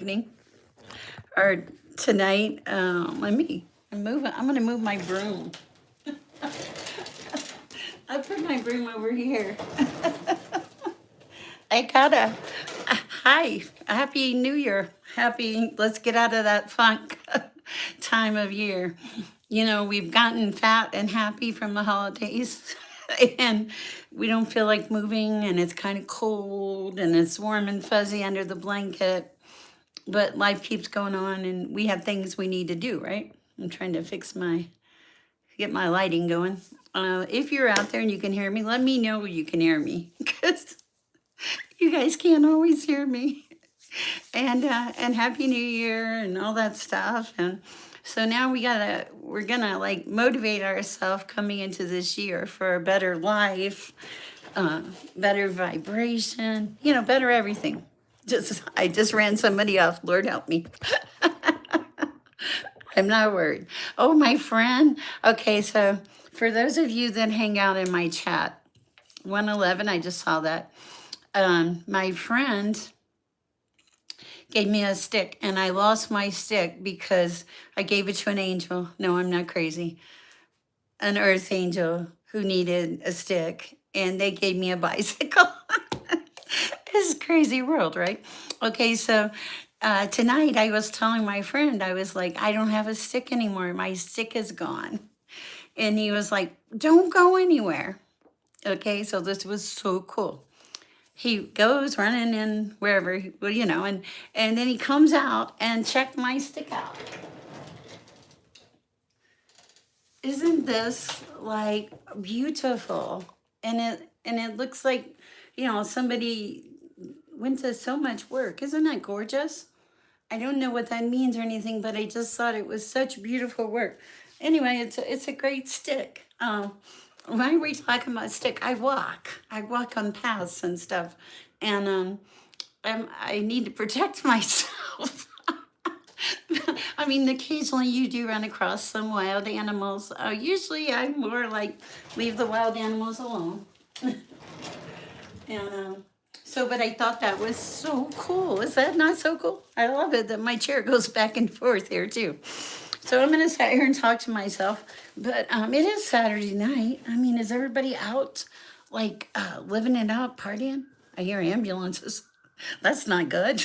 Evening or tonight. I'm gonna move my broom. I put my broom over here. I gotta. Hi, happy New Year. Let's get out of that funk time of year. We've gotten fat and happy from the holidays, and we don't feel like moving, and it's kind of cold, and it's warm and fuzzy under the blanket. But life keeps going on, and we have things we need to do, right? I'm trying to get my lighting going. If you're out there and you can hear me, let me know you can hear me because you guys can't always hear me. And Happy New Year and all that stuff. And so now we're gonna like motivate ourselves coming into this year for a better life, better vibration, better everything. I just ran somebody off. Lord help me. I'm not worried. Oh, my friend. Okay, so for those of you that hang out in my chat, 111, I just saw that. My friend gave me a stick, and I lost my stick because I gave it to an angel. No, I'm not crazy. An earth angel who needed a stick, and they gave me a bicycle. This is crazy world, right? Okay, so tonight I was telling my friend, I was like, I don't have a stick anymore. My stick is gone. And he was like, don't go anywhere. Okay, so this was so cool. He goes running in wherever, and then he comes out and checked my stick out. Isn't this like beautiful? And it looks like, somebody went to so much work. Isn't that gorgeous? I don't know what that means or anything, but I just thought it was such beautiful work. Anyway, it's a great stick. Why are we talking about stick? I walk on paths and stuff, and I need to protect myself. I mean, occasionally you do run across some wild animals. Usually, I'm more like leave the wild animals alone. And but I thought that was so cool. Is that not so cool? I love it that my chair goes back and forth here too. So I'm gonna sit here and talk to myself. But it is Saturday night. I mean, is everybody out, like living it up, partying? I hear ambulances. That's not good.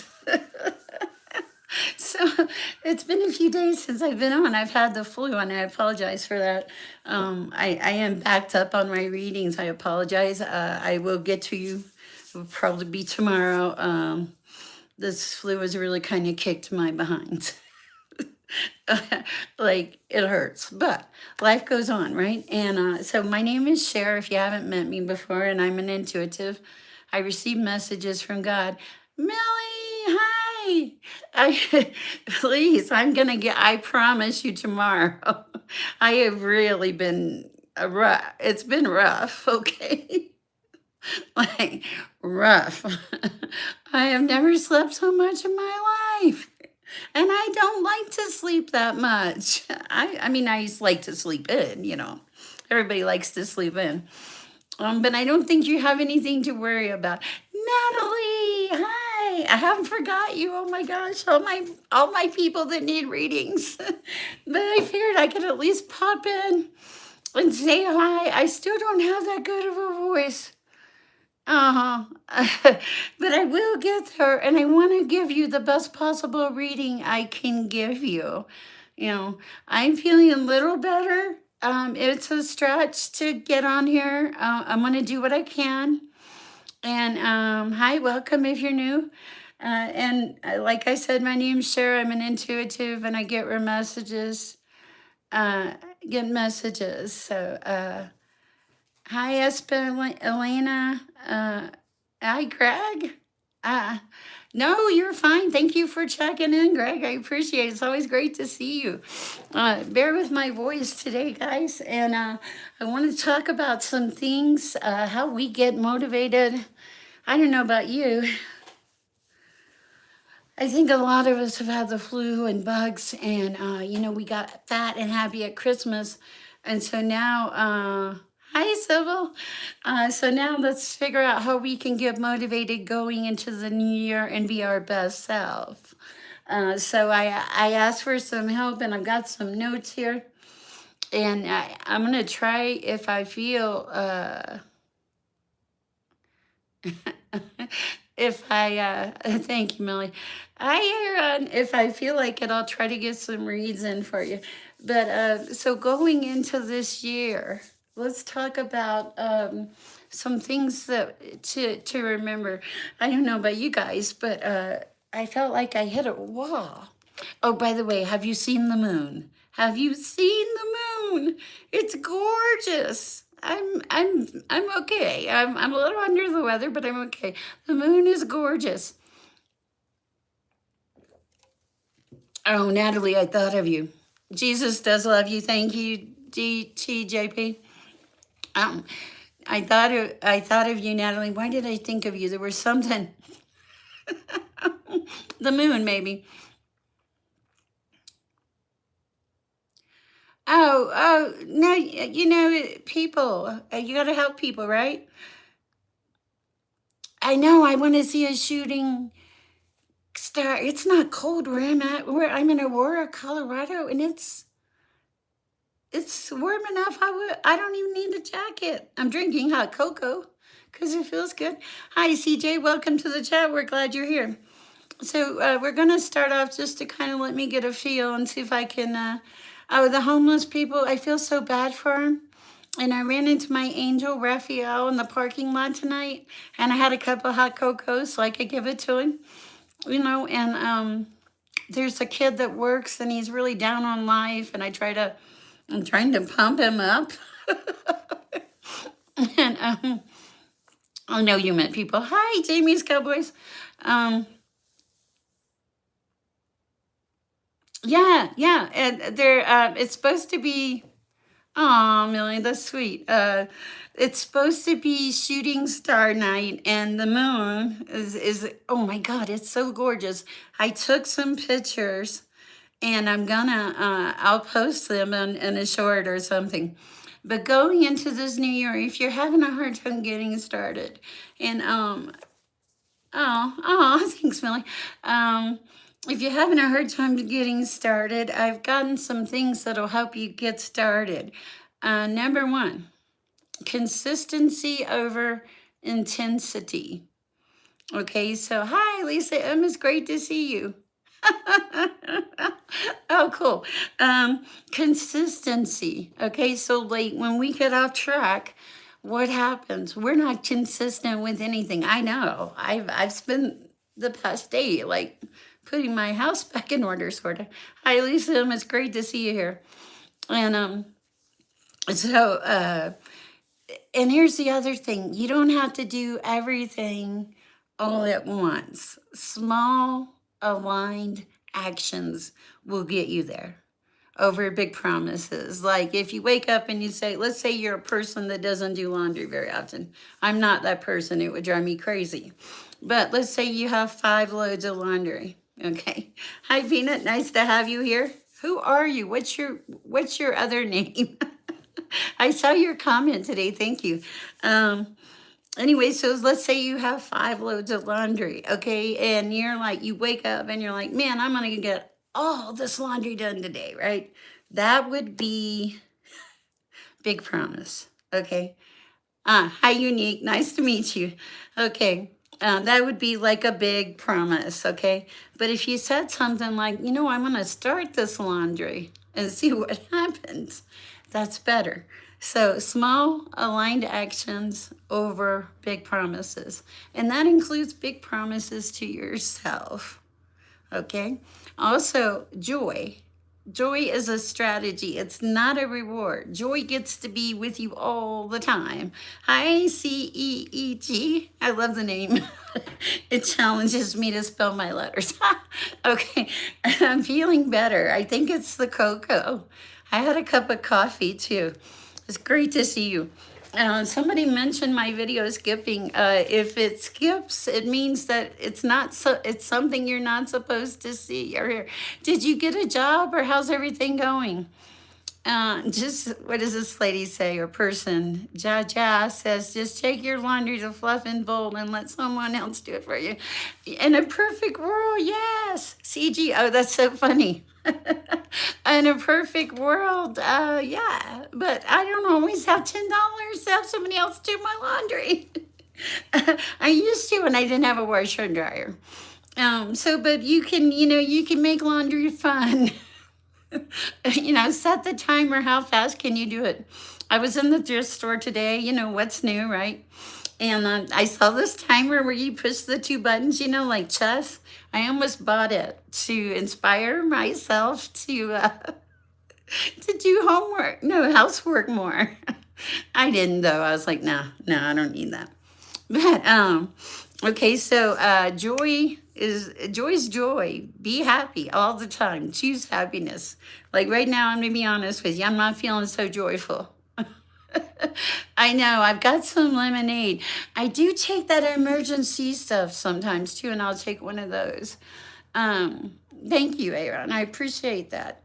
So it's been a few days since I've been on. I've had the flu, and I apologize for that. I am backed up on my readings. I apologize. I will get to you. It will probably be tomorrow. This flu has really kind of kicked my behind. Like it hurts, but life goes on, right? And so my name is Sher. If you haven't met me before, and I'm an intuitive, I receive messages from God. Millie, hi. Please, I promise you tomorrow. I have really been it's been rough, okay? Like rough. I have never slept so much in my life. And I don't like to sleep that much. I mean, I just like to sleep in, Everybody likes to sleep in. But I don't think you have anything to worry about. Natalie, hi. I haven't forgot you. Oh my gosh, all my people that need readings. But I figured I could at least pop in and say hi. I still don't have that good of a voice. Uh-huh. But I will get there, and I want to give you the best possible reading I can give you. I'm feeling a little better. It's a stretch to get on here. I'm going to do what I can. And hi, welcome if you're new. Like I said, my name's Sher. I'm an intuitive, and I uh, get messages. So, hi, Elena. Hi, Greg. Uh, no, you're fine. Thank you for checking in, Greg. I appreciate it. It's always great to see you. Bear with my voice today, guys. And I want to talk about some things, how we get motivated. I don't know about you. I think a lot of us have had the flu and bugs, and we got fat and happy at Christmas, and so now, hi Sybil. So now let's figure out how we can get motivated going into the new year and be our best self. So I asked for some help, and I've got some notes here, and I'm gonna try if I feel if I thank you, Millie. If I feel like it, I'll try to get some reads in for you. But so going into this year, let's talk about some things that to remember. I don't know about you guys, but I felt like I hit a wall. Oh, by the way, have you seen the moon? Have you seen the moon? It's gorgeous. I'm okay. I'm a little under the weather, but I'm okay. The moon is gorgeous. Oh, Natalie, I thought of you. Jesus does love you. Thank you, DTJP. Um, I thought of you, Natalie. Why did I think of you? There was something. The moon, maybe. Oh, no, you know, people, you got to help people, right? I know, I want to see a shooting star. It's not cold where I'm at. I'm in Aurora, Colorado, and it's warm enough. I don't even need a jacket. I'm drinking hot cocoa because it feels good. Hi, CJ. Welcome to the chat. We're glad you're here. So we're going to start off just to kind of let me get a feel and see if I can. Oh, the homeless people, I feel so bad for them. And I ran into my angel Raphael in the parking lot tonight, and I had a cup of hot cocoa so I could give it to him, you know. And there's a kid that works, and he's really down on life, and I'm trying to pump him up. And I know you met people. Hi, Jamie's Cowboys. Um, yeah, and they're it's supposed to be. Oh, Millie, that's sweet. It's supposed to be shooting star night, and the moon is oh my God, it's so gorgeous. I took some pictures, and I'll post them in a short or something. But going into this new year, if you're having a hard time getting started, and thanks, Millie. If you're having a hard time getting started, I've gotten some things that'll help you get started. Number one, consistency over intensity. Okay, so hi, Lisa M. It's great to see you. Oh, cool. Consistency. Okay, so like when we get off track, what happens? We're not consistent with anything. I know. I've spent the past day like putting my house back in order, sort of. Hi, Lisa. It's great to see you here. And and here's the other thing: you don't have to do everything all at once. Small, aligned actions will get you there over big promises. Like if you wake up and you say, let's say you're a person that doesn't do laundry very often. I'm not that person. It would drive me crazy. But let's say you have 5 loads of laundry. Okay. Hi, Peanut. Nice to have you here. Who are you? What's your other name? I saw your comment today. Thank you. Anyway, so let's say you have 5 loads of laundry, okay? And you wake up and you're like, man, I'm going to get all this laundry done today, right? That would be big promise, okay? Hi, Unique. Nice to meet you. Okay. That would be like a big promise, okay? But if you said something like, I'm going to start this laundry and see what happens, that's better. So small aligned actions over big promises. And that includes big promises to yourself, okay? Also, joy. Joy is a strategy. It's not a reward. Joy gets to be with you all the time. Hi, CEEG. I love the name. It challenges me to spell my letters. Okay, I'm feeling better. I think it's the cocoa. I had a cup of coffee too. It's great to see you. Somebody mentioned my video skipping. If it skips, it means that it's not so. It's something you're not supposed to see or hear. Did you get a job, or how's everything going? Just what does this lady say or person? Ja says, just take your laundry to fluff and fold and let someone else do it for you. In a perfect world, yes. CG, oh, that's so funny. In a perfect world, yeah. But I don't always have $10 to have somebody else do my laundry. I used to when I didn't have a washer and dryer. But you can, you can make laundry fun. Set the timer. How fast can you do it? I was in the thrift store today. What's new, right? And I saw this timer where you push the two buttons, like chess. I almost bought it to inspire myself to do homework, no, housework more. I didn't though. I was like, no, I don't need that. But okay, so joy's joy. Be happy all the time. Choose happiness. Like right now, I'm gonna be honest with you. I'm not feeling so joyful. I know. I've got some lemonade. I do take that emergency stuff sometimes too, and I'll take one of those. Thank you, Aaron. I appreciate that.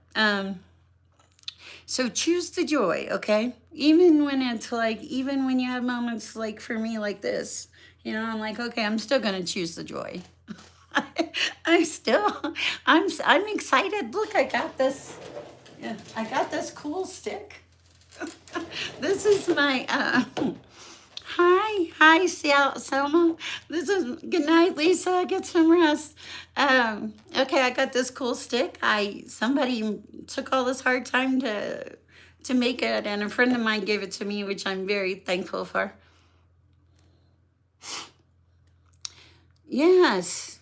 So choose the joy, okay? Even when you have moments like for me like this, I'm like, okay, I'm still gonna choose the joy. I still, I'm excited. Look, I got this. Yeah, I got this cool stick. This is my. Hi, Selma. This is good night, Lisa. Get some rest. Okay, I got this cool stick. Somebody took all this hard time to make it, and a friend of mine gave it to me, which I'm very thankful for. Yes,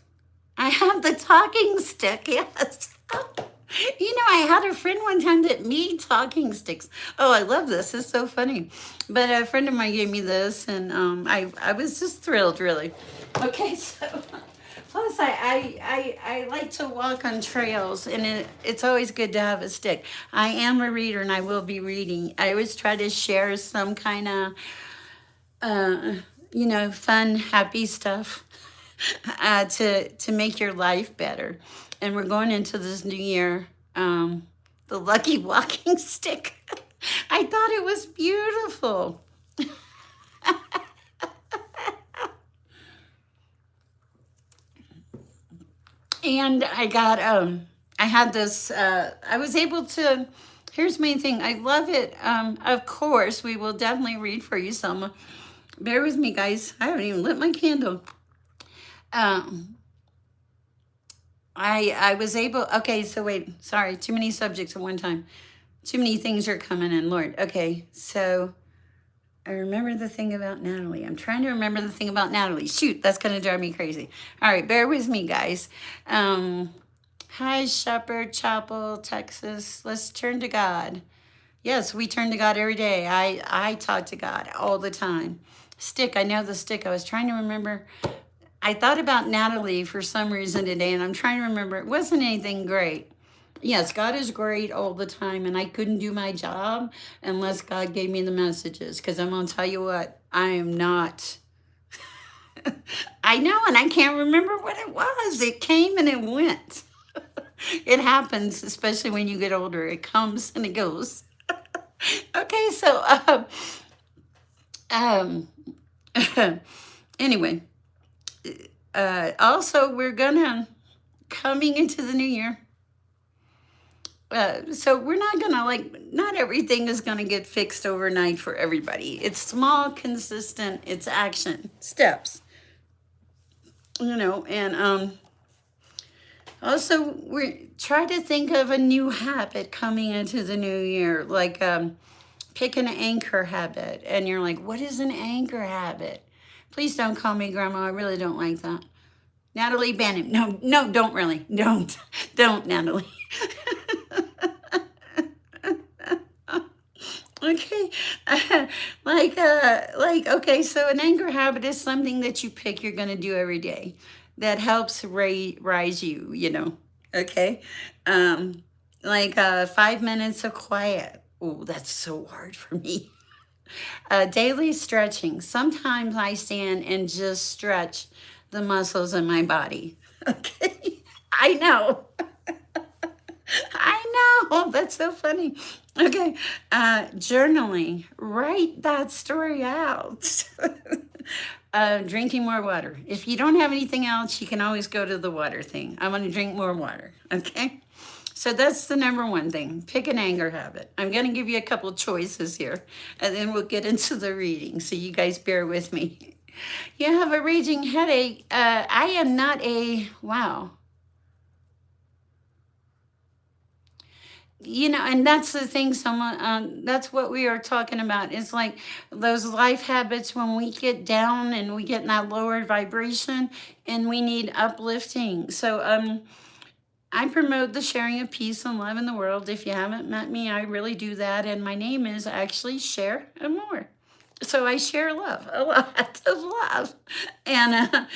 I have the talking stick. Yes. I had a friend one time that made talking sticks. Oh, I love this. It's so funny. But a friend of mine gave me this, and I was just thrilled, really. Okay, so plus I like to walk on trails, and it's always good to have a stick. I am a reader, and I will be reading. I always try to share some kind of, fun, happy stuff to make your life better. And we're going into this new year. The lucky walking stick. I thought it was beautiful. And I had this, I was able to, here's my thing. I love it. Of course, we will definitely read for you, Selma. Bear with me, guys. I haven't even lit my candle. I was able, okay, so wait, sorry, too many subjects at one time. Too many things are coming in, Lord. Okay, so I remember the thing about Natalie. I'm trying to remember the thing about Natalie. Shoot, that's going to drive me crazy. All right, bear with me, guys. Hi, Shepherd Chapel, Texas. Let's turn to God. Yes, we turn to God every day. I talk to God all the time. Stick, I know the stick. I was trying to remember. I thought about Natalie for some reason today, and I'm trying to remember. It wasn't anything great. Yes, God is great all the time, and I couldn't do my job unless God gave me the messages, because I'm going to tell you what, I am not. I know, and I can't remember what it was. It came and it went. It happens, especially when you get older. It comes and it goes. Okay, so anyway. Also, we're coming into the new year. So we're not not everything is gonna get fixed overnight for everybody. It's small, consistent, it's action steps, and also we try to think of a new habit coming into the new year, like pick an anchor habit, and you're like, what is an anchor habit? Please don't call me grandma. I really don't like that. Natalie Bannon. No, don't really. Don't, Natalie. Okay. Okay, so an anchor habit is something that you pick you're going to do every day that helps rise you, Okay. 5 minutes of quiet. Oh, that's so hard for me. Daily stretching. Sometimes I stand and just stretch the muscles in my body. Okay. I know. Oh, that's so funny. Okay. Journaling. Write that story out. Drinking more water. If you don't have anything else, you can always go to the water thing. I want to drink more water. Okay. So that's the number one thing. Pick an anger habit. I'm going to give you a couple choices here, and then we'll get into the reading. So you guys bear with me. You have a raging headache. I am not a, wow. You know, and that's the thing, someone, that's what we are talking about. It's like those life habits when we get down and we get in that lower vibration and we need uplifting. So, I promote the sharing of peace and love in the world. If you haven't met me, I really do that. And my name is actually Sher and more. So I share love, a lot of love. And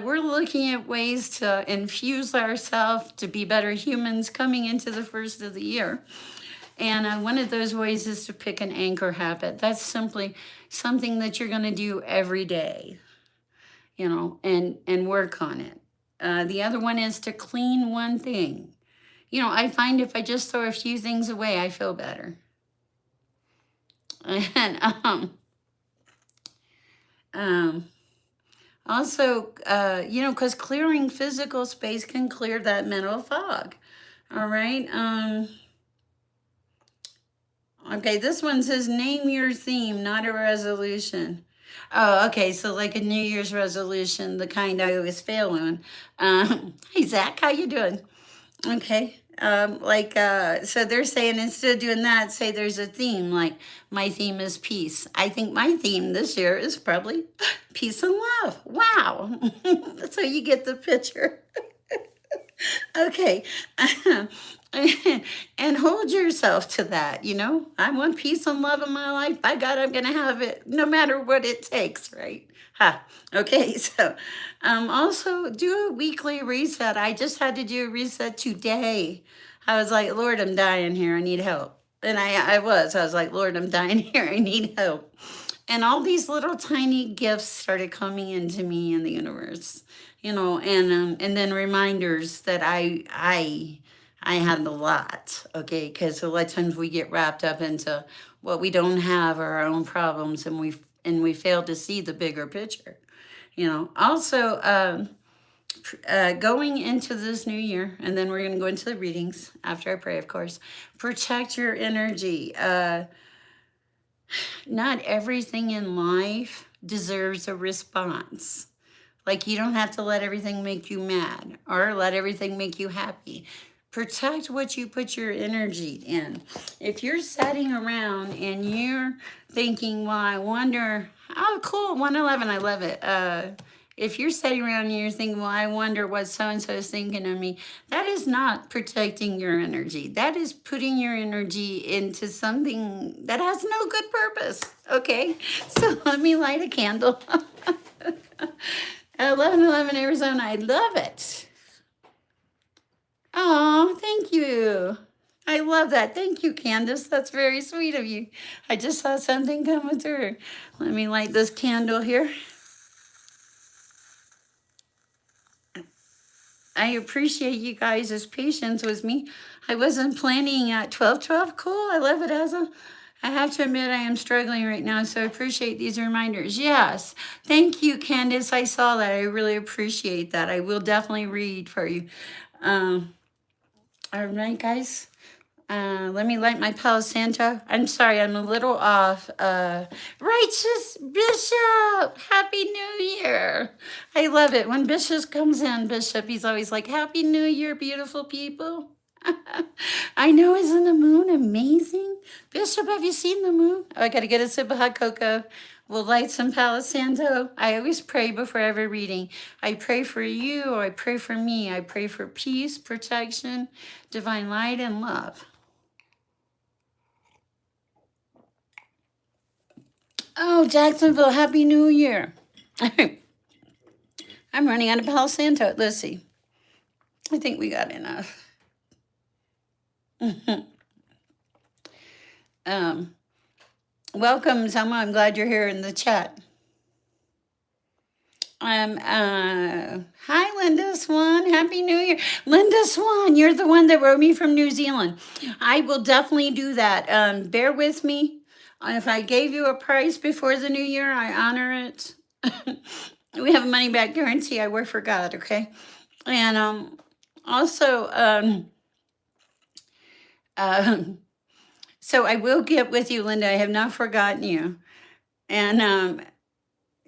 we're looking at ways to infuse ourselves to be better humans coming into the first of the year. And one of those ways is to pick an anchor habit. That's simply something that you're going to do every day, you know, and work on it. The other one is to clean one thing. You know, I find if I just throw a few things away, I feel better. And also, you know, because clearing physical space can clear that mental fog. All right. Okay, this one says name your theme, not a resolution. Oh, okay. So like a New Year's resolution, the kind I always fail on. Hey Zach, how you doing? Okay. So they're saying instead of doing that, say there's a theme, like my theme is peace. I think my theme this year is probably peace and love. Wow. So you get the picture. Okay. And hold yourself to that, you know. I want peace and love in my life. By God, I'm going to have it no matter what it takes, right? Ha. Okay, so also do a weekly reset. I just had to do a reset today. I was like, Lord, I'm dying here. I need help. And I was like, Lord, I'm dying here. I need help. And all these little tiny gifts started coming into me in the universe, you know, and then reminders that I had a lot, okay, because a lot of times we get wrapped up into what we don't have or our own problems, and we fail to see the bigger picture, you know. Also, going into this new year, and then we're going to go into the readings after I pray, of course. Protect your energy. Not everything in life deserves a response. Like, you don't have to let everything make you mad or let everything make you happy. Protect what you put your energy in. If you're sitting around and you're thinking, well, I wonder, oh, cool, 111, I love it. If you're sitting around and you're thinking, well, I wonder what so-and-so is thinking of me, that is not protecting your energy. That is putting your energy into something that has no good purpose, okay? So let me light a candle. 1111 Arizona, I love it. Oh, thank you. I love that. Thank you, Candace. That's very sweet of you. I just saw something coming through. Let me light this candle here. I appreciate you guys' patience with me. I wasn't planning at 12:12. Cool. I love it, Asa. I have to admit I am struggling right now, so I appreciate these reminders. Yes. Thank you, Candace. I saw that. I really appreciate that. I will definitely read for you. All right, guys. Let me light my Palo Santo. I'm sorry, I'm a little off. Righteous Bishop, Happy New Year. I love it. When Bishop comes in, Bishop, he's always like, Happy New Year, beautiful people. I know, isn't the moon amazing? Bishop, have you seen the moon? Oh, I got to get a sip of hot cocoa. We'll light some Palo Santo. I always pray before every reading. I pray for you, I pray for me. I pray for peace, protection, divine light, and love. Oh, Jacksonville, Happy New Year. I'm running out of Palo Santo. Let's see. I think we got enough. Welcome, Selma. I'm glad you're here in the chat. Hi, Linda Swan. Happy New Year. Linda Swan, you're the one that wrote me from New Zealand. I will definitely do that. Bear with me. If I gave you a price before the new year, I honor it. We have a money back guarantee. I work for God, okay? And also, um, so I will get with you, Linda. I have not forgotten you. And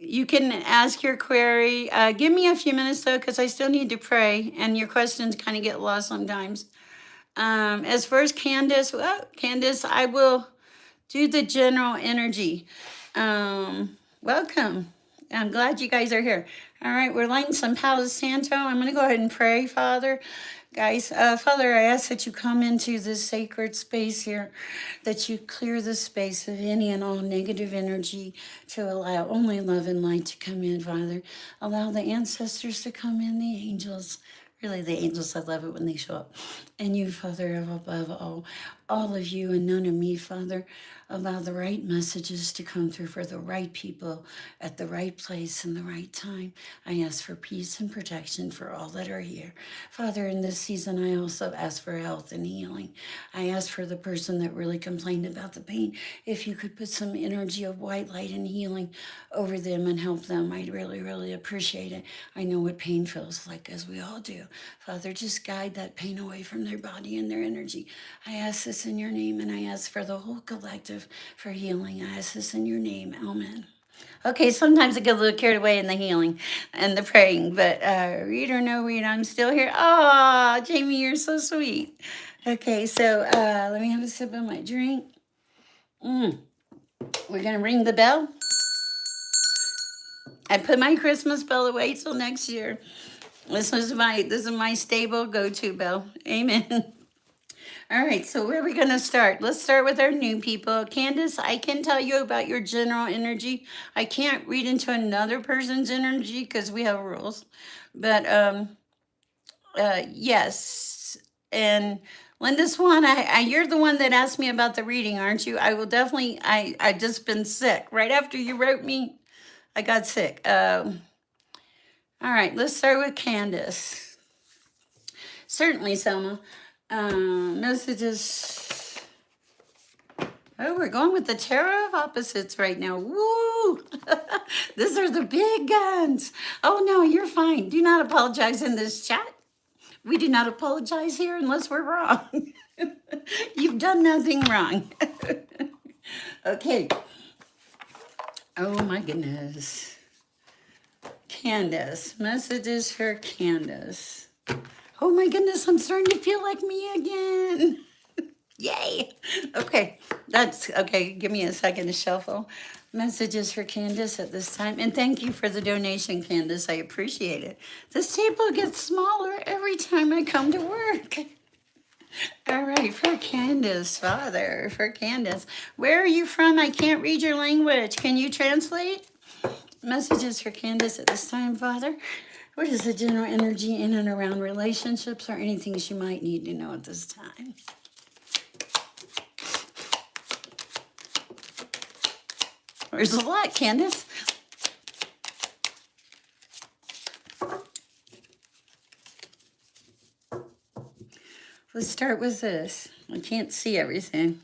you can ask your query. Give me a few minutes though, because I still need to pray, and your questions kind of get lost sometimes. As far as Candace, well, Candace, I will do the general energy. Welcome. I'm glad you guys are here. All right, we're lighting some Palo Santo. I'm going to go ahead and pray, Father. Guys, Father, I ask that you come into this sacred space here, that you clear the space of any and all negative energy to allow only love and light to come in, Father. Allow the ancestors to come in, the angels. Really, the angels, I love it when they show up. And you, Father, above all of you and none of me, Father. Allow the right messages to come through for the right people at the right place and the right time. I ask for peace and protection for all that are here. Father, in this season, I also ask for health and healing. I ask for the person that really complained about the pain, if you could put some energy of white light and healing over them and help them, I'd really, really appreciate it. I know what pain feels like, as we all do. Father, just guide that pain away from their body and their energy. I ask this in your name, and I ask for the whole collective for healing. I ask this in your name. Amen. Okay, sometimes I get a little carried away in the healing and the praying, but read or no read, I'm still here. Oh, Jamie, you're so sweet. Okay, so let me have a sip of my drink. We're gonna ring the bell. I put my Christmas bell away till next year. This is my stable go-to bell. Amen. All right, so where are we going to start? Let's start with our new people. Candace, I can tell you about your general energy. I can't read into another person's energy because we have rules. But yes. And Linda Swan, you're the one that asked me about the reading, aren't you? I will definitely, I just been sick. Right after you wrote me, I got sick. All right, let's start with Candace. Certainly, Selma. Messages. Oh, we're going with the Tarot of Opposites right now. Woo! These are the big guns. Oh, no, you're fine. Do not apologize in this chat. We do not apologize here unless we're wrong. You've done nothing wrong. Okay. Oh, my goodness. Candace. Messages for Candace. Oh my goodness, I'm starting to feel like me again. Yay. Okay, that's okay. Give me a second to shuffle. Messages for Candace at this time. And thank you for the donation, Candace. I appreciate it. This table gets smaller every time I come to work. All right, for Candace, Father, for Candace. Where are you from? I can't read your language. Can you translate? Messages for Candace at this time, Father. What is the general energy in and around relationships or anything she might need to know at this time? There's a lot, Candace. Let's start with this. I can't see everything.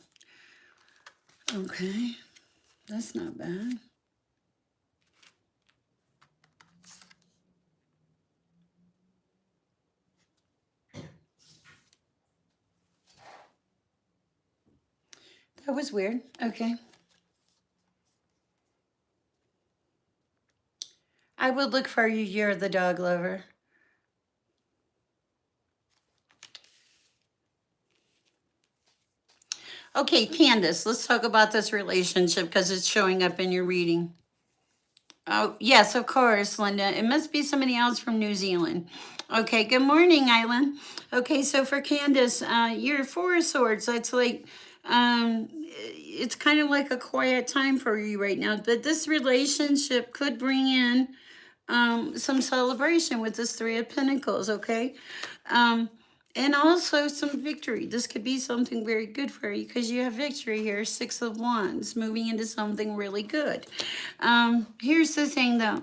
Okay, that's not bad. That was weird. Okay. I would look for you. You're the dog lover. Okay, Candace, let's talk about this relationship because it's showing up in your reading. Oh, yes, of course, Linda. It must be somebody else from New Zealand. Okay, good morning, Island. Okay, so for Candace, you're Four of Swords. That's like, it's kind of like a quiet time for you right now. But this relationship could bring in some celebration with this Three of Pentacles, okay? And also some victory. This could be something very good for you because you have victory here. Six of Wands, moving into something really good. Here's the thing though.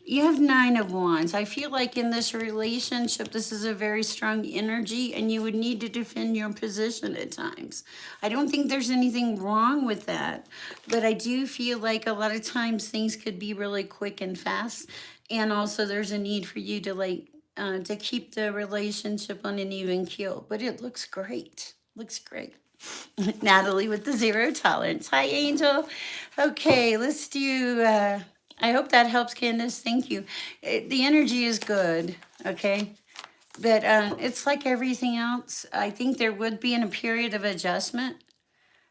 You have Nine of Wands. I feel like in this relationship, this is a very strong energy, and you would need to defend your position at times. I don't think there's anything wrong with that, but I do feel like a lot of times things could be really quick and fast, and also there's a need for you to to keep the relationship on an even keel. But it looks great. Looks great. Natalie with the zero tolerance. Hi, Angel. Okay, let's do. I hope that helps, Candace. Thank you. The energy is good. Okay, but it's like everything else. I think there would be in a period of adjustment.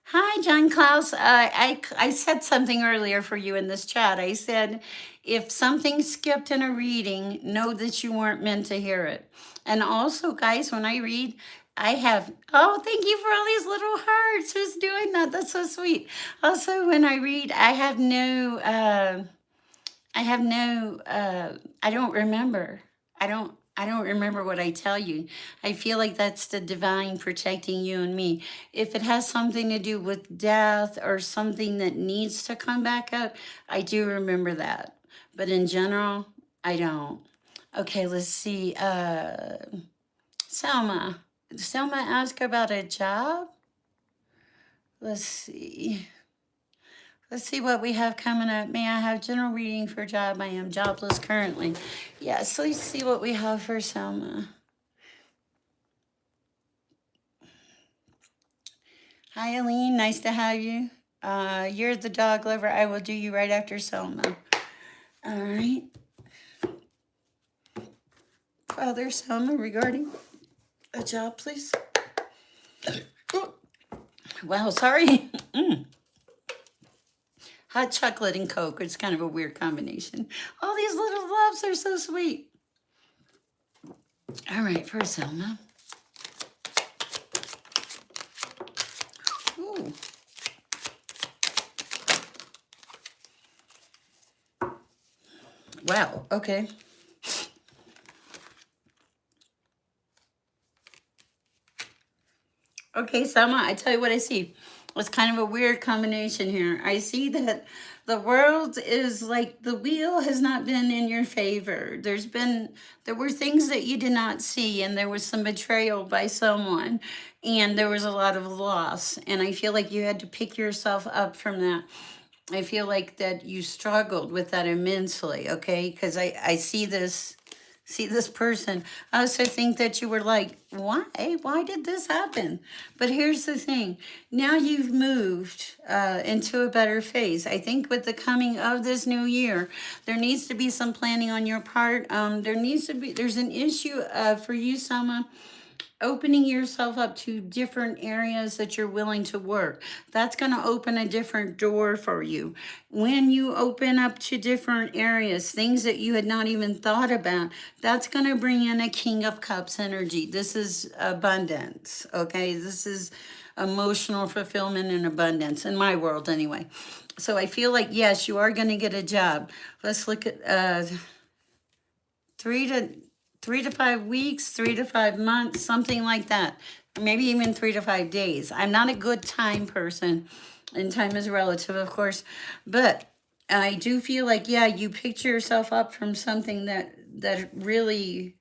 Hi, John Klaus. I said something earlier for you in this chat. I said, if something skipped in a reading, know that you weren't meant to hear it. And also, guys, when I read, I have, oh, thank you for all these little hearts. Who's doing that? That's so sweet. Also, when I read, I don't remember. I don't remember what I tell you. I feel like that's the divine protecting you and me. If it has something to do with death or something that needs to come back up, I do remember that. But in general, I don't. Okay, let's see. Selma. Selma asked about a job. Let's see. Let's see what we have coming up. May I have general reading for job? I am jobless currently. Yes, let's see what we have for Selma. Hi, Aline. Nice to have you. You're the dog lover. I will do you right after Selma. All right. Father Selma, regarding a job, please. Wow, sorry. Hot chocolate and Coke. It's kind of a weird combination. All these little loves are so sweet. All right, for Selma. Ooh. Wow, okay. Okay, Selma, I tell you what I see. It's kind of a weird combination here. I see that the world is like the wheel has not been in your favor. There were things that you did not see, and there was some betrayal by someone, and there was a lot of loss. And I feel like you had to pick yourself up from that. I feel like that you struggled with that immensely, okay? Because I see this person. I also think that you were like, why? Why did this happen? But here's the thing. Now you've moved into a better phase. I think with the coming of this new year, there needs to be some planning on your part. There's an issue for you, Selma, opening yourself up to different areas that you're willing to work. That's going to open a different door for you. When you open up to different areas, things that you had not even thought about, that's going to bring in a King of Cups energy. This is abundance, okay? This is emotional fulfillment and abundance in my world anyway. So I feel like, yes, you are going to get a job. Let's look at 3 to 5 weeks, 3 to 5 months, something like that. Maybe even 3 to 5 days. I'm not a good time person, and time is relative, of course. But I do feel like, yeah, you picked yourself up from something that really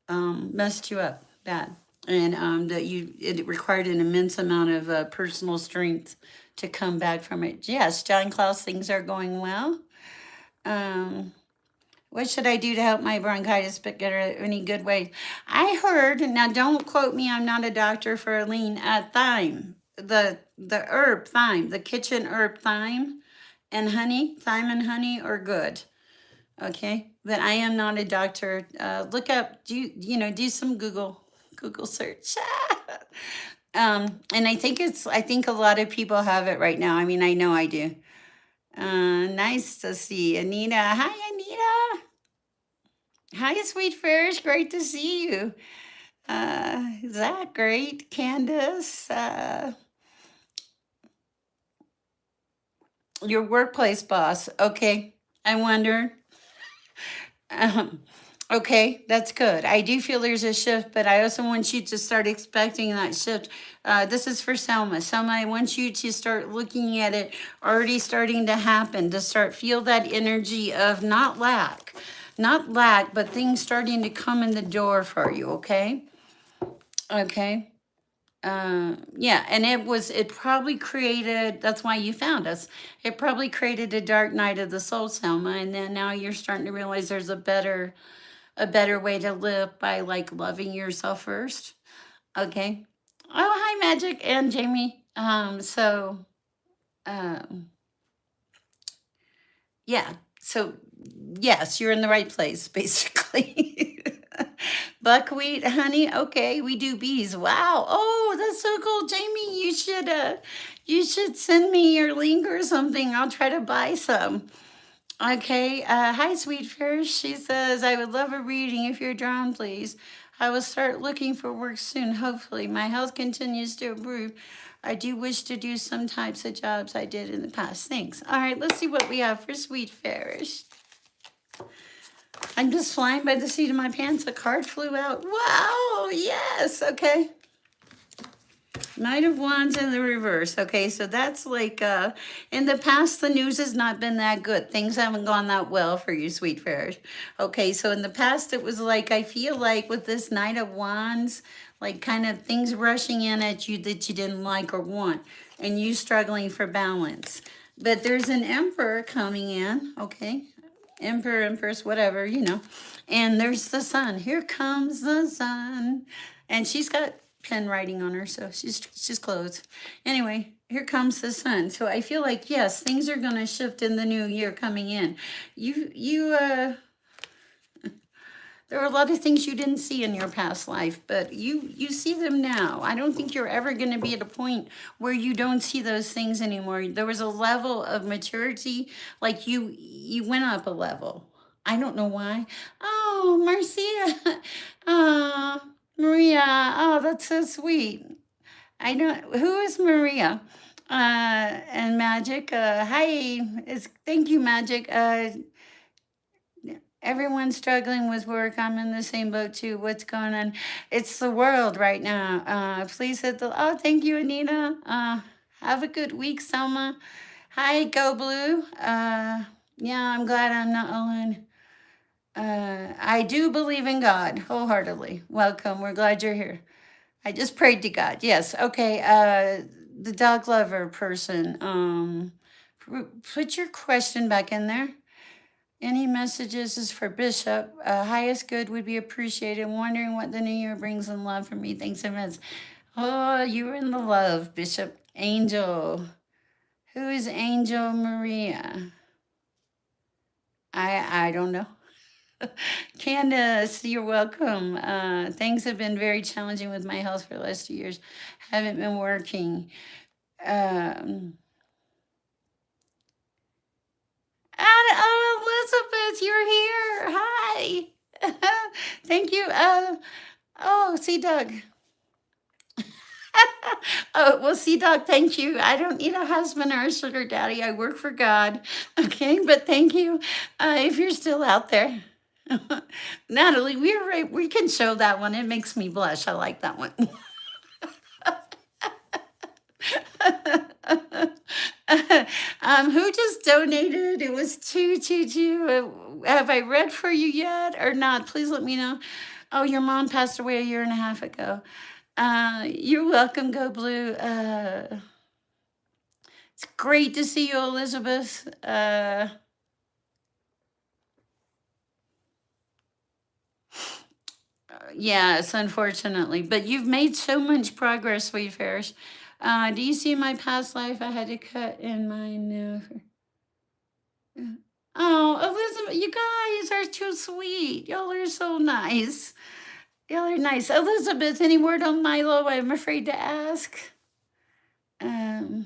messed you up bad, and that it required an immense amount of personal strength to come back from it. Yes, John Klaus, things are going well. Um, what should I do to help my bronchitis but get any good ways? I heard, now don't quote me, I'm not a doctor, for Aline, thyme, the herb thyme, the kitchen herb thyme and honey, thyme and honey are good. Okay, but I am not a doctor. Look up, do some Google search. And I think a lot of people have it right now. I mean, I know I do. Nice to see Anita. Hi, Anita. Hi, sweet fish. Great to see you. Is that great, Candace? Your workplace boss. Okay, I wonder. Um, Okay, that's good. I do feel there's a shift, but I also want you to start expecting that shift. This is for Selma. Selma, I want you to start looking at it already starting to happen, to start feel that energy of not lack, but things starting to come in the door for you. Okay, okay. Yeah, and it probably created, that's why you found us. It probably created a dark night of the soul, Selma, and then now you're starting to realize there's a better way to live by like loving yourself first. Okay. Oh, hi, Magic and Jamie. Um, yeah. So yes, you're in the right place, basically. Buckwheat, honey. Okay, we do bees. Wow. Oh, that's so cool, Jamie. You should send me your link or something. I'll try to buy some. Okay. Hi, Sweet Fish. She says, I would love a reading if you're drawn, please. I will start looking for work soon, hopefully. My health continues to improve. I do wish to do some types of jobs I did in the past. Thanks. All right, let's see what we have for Sweet Farish. I'm just flying by the seat of my pants. A card flew out. Wow, yes. Okay. Knight of Wands in the reverse. Okay, so that's like in the past the news has not been that good. Things haven't gone that well for you, sweet fairs. Okay, so in the past it was like I feel like with this Knight of Wands, like kind of things rushing in at you that you didn't like or want, and you struggling for balance. But there's an Emperor coming in, okay? Emperor, Empress, whatever, And there's the sun. Here comes the sun. And she's got pen writing on her, so she's closed. Anyway, here comes the sun. So I feel like yes, things are gonna shift in the new year coming in. There are a lot of things you didn't see in your past life, but you see them now. I don't think you're ever going to be at a point where you don't see those things anymore. There was a level of maturity, like you went up a level. I don't know why. Oh, Marcia. Maria. Oh, that's so sweet. I don't. Who is Maria? And Magic. Hi. Thank you, Magic. Everyone's struggling with work. I'm in the same boat too. What's going on? It's the world right now. Please hit the. Oh, thank you, Anita. Have a good week, Selma. Hi, Go Blue. Yeah, I'm glad I'm not alone. I do believe in God wholeheartedly. Welcome. We're glad you're here. I just prayed to God. Yes. Okay. The dog lover person. Put your question back in there. Any messages is for Bishop. Highest good would be appreciated. Wondering what the new year brings in love for me. Thanks so much. Oh, you were in the love, Bishop. Angel. Who is Angel Maria? I don't know. Candace, you're welcome. Things have been very challenging with my health for the last 2 years. Haven't been working. Um, Elizabeth, you're here. Hi. Thank you. Oh, see, Doug. Oh, well, see, Doug, thank you. I don't need a husband or a sugar daddy. I work for God. Okay, but thank you if you're still out there. Natalie, we're right. We can show that one. It makes me blush. I like that one. Who just donated? It was 222. Have I read for you yet or not? Please let me know. Oh, your mom passed away a year and a half ago. You're welcome, Go Blue. It's great to see you, Elizabeth. Yes, unfortunately, but you've made so much progress, Sweet Ferris. Do you see my past life? I had to cut in my new. Oh, Elizabeth, you guys are too sweet. Y'all are so nice. Y'all are nice. Elizabeth, any word on Milo? I'm afraid to ask. Um,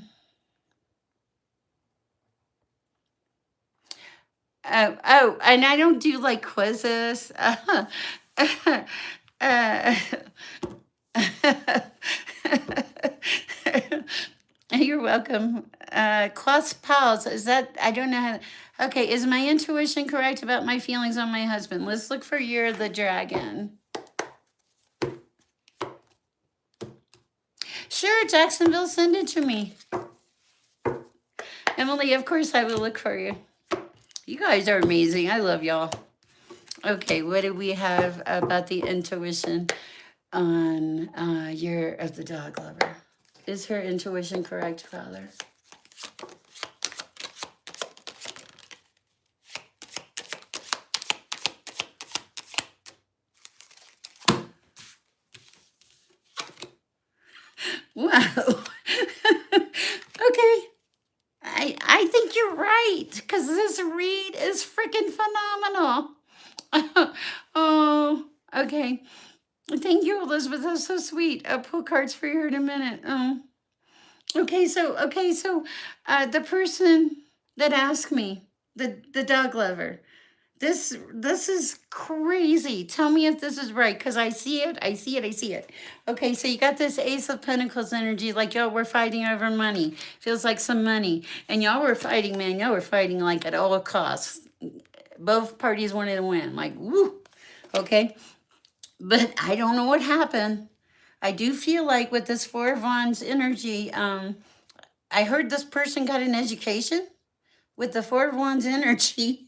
and I don't do like quizzes. Uh, you're welcome. Class pals, is that, I don't know Okay, is my intuition correct about my feelings on my husband? Let's look for Year of the Dragon. Sure, Jacksonville, send it to me. Emily, of course I will look for you. You guys are amazing. I love y'all. Okay, what do we have about the intuition on Year of the Dog Lover? Is her intuition correct, Father? Wow. Okay. I think you're right, because this read is freaking phenomenal. Oh, okay. Thank you, Elizabeth. That's so sweet. I'll pull cards for you in a minute. Okay, so the person that asked me, the dog lover, this is crazy. Tell me if this is right, because I see it. I see it. I see it. Okay, so you got this Ace of Pentacles energy, like y'all were fighting over money. Feels like some money, and y'all were fighting, man. Y'all were fighting like at all costs. Both parties wanted to win. Like woo. Okay, but I don't know what happened. I do feel like with this Four of Wands energy, I heard this person got an education with the Four of Wands energy.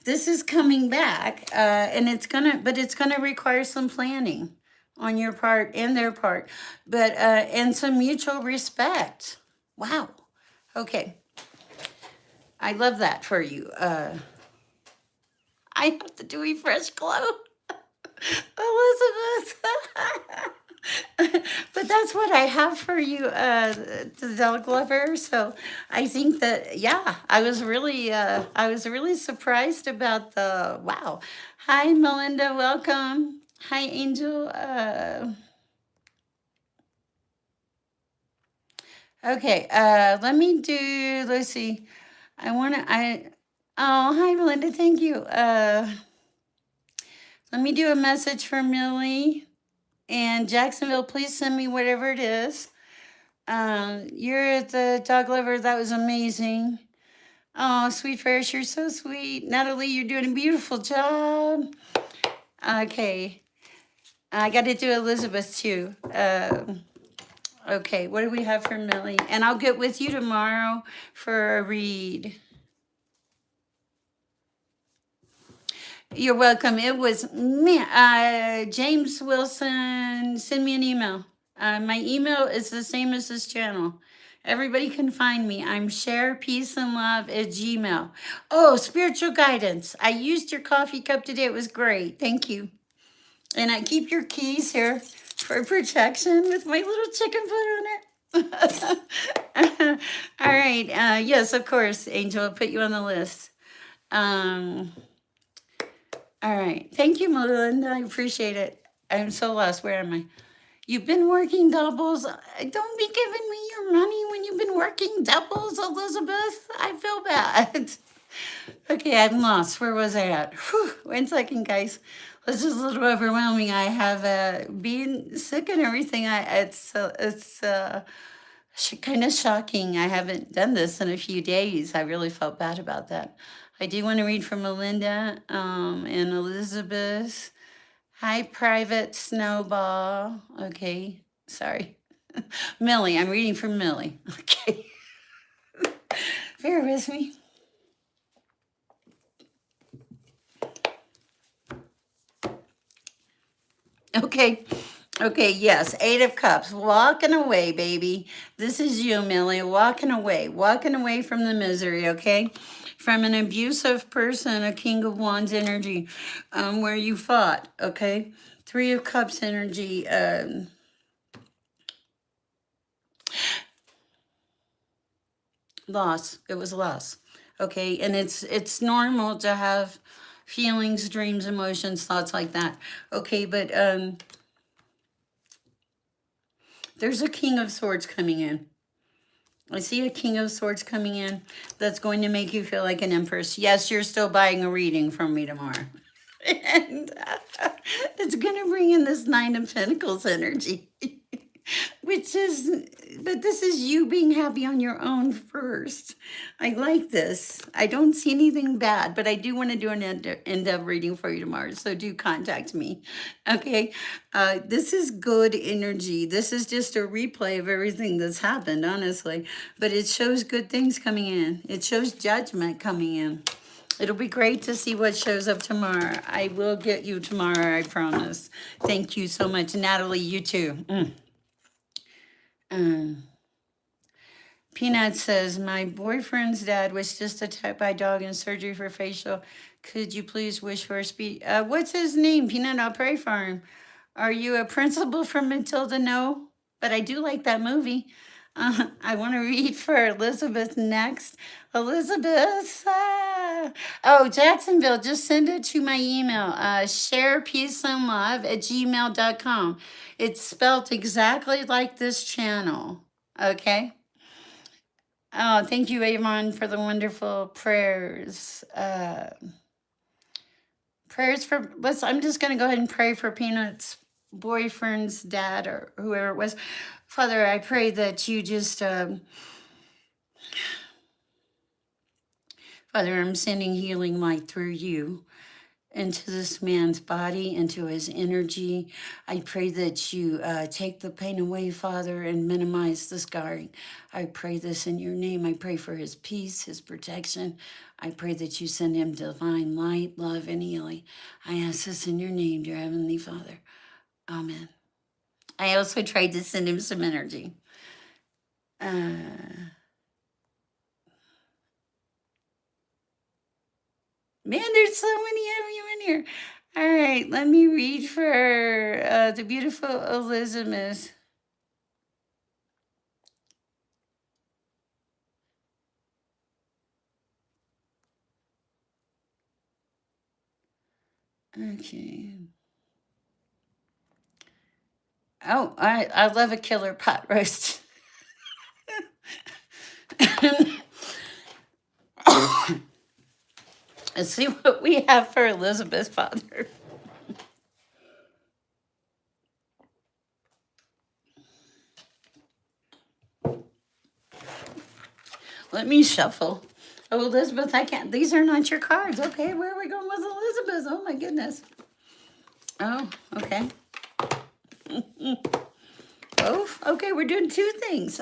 This is coming back, and it's gonna require some planning on your part and their part, but and some mutual respect. Wow. Okay. I love that for you. I have to do a fresh glow. Elizabeth. But that's what I have for you, the dog lover. So I think that, yeah, I was really surprised about the wow. Hi, Melinda, welcome. Hi, Angel. Okay, let me do. Let's see. Oh, hi, Melinda. Thank you. Let me do a message for Millie. And Jacksonville, please send me whatever it is. You're the dog lover. That was amazing. Oh, sweet Ferris, you're so sweet. Natalie, you're doing a beautiful job. Okay. I got to do Elizabeth too. Okay, what do we have for Millie? And I'll get with you tomorrow for a read. You're welcome. It was me, James Wilson. Send me an email. My email is the same as this channel. Everybody can find me. I'm Sherpeaceandlove at Gmail. Oh, spiritual guidance. I used your coffee cup today. It was great. Thank you. And I keep your keys here for protection with my little chicken foot on it. All right. Yes, of course, Angel. I'll put you on the list. All right. Thank you, Melinda. I appreciate it. I'm so lost. Where am I? You've been working doubles. Don't be giving me your money when you've been working doubles, Elizabeth. I feel bad. Okay, I'm lost. Where was I at? Whew. 1 second, guys. This is a little overwhelming. I have being sick and everything. It's kind of shocking. I haven't done this in a few days. I really felt bad about that. I do want to read from Melinda and Elizabeth. Hi, Private Snowball. Okay, sorry. Millie, I'm reading from Millie. Okay. Bear with me. Okay. Okay, yes, 8 of Cups. Walking away, baby. This is you, Millie. Walking away from the misery, okay? From an abusive person, a King of Wands energy, where you fought, okay? 3 of Cups energy. Loss. It was loss. Okay, and it's normal to have feelings, dreams, emotions, thoughts like that. Okay, but there's a King of Swords coming in. I see a King of Swords coming in that's going to make you feel like an empress. Yes, you're still buying a reading from me tomorrow. And it's going to bring in this 9 of Pentacles energy. Which is, but this is you being happy on your own first. I like this. I don't see anything bad, but I do want to do an in-depth reading for you tomorrow. So do contact me. Okay. This is good energy. This is just a replay of everything that's happened, honestly. But it shows good things coming in. It shows judgment coming in. It'll be great to see what shows up tomorrow. I will get you tomorrow, I promise. Thank you so much. Natalie, you too. Peanut says, my boyfriend's dad was just attacked by a dog in surgery for facial. Could you please wish for a speed? What's his name? Peanut, I'll pray for him. Are you a principal from Matilda? No, but I do like that movie. I want to read for Elizabeth next. Elizabeth, oh, Jacksonville, just send it to my email, Sherpeaceandlove@gmail.com. It's spelled exactly like this channel, okay? Oh, thank you, Avon, for the wonderful prayers. Prayers for, I'm just going to go ahead and pray for Peanut's boyfriend's dad or whoever it was. Father, I pray that you just, Father, I'm sending healing light through you into this man's body, into his energy. I pray that you take the pain away, Father, and minimize the scarring. I pray this in your name. I pray for his peace, his protection. I pray that you send him divine light, love, and healing. I ask this in your name, dear Heavenly Father. Amen. I also tried to send him some energy. Man, there's so many of you in here. All right, let me read for the beautiful Elizabeth. Okay. Oh, I love a killer pot roast. Let's see what we have for Elizabeth, Father. Let me shuffle. Oh, Elizabeth, I can't. These are not your cards. Okay, where are we going with Elizabeth? Oh, my goodness. Oh, okay. Oh, okay, we're doing two things.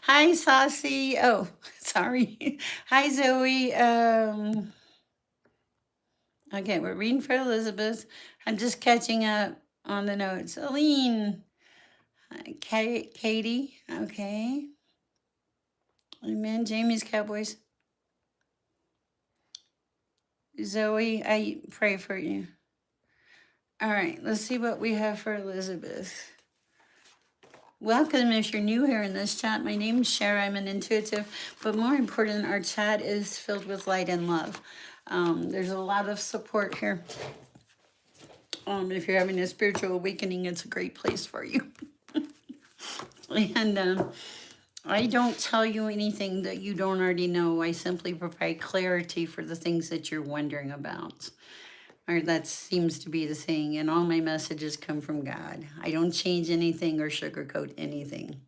Hi, Saucy. Oh, sorry. Hi, Zoe. Okay, we're reading for Elizabeth. I'm just catching up on the notes. Aline. Katie. Okay. Amen. Jamie's Cowboys. Zoe, I pray for you. All right, let's see what we have for Elizabeth. Welcome if you're new here in this chat. My name is Sher. I'm an intuitive, but more important, our chat is filled with light and love. There's a lot of support here. If you're having a spiritual awakening, it's a great place for you. And I don't tell you anything that you don't already know. I simply provide clarity for the things that you're wondering about. Or that seems to be the saying, and all my messages come from God. I don't change anything or sugarcoat anything.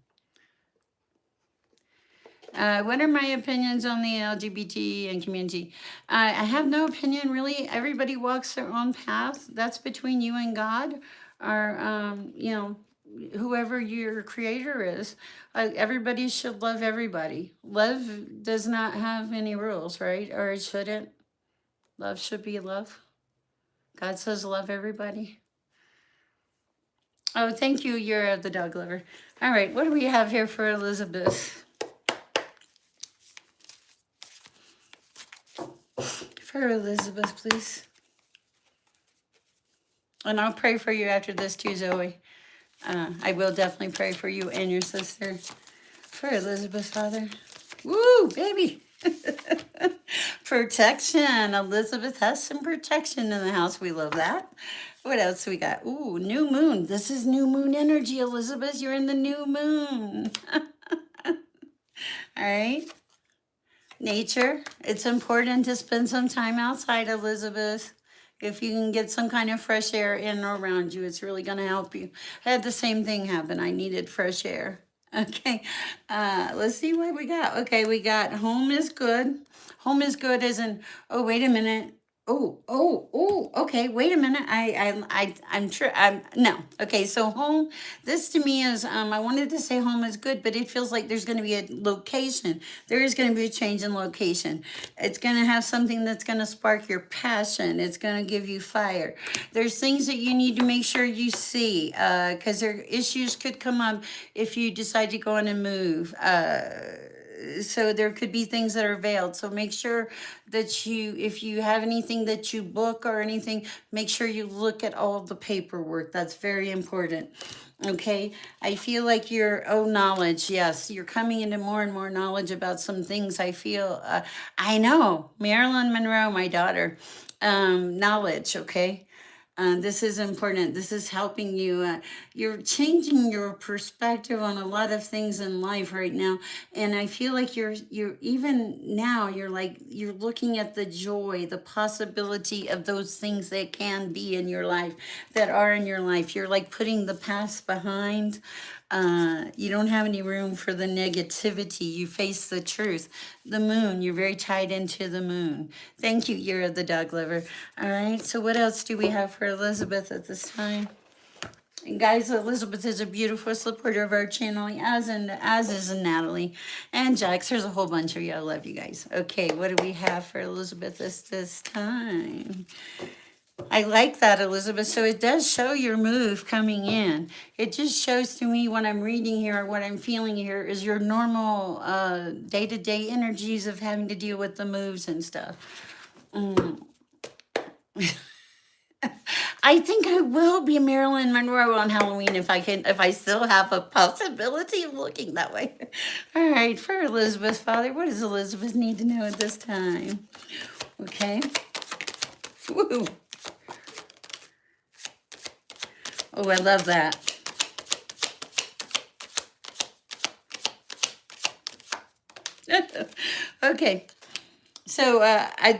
What are my opinions on the LGBT and community? I have no opinion, really. Everybody walks their own path. That's between you and God, or, whoever your creator is. Everybody should love everybody. Love does not have any rules, right? Or it shouldn't. Love should be love. God says love everybody. Oh, thank you. You're the dog lover. All right, what do we have here for Elizabeth? For Elizabeth, please. And I'll pray for you after this too, Zoe. I will definitely pray for you and your sister. For Elizabeth, Father. Woo, baby. Protection. Elizabeth has some protection in the house. We love that. What else we got? Ooh, new moon. This is new moon energy, Elizabeth. You're in the new moon. All right. Nature. It's important to spend some time outside, Elizabeth. If you can get some kind of fresh air in or around you, it's really going to help you. I had the same thing happen. I needed fresh air. Okay, let's see what we got. Okay, we got home is good. Home is good as in, oh, wait a minute. Okay, wait a minute. I'm sure, no. Okay, so home, this to me is, I wanted to say home is good, but it feels like there's going to be a location. There is going to be a change in location. It's going to have something that's going to spark your passion. It's going to give you fire. There's things that you need to make sure you see, because there issues could come up if you decide to go on and move. So there could be things that are veiled. So make sure that you, if you have anything that you book or anything, make sure you look at all the paperwork. That's very important. Okay, I feel like you're, oh, knowledge. Yes, you're coming into more and more knowledge about some things. I feel, I know, Marilyn Monroe, my daughter, knowledge. Okay, this is important. This is helping you. You're changing your perspective on a lot of things in life right now, and I feel like you're even now. You're like you're looking at the joy, the possibility of those things that can be in your life, that are in your life. You're like putting the past behind. You don't have any room for the negativity. You face the truth. The moon, you're very tied into the moon. Thank you, you're the dog lover. All right, so what else do we have for Elizabeth at this time? And guys, Elizabeth is a beautiful supporter of our channel, as is Natalie and Jax. There's a whole bunch of you. I love you guys. Okay, what do we have for Elizabeth this time? I like that, Elizabeth. So it does show your move coming in. It just shows to me what I'm reading here, what I'm feeling here is your normal day-to-day energies of having to deal with the moves and stuff. I think I will be Marilyn Monroe on Halloween if I still have a possibility of looking that way. All right, for Elizabeth's father, what does Elizabeth need to know at this time? Okay. Woo. Oh, I love that. Okay. So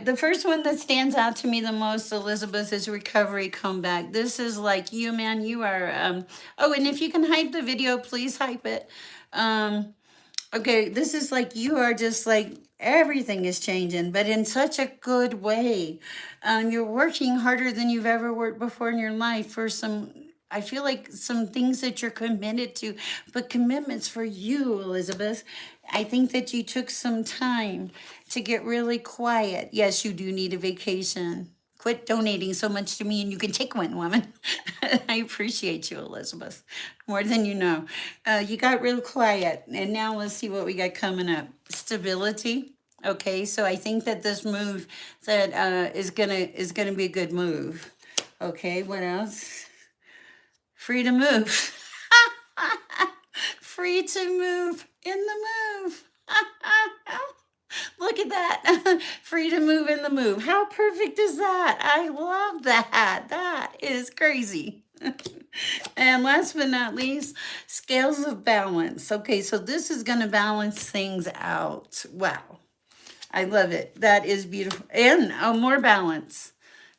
the first one that stands out to me the most, Elizabeth, is recovery comeback. This is like you, man. You are. Oh, and if you can hype the video, please hype it. Okay, this is like you are just like everything is changing, but in such a good way. You're working harder than you've ever worked before in your life for some. I feel like some things that you're committed to, but commitments for you, Elizabeth. I think that you took some time to get really quiet. Yes, you do need a vacation. Quit donating so much to me and you can take one, woman. I appreciate you, Elizabeth, more than you know. You got real quiet, and now let's see what we got coming up. Stability. Okay, so I think that this move that is gonna be a good move. Okay, what else? Free to move. Free to move in the move. Look at that. Free to move in the move. How perfect is that? I love that. That is crazy. And last but not least, scales of balance. Okay, so this is going to balance things out. Wow. I love it. That is beautiful. And more balance.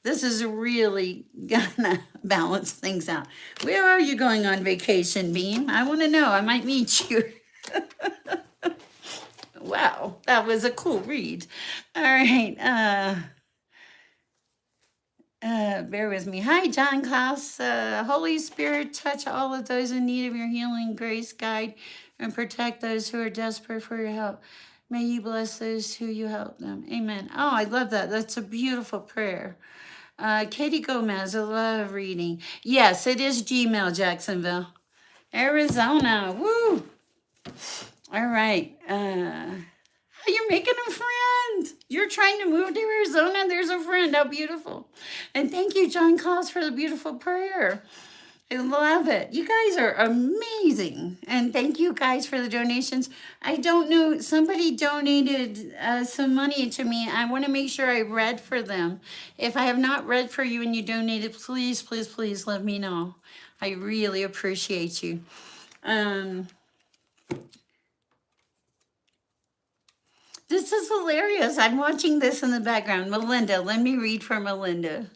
This is really gonna balance things out. Where are you going on vacation, Beam? I want to know. I might meet you. Wow, that was a cool read. All right. Bear with me. Hi, John Klaus. Holy Spirit, touch all of those in need of your healing grace, guide, and protect those who are desperate for your help. May you bless those who you help them. Amen. Oh, I love that. That's a beautiful prayer. Katie Gomez, I love reading. Yes, it is Gmail, Jacksonville. Arizona. Woo. All right. You're making a friend. You're trying to move to Arizona. There's a friend. How beautiful. And thank you, John Claus, for the beautiful prayer. I love it. You guys are amazing. And thank you guys for the donations. I don't know, somebody donated some money to me. I want to make sure I read for them. If I have not read for you and you donated, please, please, please let me know. I really appreciate you. This is hilarious. I'm watching this in the background. Melinda, let me read for Melinda.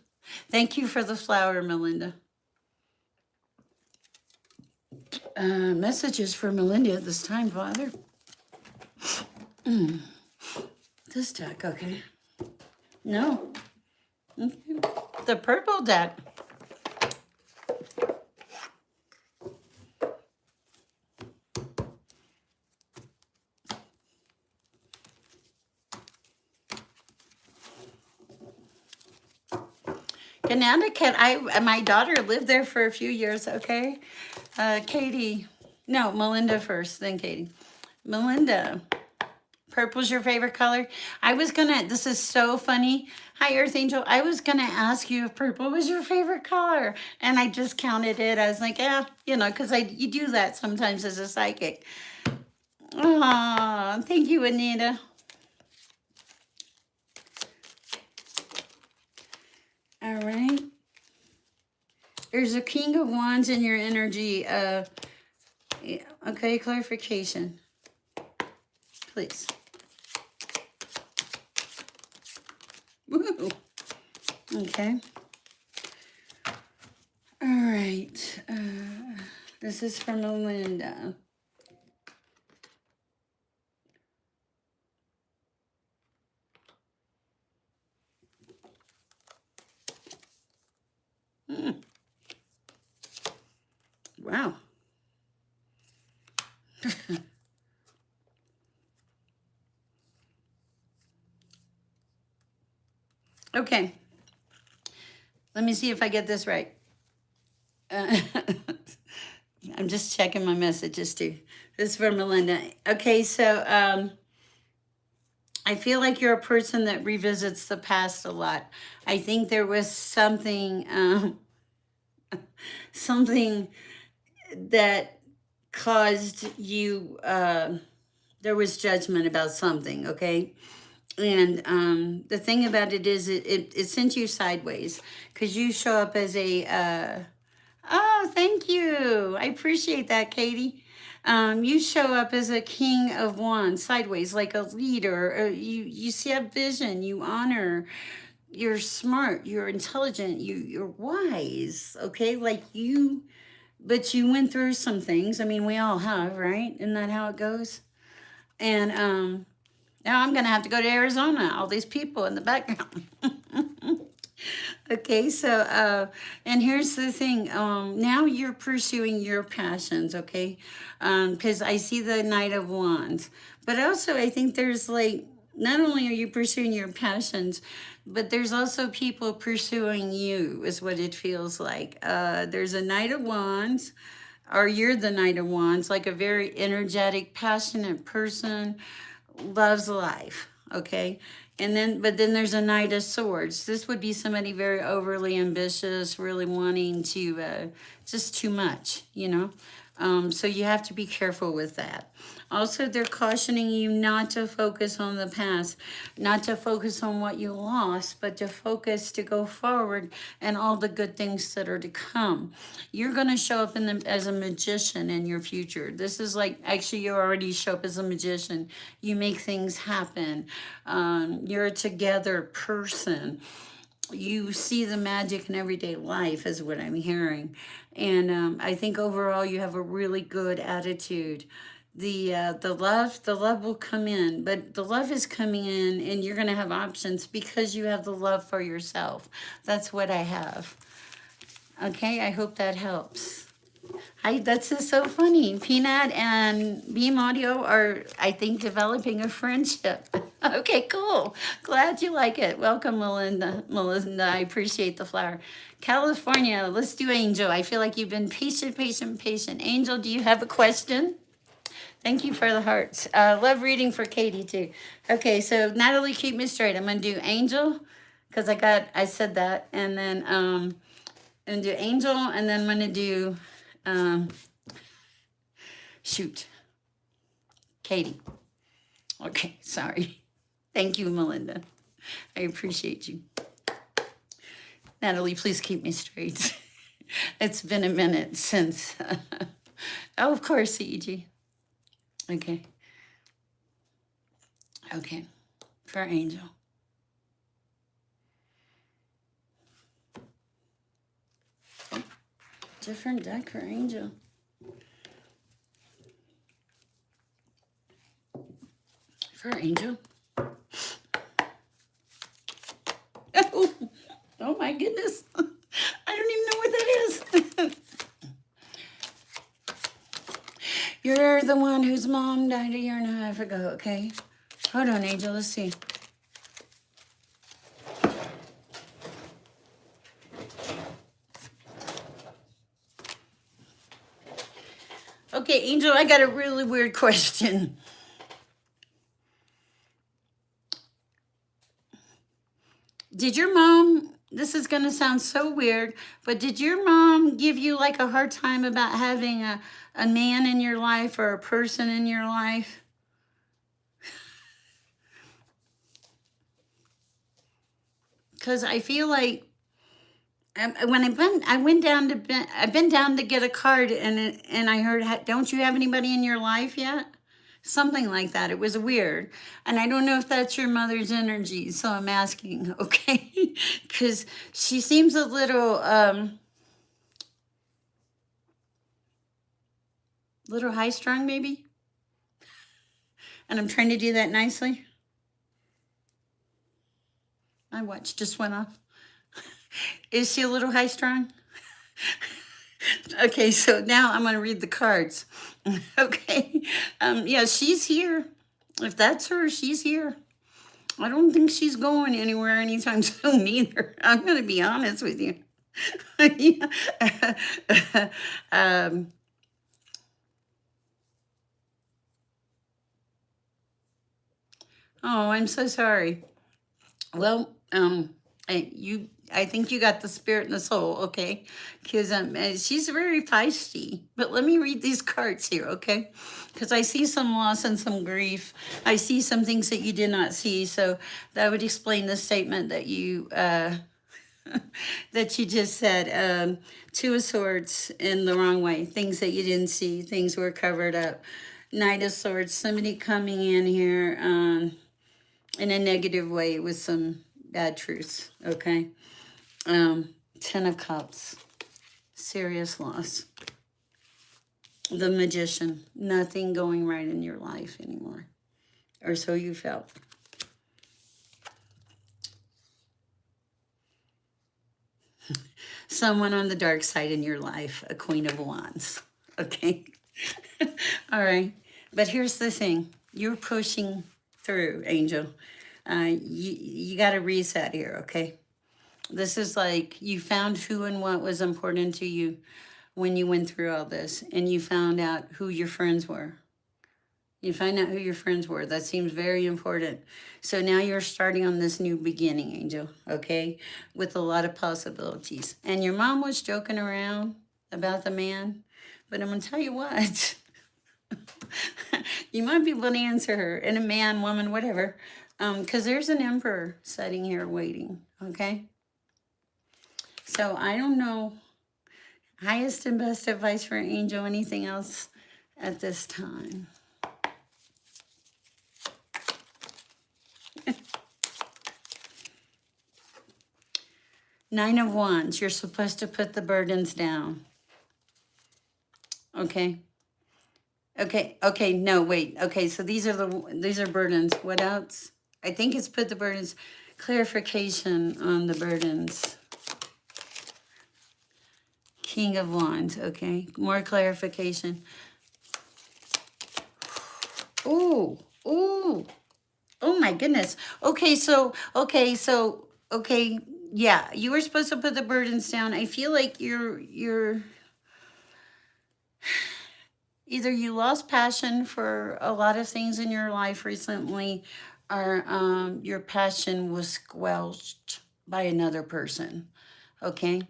Thank you for the flower, Melinda. Messages for Melinda at this time, Father. This deck, okay. No. Okay. The purple deck. Connecticut. My daughter lived there for a few years, okay? Katie. No, Melinda first, then Katie. Melinda. Purple's your favorite color? This is so funny. Hi, Earth Angel. I was gonna ask you if purple was your favorite color. And I just counted it. I was like, yeah, because you do that sometimes as a psychic. Oh, thank you, Anita. All right. There's a King of Wands in your energy. Okay, clarification. Please. Woo. Okay. All right. This is from Melinda. Wow. Okay. Let me see if I get this right. I'm just checking my messages too. This is from Melinda. Okay, so I feel like you're a person that revisits the past a lot. I think there was something that caused you, there was judgment about something, okay? And the thing about it is it sent you sideways because you show up as a, oh, thank you. I appreciate that, Katie. You show up as a king of wands, sideways, like a leader. You see a vision, you honor, you're smart, you're intelligent, you're wise, okay? But you went through some things. I mean, we all have, right? Isn't that how it goes? And now I'm going to have to go to Arizona, all these people in the background. Okay, so, and here's the thing. Now you're pursuing your passions, okay? Because I see the Knight of Wands. But also, I think there's not only are you pursuing your passions, but there's also people pursuing you, is what it feels like. There's a Knight of Wands, or you're the Knight of Wands, like a very energetic, passionate person, loves life, okay? But then there's a Knight of Swords. This would be somebody very overly ambitious, really wanting to, just too much, so you have to be careful with that. Also, they're cautioning you not to focus on the past, not to focus on what you lost, but to focus to go forward and all the good things that are to come. You're going to show up as a magician in your future. This is actually, you already show up as a magician. You make things happen. You're a together person. You see the magic in everyday life is what I'm hearing. And I think overall you have a really good attitude. The love will come in, but the love is coming in and you're going to have options because you have the love for yourself. That's what I have. Okay, I hope that helps. That's just so funny. Peanut and Beam Audio are, I think, developing a friendship. Okay, cool. Glad you like it. Welcome, Melinda. Melinda, I appreciate the flower. California, let's do Angel. I feel like you've been patient. Angel, do you have a question? Thank you for the hearts. Love reading for Katie, too. Okay, so Natalie, keep me straight. I'm going to do Angel, because I said that. And then and do Angel, and then I'm going to do... shoot. Katie. Okay, sorry. Thank you, Melinda. I appreciate you. Natalie, please keep me straight. It's been a minute since. Oh, of course, CEG. Okay. Okay. For Angel. Different deck for Angel. For Angel. Oh my goodness. I don't even know what that is. You're the one whose mom died a year and a half ago, okay? Hold on, Angel, let's see. Okay, Angel, I got a really weird question. Did your mom, this is going to sound so weird, but did your mom give you like a hard time about having a man in your life or a person in your life? Because I feel like when I went down to, I've been down to get a card and I heard, don't you have anybody in your life yet? Something like that. It was weird. And I don't know if that's your mother's energy, so I'm asking, okay? Because she seems a little high strung maybe. And I'm trying to do that nicely. My watch just went off. Is she a little high strung? Okay, so now I'm going to read the cards. Okay. Yeah, she's here. If that's her, she's here. I don't think she's going anywhere anytime soon either. I'm going to be honest with you. Oh, I'm so sorry. Well, I think you got the spirit and the soul, okay? Because she's very feisty. But let me read these cards here, okay? Because I see some loss and some grief. I see some things that you did not see. So that would explain the statement that you that you just said. Two of Swords in the wrong way. Things that you didn't see. Things were covered up. Knight of Swords. Somebody coming in here in a negative way with some bad truths, okay? Ten of Cups, serious loss. The Magician, nothing going right in your life anymore, or so you felt. Someone on the dark side in your life, a Queen of Wands, okay? All right, but here's the thing. You're pushing through, Angel. You got to reset here, okay? This is like you found who and what was important to you when you went through all this, and you found out who your friends were. You find out who your friends were. That seems very important. So now you're starting on this new beginning, Angel, okay, with a lot of possibilities. And your mom was joking around about the man, but I'm going to tell you what. You might be able to answer her, and a man, woman, whatever, because there's an emperor sitting here waiting, okay? So I don't know. Highest and best advice for Angel. Anything else at this time? Nine of Wands. You're supposed to put the burdens down. Okay. Okay. No, wait. Okay, so these are burdens. What else? I think it's put the burdens. Clarification on the burdens. King of Wands, okay. More clarification. Ooh. Oh my goodness. Okay, yeah, you were supposed to put the burdens down. I feel like you're either you lost passion for a lot of things in your life recently, or your passion was squelched by another person, okay?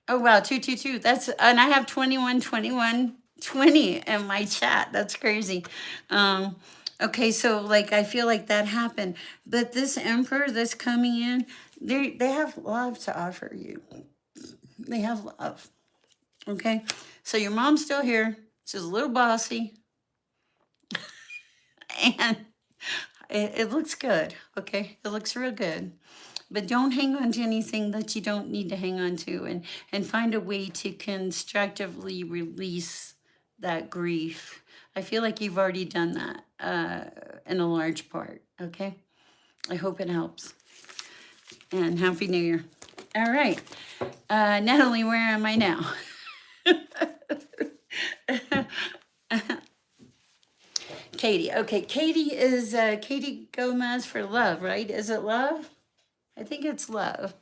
Oh, wow, 222. That's, and I have 21, 21, 20 in my chat. That's crazy. Okay, so like I feel like that happened. But this emperor that's coming in, they have love to offer you. They have love. Okay? So your mom's still here. She's a little bossy. And it looks good, okay? It looks real good. but don't hang on to anything that you don't need to hang on to, and find a way to constructively release that grief. I feel like you've already done that in a large part. Okay. I hope it helps. And Happy New Year. All right. Natalie, where am I now? Katie. Okay, Katie is Katie Gomez for love, right? Is it love? I think it's love.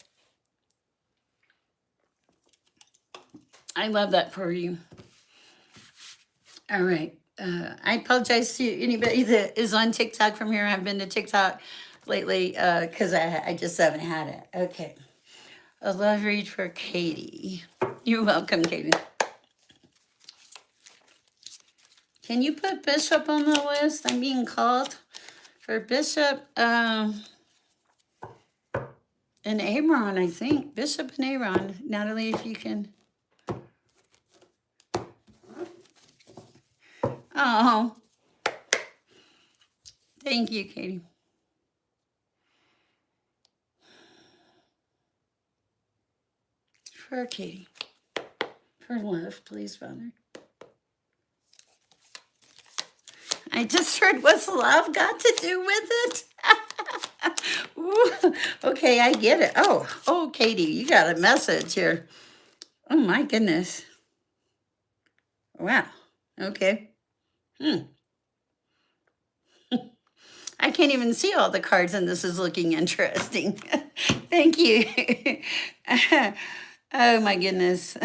I love that for you. All right. I apologize to anybody that is on TikTok from here. I've been to TikTok lately because I just haven't had it. Okay. A love read for Katie. You're welcome, Katie. Can you put Bishop on the list? I'm being called for Bishop and Aaron, I think. Bishop and Aaron. Natalie, if you can. Oh, thank you, Katie. For Katie. For love, please, Father. I just heard what's love got to do with it? Ooh, okay, I get it. Oh, Katie, you got a message here. Oh, my goodness. Wow. Okay. I can't even see all the cards, and this is looking interesting. Thank you. Oh, my goodness.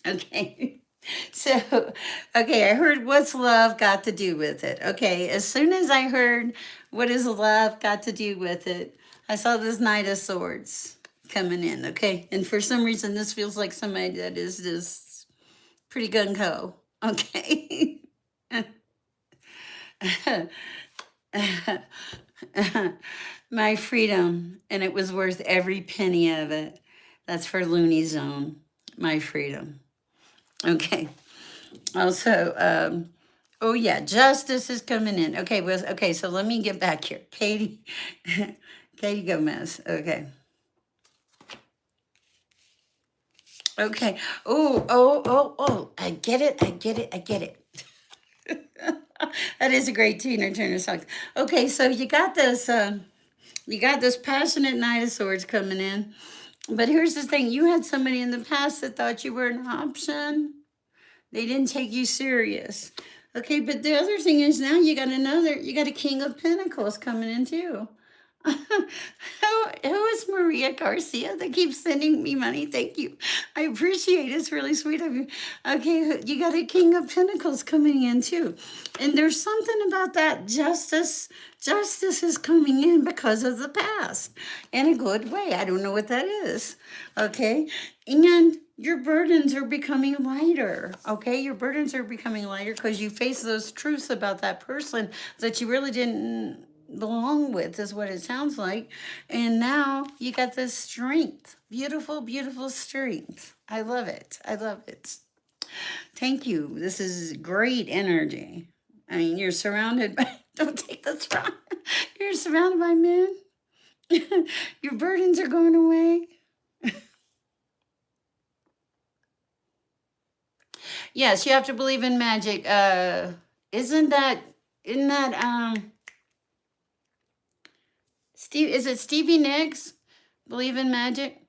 Okay. So, okay, I heard what's love got to do with it. Okay, as soon as I heard what is love got to do with it, I saw this Knight of Swords coming in. Okay, and for some reason, this feels like somebody that is just pretty gung ho. Okay. My freedom, and it was worth every penny of it. That's for Looney Zone. My freedom. Okay. Also, oh yeah, justice is coming in. Okay, well, okay, so let me get back here. Katie, Katie Gomez. Okay. Okay. Oh, I get it. That is a great Tina Turner song. Okay, so you got this passionate Knight of Swords coming in. But here's the thing, you had somebody in the past that thought you were an option. They didn't take you serious. Okay, but the other thing is now you got a King of Pentacles coming in too. Who is Maria Garcia that keeps sending me money? Thank you. I appreciate it. It's really sweet of you. Okay, you got a King of Pentacles coming in too. And there's something about that justice. Justice is coming in because of the past in a good way. I don't know what that is. Okay, and your burdens are becoming lighter. Okay, your burdens are becoming lighter because you face those truths about that person that you really didn't belong with, is what it sounds like. And now you got this strength. Beautiful, beautiful strength. I love it. Thank you. This is great energy. I mean, you're surrounded by, don't take this wrong. You're surrounded by men. Your burdens are going away. Yes, you have to believe in magic. Isn't that Steve, is it Stevie Nicks? Believe in magic?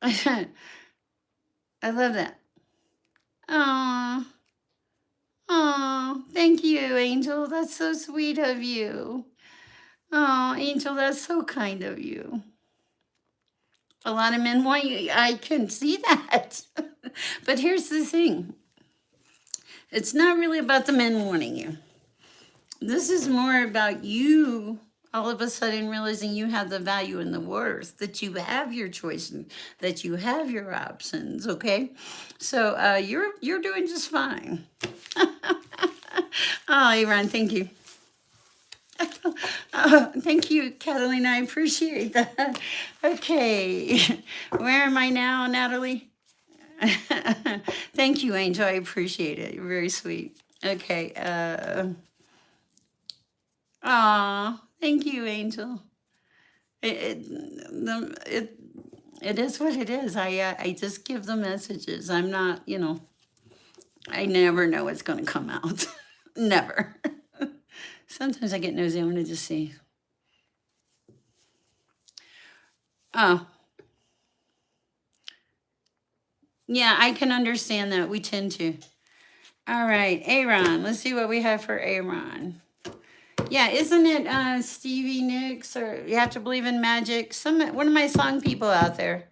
I love that. Oh, thank you, Angel. That's so sweet of you. Oh, Angel, that's so kind of you. A lot of men want you. I can see that. But here's the thing. It's not really about the men wanting you. This is more about you all of a sudden realizing you have the value and the worth, that you have your choice and that you have your options. Okay, so you're doing just fine. Oh, Iran, thank you. Thank you, Catalina. I appreciate that. Okay, where am I now, Natalie? Thank you, Angel. I appreciate it. You're very sweet. Okay. Thank you, Angel. It it is what it is. I just give the messages. I'm not, I never know what's going to come out. Never. Sometimes I get nosy. I want to just see. Oh, yeah, I can understand that. We tend to. All right, Aaron. Let's see what we have for Aaron. Yeah, isn't it Stevie Nicks or You Have to Believe in Magic? One of my song people out there.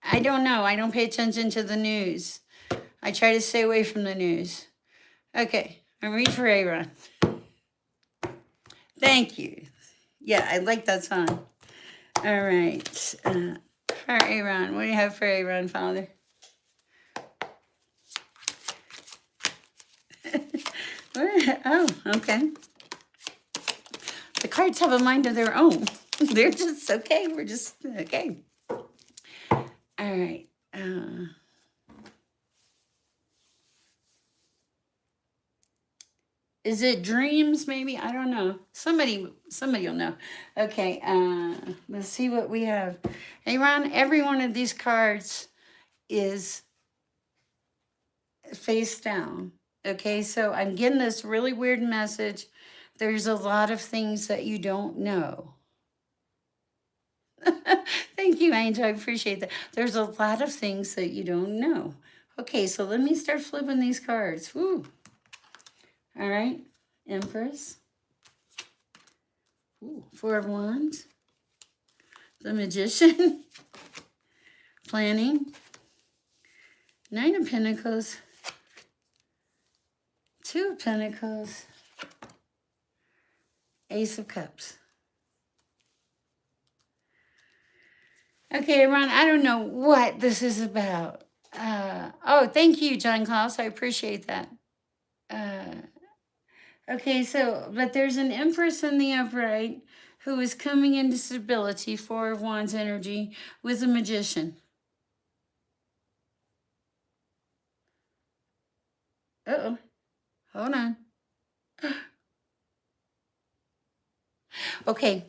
I don't know. I don't pay attention to the news. I try to stay away from the news. Okay, I'm reading for Aaron. Thank you. Yeah, I like that song. All right. For Aaron, what do you have for Aaron, Father? Oh, okay. The cards have a mind of their own. They're just okay. We're just okay. All right. Is it dreams? Maybe, I don't know. Somebody will know. Okay. Let's see what we have. Aaron, every one of these cards is face down. Okay, so I'm getting this really weird message. There's a lot of things that you don't know. Thank you, Angel. I appreciate that. There's a lot of things that you don't know. Okay, so let me start flipping these cards. Woo. All right, Empress. Ooh, Four of Wands. The Magician. Planning. Nine of Pentacles. Two of Pentacles. Ace of Cups. Okay, Ron, I don't know what this is about. Oh, thank you, John Klaus. I appreciate that. Okay, but there's an Empress in the upright who is coming into stability, Four of Wands energy, with a Magician. Uh-oh. Hold on. Okay.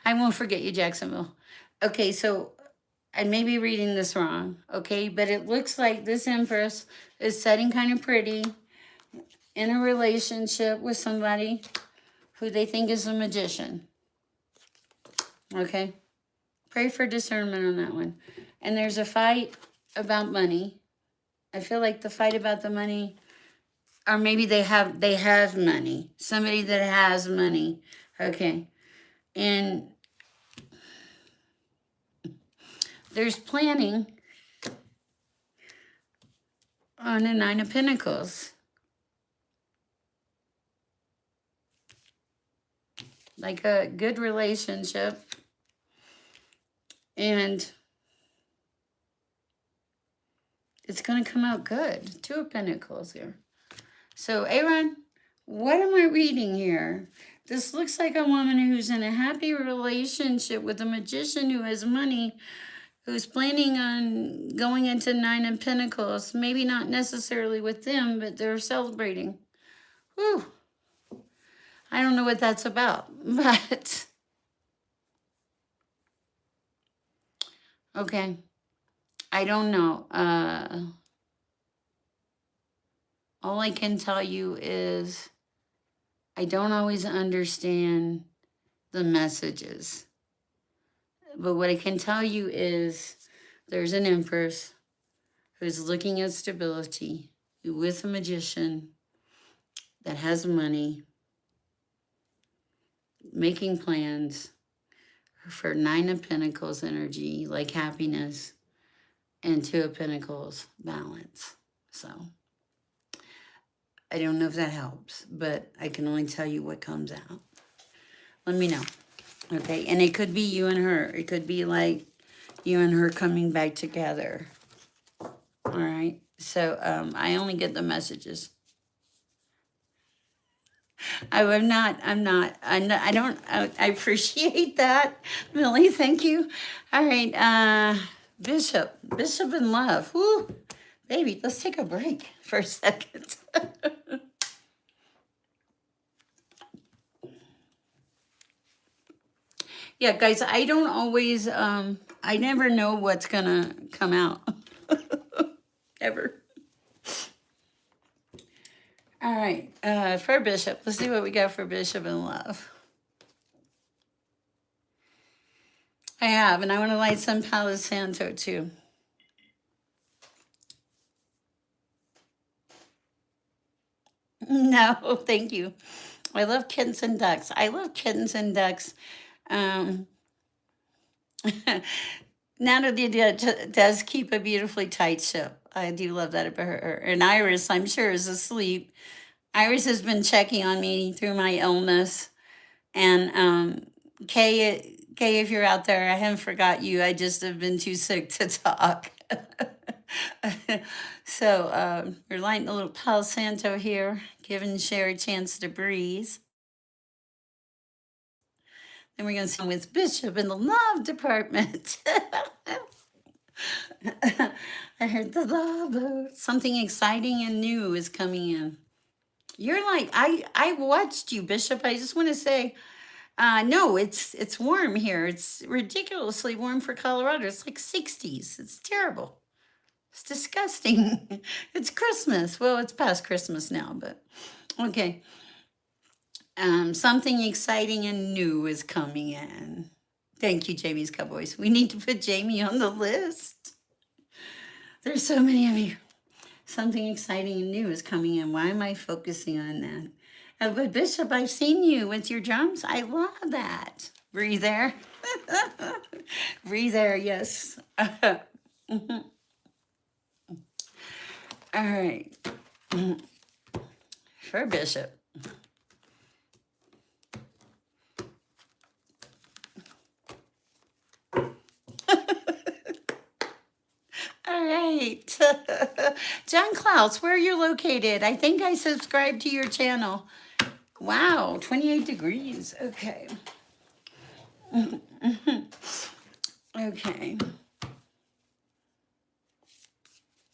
I won't forget you, Jacksonville. Okay, so I may be reading this wrong, okay? But it looks like this Empress is setting kind of pretty in a relationship with somebody who they think is a magician. Okay? Pray for discernment on that one. And there's a fight about money. I feel like the fight about the money, or maybe they have money. Somebody that has money. Okay. And there's planning on a Nine of Pentacles. Like a good relationship. And it's going to come out good. Two of Pentacles here. So, Aaron, what am I reading here? This looks like a woman who's in a happy relationship with a magician who has money, who's planning on going into Nine of Pentacles. Maybe not necessarily with them, but they're celebrating. Whew. I don't know what that's about, but okay. I don't know. All I can tell you is I don't always understand the messages. But what I can tell you is there's an Empress who's looking at stability with a magician that has money, making plans for Nine of Pentacles energy, like happiness, and Two of Pentacles balance. So I don't know if that helps, but I can only tell you what comes out. Let me know. Okay, and it could be you and her. It could be like you and her coming back together. All right, so I only get the messages. I appreciate that, Millie. Thank you. All right, Bishop in Love. Woo, baby, let's take a break for a second. Yeah, guys, I don't always, I never know what's gonna come out. Ever. All right, for Bishop, let's see what we got for Bishop in love. I have, and I want to light some Palo Santo too. No, thank you. I love kittens and ducks. I love kittens and ducks. Um, Natalie does keep a beautifully tight ship. I do love that about her. And Iris, I'm sure, is asleep. Iris has been checking on me through my illness. And Kay, if you're out there, I haven't forgot you. I just have been too sick to talk. So we're lighting a little Palo Santo here, giving Sher a chance to breathe. Then we're going to sing with Bishop in the love department. I heard the love. Something exciting and new is coming in. You're like, I watched you, Bishop. I just want to say, no, it's warm here. It's ridiculously warm for Colorado. It's like 60s. It's terrible. It's disgusting. It's Christmas. Well, it's past Christmas now, but okay. Something exciting and new is coming in. Thank you, Jamie's Cowboys. We need to put Jamie on the list. There's so many of you. Something exciting and new is coming in. Why am I focusing on that? But Bishop, I've seen you with your drums. I love that. Breathe there. Breathe there, yes. Mhm. All right. For Bishop. All right. John Klaus, where are you located? I think I subscribed to your channel. Wow, 28 degrees. Okay. Okay.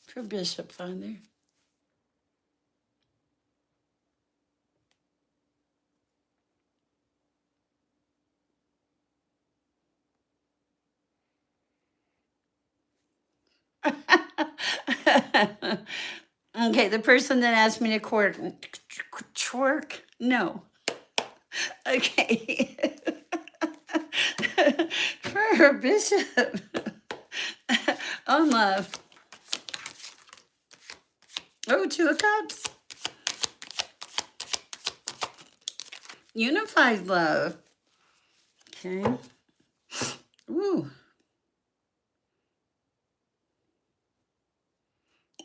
For Bishop, Father. Okay, the person that asked me to twerk, no. Okay. For Bishop. On love. Oh, Two of Cups. Unified love. Okay. Ooh.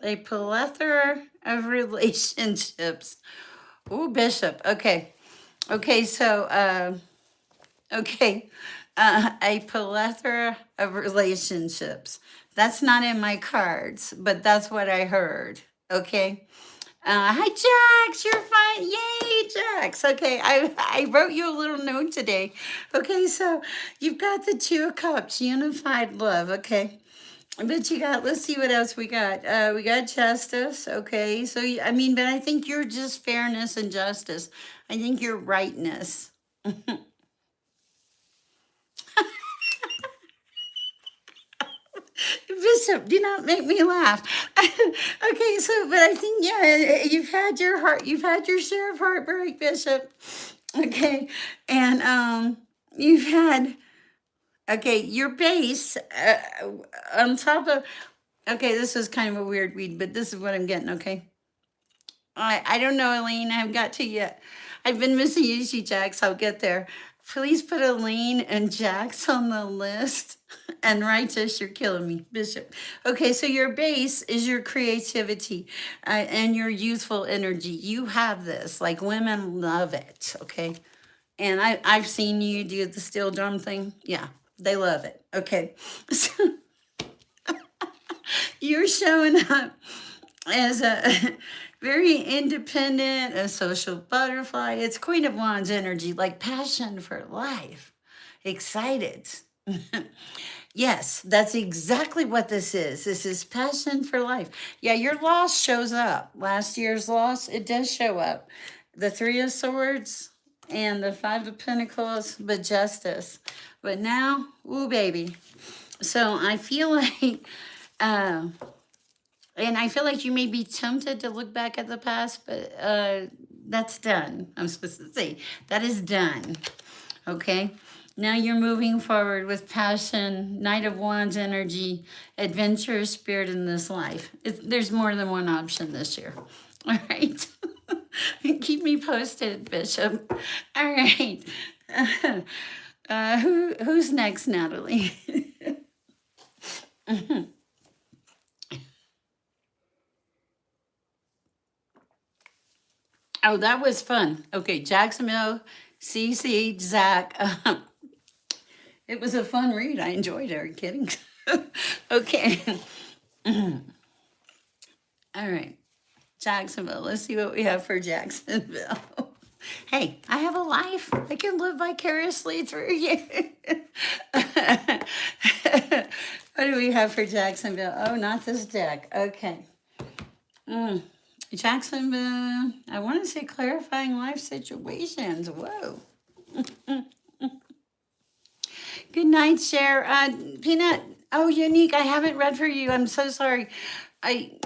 A plethora of relationships. Ooh, Bishop. Okay. Okay, so okay. A plethora of relationships. That's not in my cards, but that's what I heard. Okay. Hi, Jax. You're fine. Yay, Jax. Okay. I wrote you a little note today. Okay. So you've got the Two of Cups, unified love. Okay. But you got, let's see what else we got. We got justice. Okay. So, I mean, but I think you're just fairness and justice. I think you're rightness. Bishop, do not make me laugh. Okay, so but I think yeah, you've had your heart, you've had your share of heartbreak, Bishop. Okay, and you've had okay your base on top of. Okay, this is kind of a weird read, but this is what I'm getting. Okay, I don't know, Elaine. I haven't got to yet. I've been missing you, Jax. I'll get there. Please put Elaine and Jax on the list. And righteous, you're killing me, Bishop. Okay, so your base is your creativity and your youthful energy. You have this. Like women love it. Okay, and I've seen you do the steel drum thing. Yeah, they love it. Okay, so you're showing up as a very independent, a social butterfly. It's Queen of Wands energy, like passion for life, excited. Yes, that's exactly what this is. This is passion for life. Yeah, your loss shows up. Last year's loss, it does show up. The Three of Swords and the Five of Pentacles, but justice. But now, ooh, baby. So I feel like, uh, and I feel like you may be tempted to look back at the past, but that's done. I'm supposed to say that is done. Okay. Now you're moving forward with passion, Knight of Wands energy, adventurous spirit in this life. There's more than one option this year. All right. Keep me posted, Bishop. All right. Who's next, Natalie? Oh, that was fun. Okay, Jacksonville, CC, Zach. It was a fun read. I enjoyed it. Are you kidding? Okay. All right. Jacksonville. Let's see what we have for Jacksonville. Hey, I have a life. I can live vicariously through you. What do we have for Jacksonville? Oh, not this deck. Okay. Jacksonville, I want to say clarifying life situations. Whoa. Good night, Sher. Peanut. Oh, Unique. I haven't read for you. I'm so sorry. I.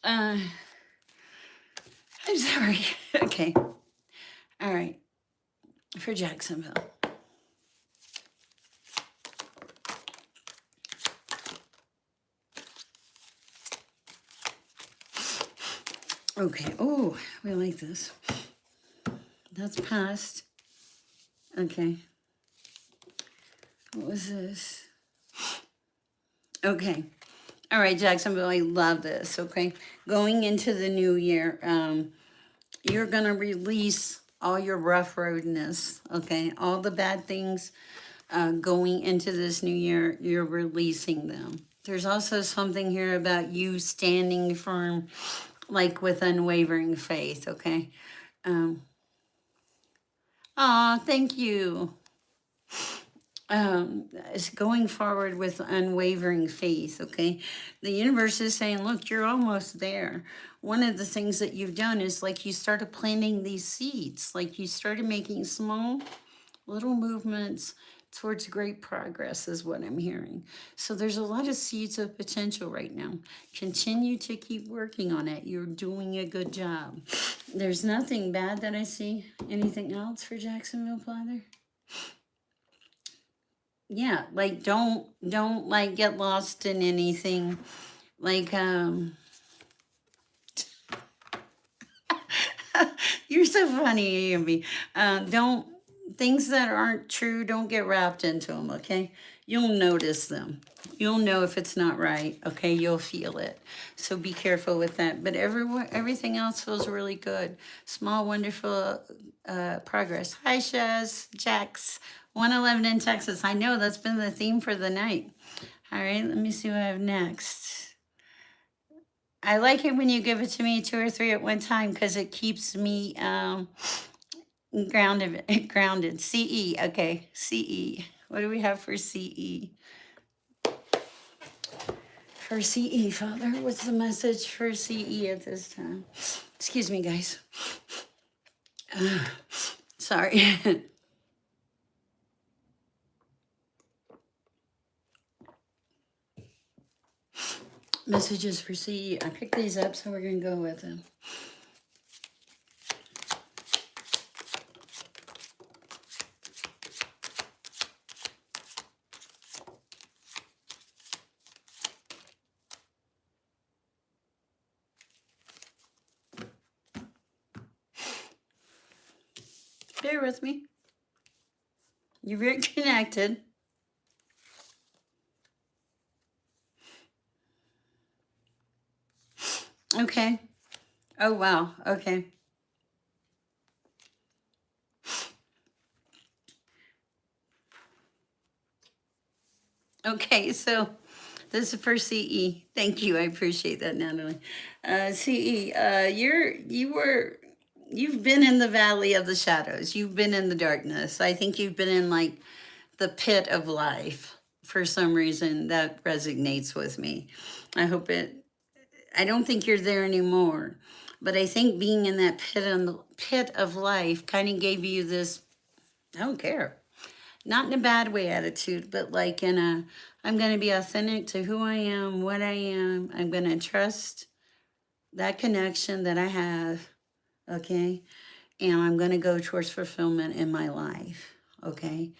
Uh, I'm sorry. Okay. All right. For Jacksonville. Okay. Oh, we like this. That's past. Okay. What was this? Okay. All right, Jacksonville, I love this. Okay. Going into the new year, you're going to release all your rough roadness. Okay. All the bad things going into this new year, you're releasing them. There's also something here about you standing firm, like with unwavering faith. Okay. Thank you. It's going forward with unwavering faith, okay? The universe is saying, look, you're almost there. One of the things that you've done is like you started planting these seeds, like you started making small little movements towards great progress is what I'm hearing. So there's a lot of seeds of potential right now. Continue to keep working on it. You're doing a good job. There's nothing bad that I see. Anything else for Jacksonville, Father? Yeah, like don't like get lost in anything. Like you're so funny, Amby. Don't things that aren't true, don't get wrapped into them, okay? You'll notice them. You'll know if it's not right, okay? You'll feel it. So be careful with that. But everything else feels really good. Small, wonderful progress. Hi, Shaz, Jax, 111 in Texas. I know that's been the theme for the night. All right, let me see what I have next. I like it when you give it to me 2 or 3 at one time because it keeps me grounded. Grounded. CE. Okay. CE. What do we have for CE? For CE, Father, what's the message for CE at this time? Excuse me, guys. Sorry. Messages for CE. I picked these up, so we're going to go with them. Bear with me. You're very connected. Okay. Oh, wow. Okay. Okay, so this is for CE. Thank you. I appreciate that, Natalie. CE, you've been in the valley of the shadows. You've been in the darkness. I think you've been in like the pit of life for some reason. That resonates with me. I don't think you're there anymore, but I think being in that pit of life kind of gave you this, I don't care. not in a bad way attitude, but like in a, I'm going to be authentic to who I am, what I am. I'm going to trust that connection that I have, okay? And I'm going to go towards fulfillment in my life, okay?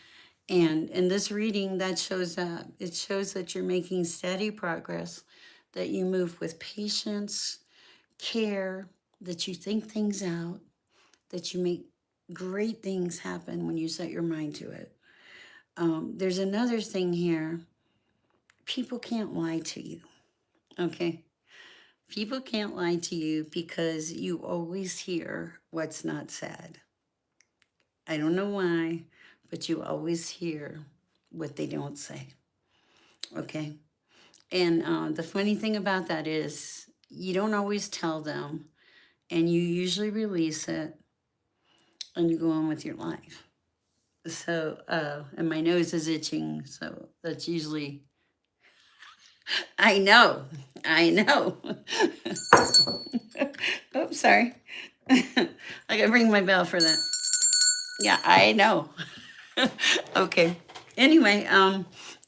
And in this reading, that shows up. It shows that you're making steady progress, that you move with patience, care, that you think things out, that you make great things happen when you set your mind to it. There's another thing here. People can't lie to you, okay? People can't lie to you because you always hear what's not said. I don't know why, but you always hear what they don't say, okay? And the funny thing about that is you don't always tell them, and you usually release it, and you go on with your life. So, and my nose is itching, so that's usually, I know, I know. Oops, sorry. I gotta ring my bell for that. Yeah, I know. Okay. Anyway,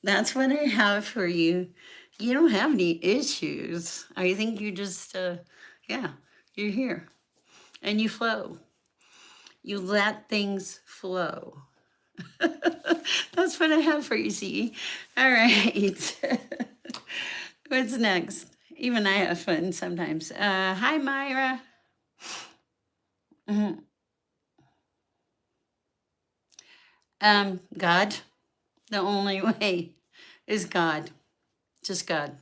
that's what I have for you. You don't have any issues. I think you just, yeah, you're here and you flow. You let things flow. That's what I have for you, see? All right. What's next? Even I have fun sometimes. Hi, Myra. Mhm. God. The only way is God. Just God.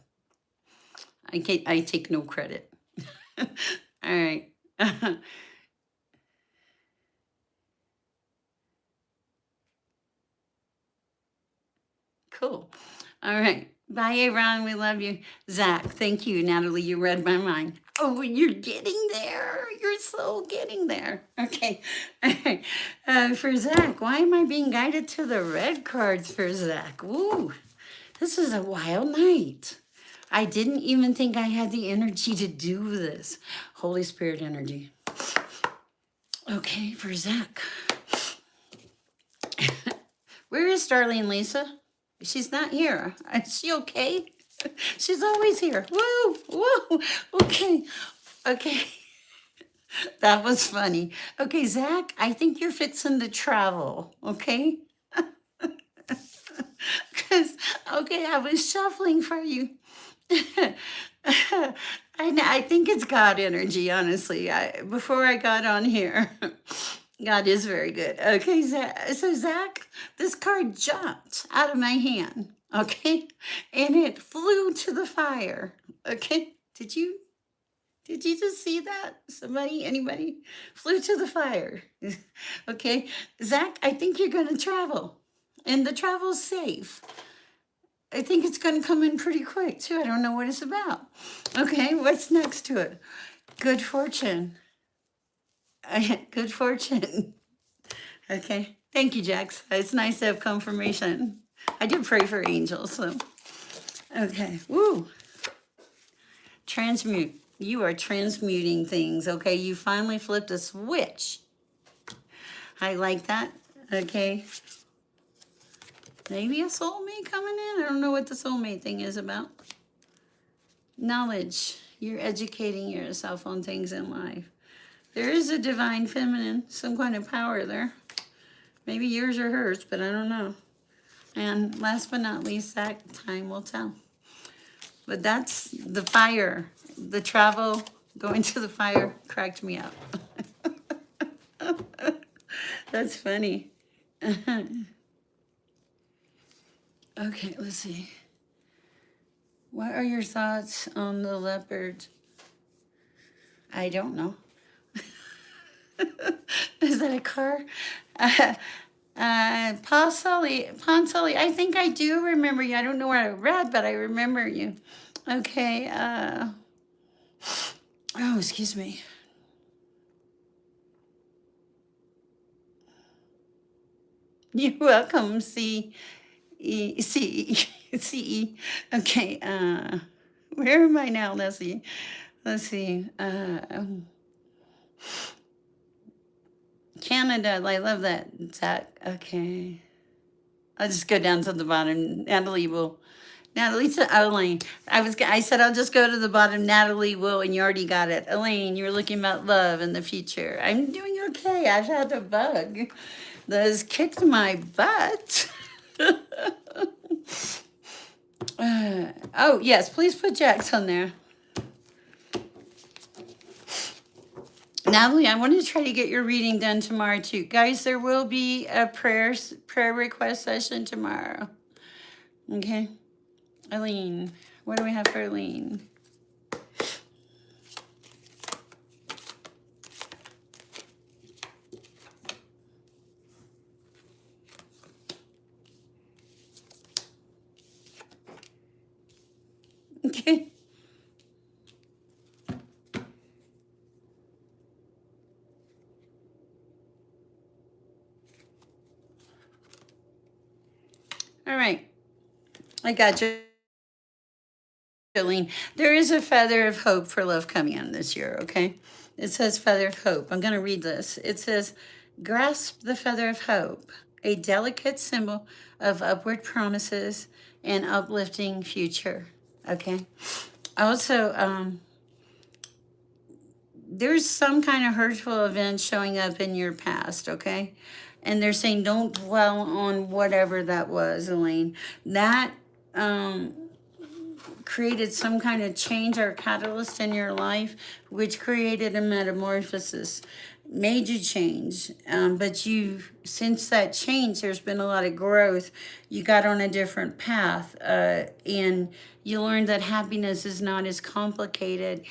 I take no credit. All right. Cool. All right. Bye, Aaron. We love you. Zach, thank you. Natalie, you read my mind. Oh, you're getting there. You're so getting there. Okay. All right. For Zach, why am I being guided to the red cards for Zach? Woo. This is a wild night. I didn't even think I had the energy to do this. Holy Spirit energy. Okay, for Zach. Where is Darlene Lisa? She's not here. Is she okay? She's always here. Woo, woo. Okay, okay. That was funny. Okay, Zach, I think you're fixing to travel, okay? Because, okay, I was shuffling for you. I think it's God energy, honestly. Before I got on here, God is very good. Okay, so Zach, this card jumped out of my hand, okay, and it flew to the fire. Okay, did you just see that? Somebody, anybody, flew to the fire. Okay, Zach, I think you're gonna travel, and the travel's safe. I think it's going to come in pretty quick, too. I don't know what it's about. Okay, what's next to it? Good fortune. Good fortune. Okay, thank you, Jax. It's nice to have confirmation. I did pray for angels, so. Okay, woo. Transmute. You are transmuting things, okay? You finally flipped a switch. I like that, okay? Maybe a soulmate coming in. I don't know what the soulmate thing is about. Knowledge. You're educating yourself on things in life. There is a divine feminine, some kind of power there. Maybe yours or hers, but I don't know. And last but not least, that time will tell. But that's the fire. The travel, going to the fire, cracked me up. That's funny. Okay, let's see. What are your thoughts on the leopard? I don't know. Is that a car? Paul Sully, I think I do remember you. I don't know where I read, but I remember you. Okay. Oh, excuse me. You're welcome, C-E. Okay. Where am I now? Let's see. Let's see. Canada. I love that, Zach. Okay. I'll just go down to the bottom. Natalie said, Elaine. I said I'll just go to the bottom. Natalie will, and you already got it. Elaine, you're looking about love in the future. I'm doing okay. I've had a bug that has kicked my butt. Oh yes, please put Jax on there. Natalie, I want to try to get your reading done tomorrow too. Guys, there will be a prayer request session tomorrow. Okay. Eileen, what do we have for Eileen? Okay. All right. I got you, Eileen. There is a feather of hope for love coming in this year, okay? It says feather of hope. I'm going to read this. It says, grasp the feather of hope, a delicate symbol of upward promises and uplifting future, okay? Also, there's some kind of hurtful event showing up in your past, okay? And they're saying don't dwell on whatever that was, Elaine. That created some kind of change or catalyst in your life, which created a metamorphosis, made you change. But you, since that change, there's been a lot of growth. You got on a different path, and you learned that happiness is not as complicated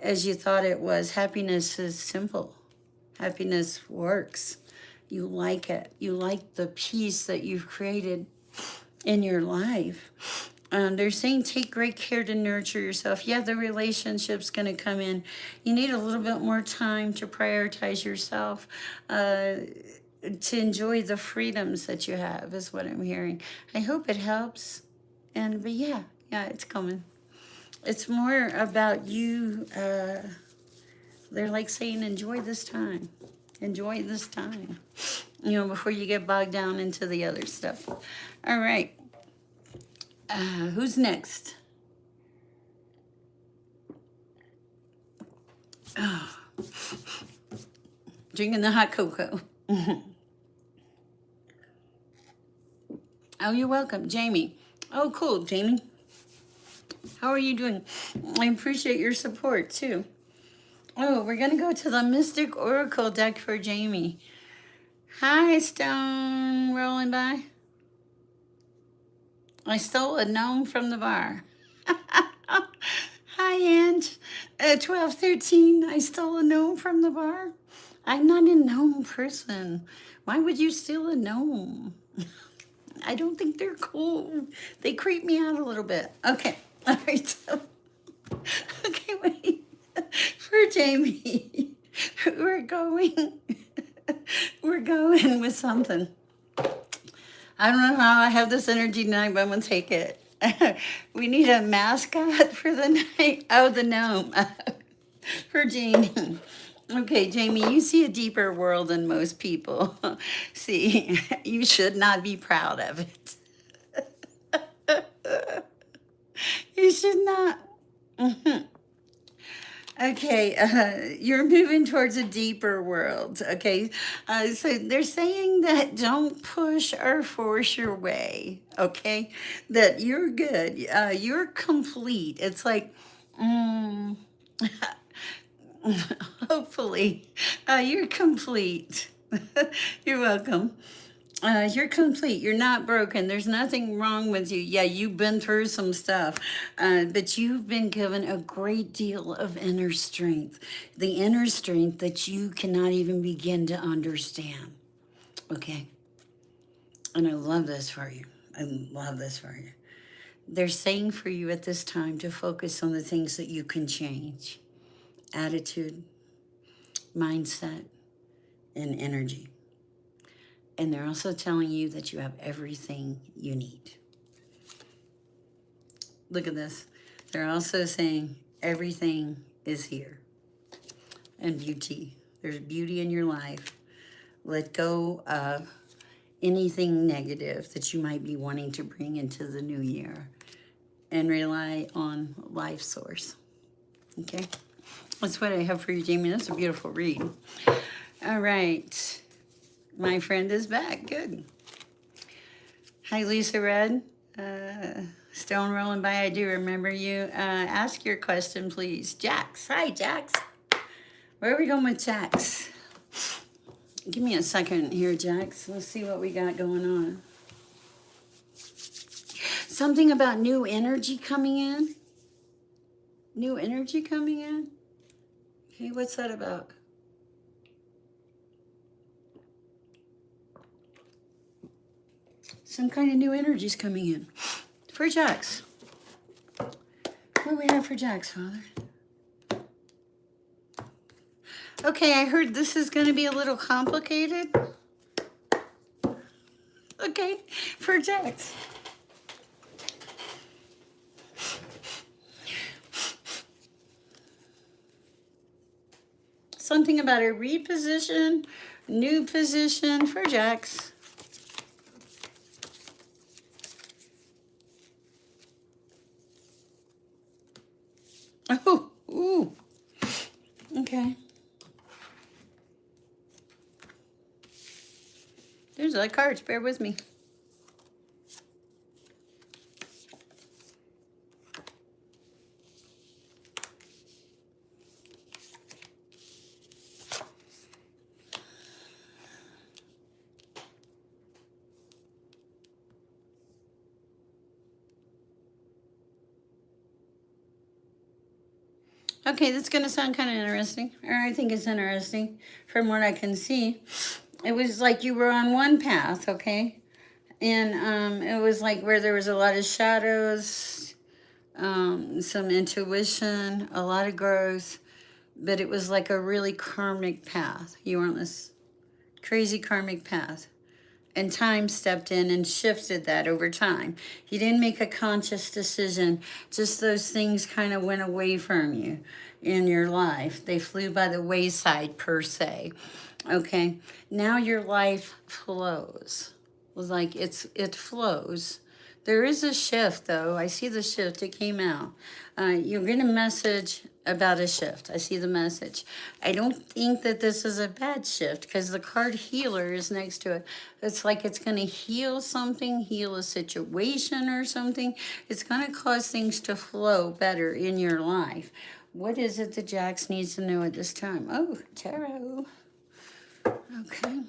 as you thought it was. Happiness is simple. Happiness works. You like it. You like the peace that you've created in your life. They're saying take great care to nurture yourself. Yeah, the relationship's going to come in. You need a little bit more time to prioritize yourself, to enjoy the freedoms that you have, is what I'm hearing. I hope it helps. But yeah, it's coming. It's more about you. They're like saying, enjoy this time. Enjoy this time. Before you get bogged down into the other stuff. All right. Who's next? Oh, drinking the hot cocoa. Oh, you're welcome, Jamie. Oh, cool, Jamie. How are you doing? I appreciate your support, too. Oh, we're going to go to the Mystic Oracle deck for Jamie. Hi, Stone, rolling by. I stole a gnome from the bar. Hi, Aunt. 1213, I stole a gnome from the bar. I'm not a gnome person. Why would you steal a gnome? I don't think they're cool. They creep me out a little bit. Okay. All right. So, okay, wait. For Jamie, we're going with something. I don't know how I have this energy tonight, but I'm going to take it. We need a mascot for the night. Oh, the gnome. For Jamie. Okay, Jamie, you see a deeper world than most people. See, you should not be proud of it. You should not. Okay, you're moving towards a deeper world. Okay, so they're saying that don't push or force your way. Okay, that you're good. You're complete. It's like, hopefully, you're complete. You're welcome. You're complete. You're not broken. There's nothing wrong with you. Yeah, you've been through some stuff, but you've been given a great deal of inner strength. The inner strength that you cannot even begin to understand. Okay? And I love this for you. I love this for you. They're saying for you at this time to focus on the things that you can change: attitude, mindset, and energy. And they're also telling you that you have everything you need. Look at this. They're also saying everything is here. And beauty. There's beauty in your life. Let go of anything negative that you might be wanting to bring into the new year, and rely on life source. Okay? That's what I have for you, Jamie. That's a beautiful read. All right. My friend is back. Good. Hi, Lisa Red. Stone rolling by. I do remember you. Ask your question, please. Jax. Hi, Jax. Where are we going with Jax? Give me a second here, Jax. Let's see what we got going on. Something about new energy coming in. New energy coming in. Okay, what's that about? Some kind of new energy's coming in. For Jax. What do we have for Jax, Father? Okay, I heard this is going to be a little complicated. Okay, for Jax. Something about a reposition, new position for Jax. Oh, ooh. Okay. There's the cards. Bear with me. Okay, that's going to sound kind of interesting. Or I think it's interesting from what I can see. It was like you were on one path, okay? And it was like where there was a lot of shadows, some intuition, a lot of growth, but it was like a really karmic path. You were on this crazy karmic path. And time stepped in and shifted that over time. You didn't make a conscious decision. Just those things kind of went away from you in your life. They flew by the wayside, per se. Okay? Now your life flows. Like it flows. There is a shift, though. I see the shift. It came out. You'll get a message about a shift. I see the message. I don't think that this is a bad shift because the card healer is next to it. It's like it's going to heal something, heal a situation or something. It's going to cause things to flow better in your life. What is it that Jax needs to know at this time? Oh, tarot. Okay.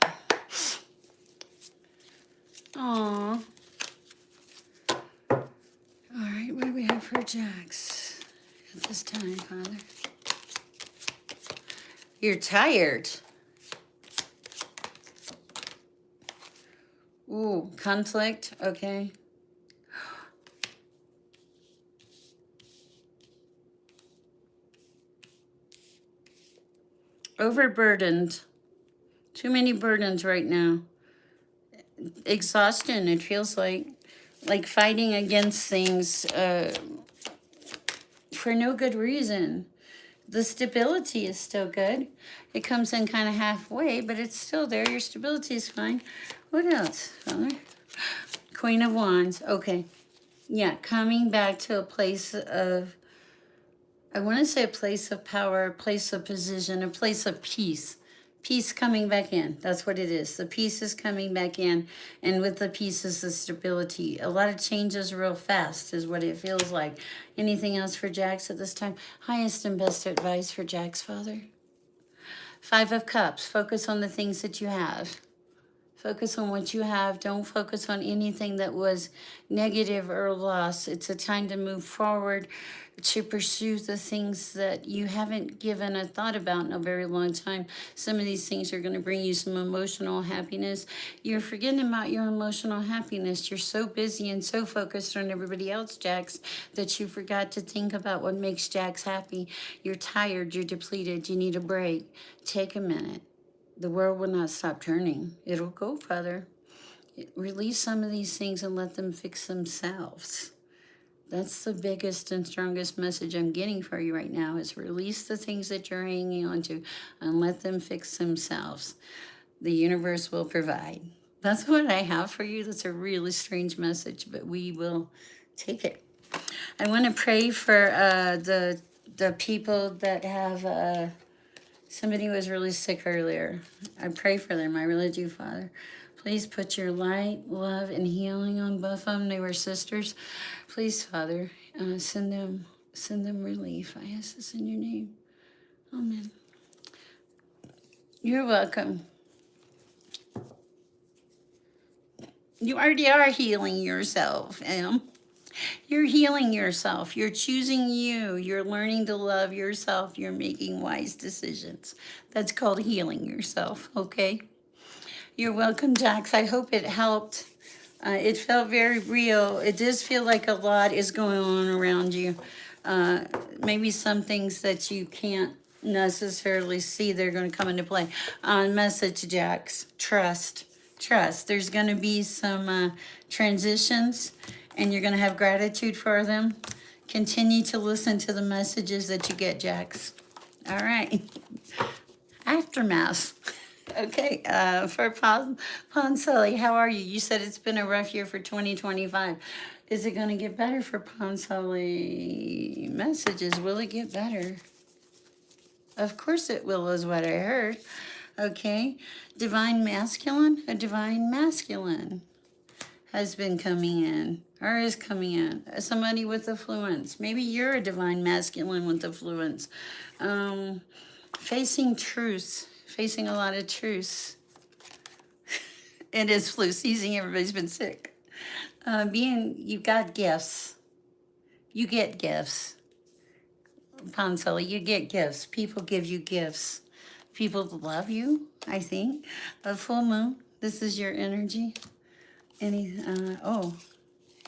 Aw. All right, what do we have for Jax at this time, Father? You're tired. Ooh, conflict, okay. Overburdened. Too many burdens right now. Exhaustion, it feels like fighting against things for no good reason. The stability is still good. It comes in kind of halfway, but it's still there. Your stability is fine. What else, Father? Queen of Wands. Okay. Yeah, coming back to a place of, I want to say a place of power, a place of position, a place of peace. Peace coming back in. That's what it is. The peace is coming back in. And with the peace is the stability. A lot of changes real fast is what it feels like. Anything else for Jax at this time? Highest and best advice for Jax, Father? 5 of Cups. Focus on the things that you have. Focus on what you have. Don't focus on anything that was negative or lost. It's a time to move forward, to pursue the things that you haven't given a thought about in a very long time. Some of these things are going to bring you some emotional happiness. You're forgetting about your emotional happiness. You're so busy and so focused on everybody else, Jax, that you forgot to think about what makes Jax happy. You're tired. You're depleted. You need a break. Take a minute. The world will not stop turning. It'll go, Father. Release some of these things and let them fix themselves. That's the biggest and strongest message I'm getting for you right now is release the things that you're hanging on to and let them fix themselves. The universe will provide. That's what I have for you. That's a really strange message, but we will take it. I want to pray for the people that have somebody was really sick earlier. I pray for them. I really do, Father. Please put your light, love, and healing on both of them. They were sisters. Please, Father, send them relief. I ask this in your name. Amen. You're welcome. You already are healing yourself, Em. You're healing yourself. You're choosing you. You're learning to love yourself. You're making wise decisions. That's called healing yourself, okay? You're welcome, Jax. I hope it helped. It felt very real. It does feel like a lot is going on around you. Maybe some things that you can't necessarily see, they're going to come into play. Message, Jax. Trust. Trust. There's going to be some transitions, and you're going to have gratitude for them. Continue to listen to the messages that you get, Jax. All right. Aftermath. Okay, for Ponsoli, how are you? You said it's been a rough year for 2025. Is it going to get better for Ponsoli? Messages, will it get better? Of course it will, is what I heard. Okay, divine masculine, a divine masculine has been coming in, or is coming in. Somebody with affluence. Maybe you're a divine masculine with affluence. Facing truths. Facing a lot of truths. It is flu season. Everybody's been sick. You got gifts. You get gifts. Ponsoli, you get gifts. People give you gifts. People love you, I think. A full moon. This is your energy. You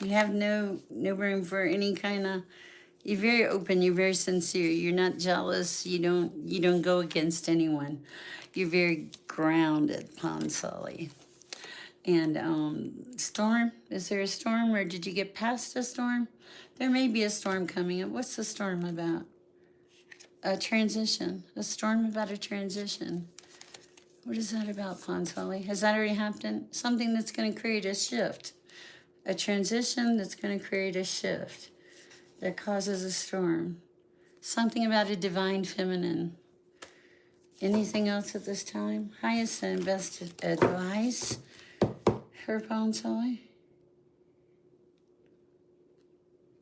have no room for any kind of. You're very open. You're very sincere. You're not jealous. You don't go against anyone. You're very grounded, Ponsoli. And storm. Is there a storm, or did you get past a storm? There may be a storm coming up. What's the storm about? A transition. A storm about a transition. What is that about, Ponsoli? Has that already happened? Something that's going to create a shift. A transition that's going to create a shift that causes a storm. Something about a divine feminine. Anything else at this time? Highest and best advice for Ponsoli?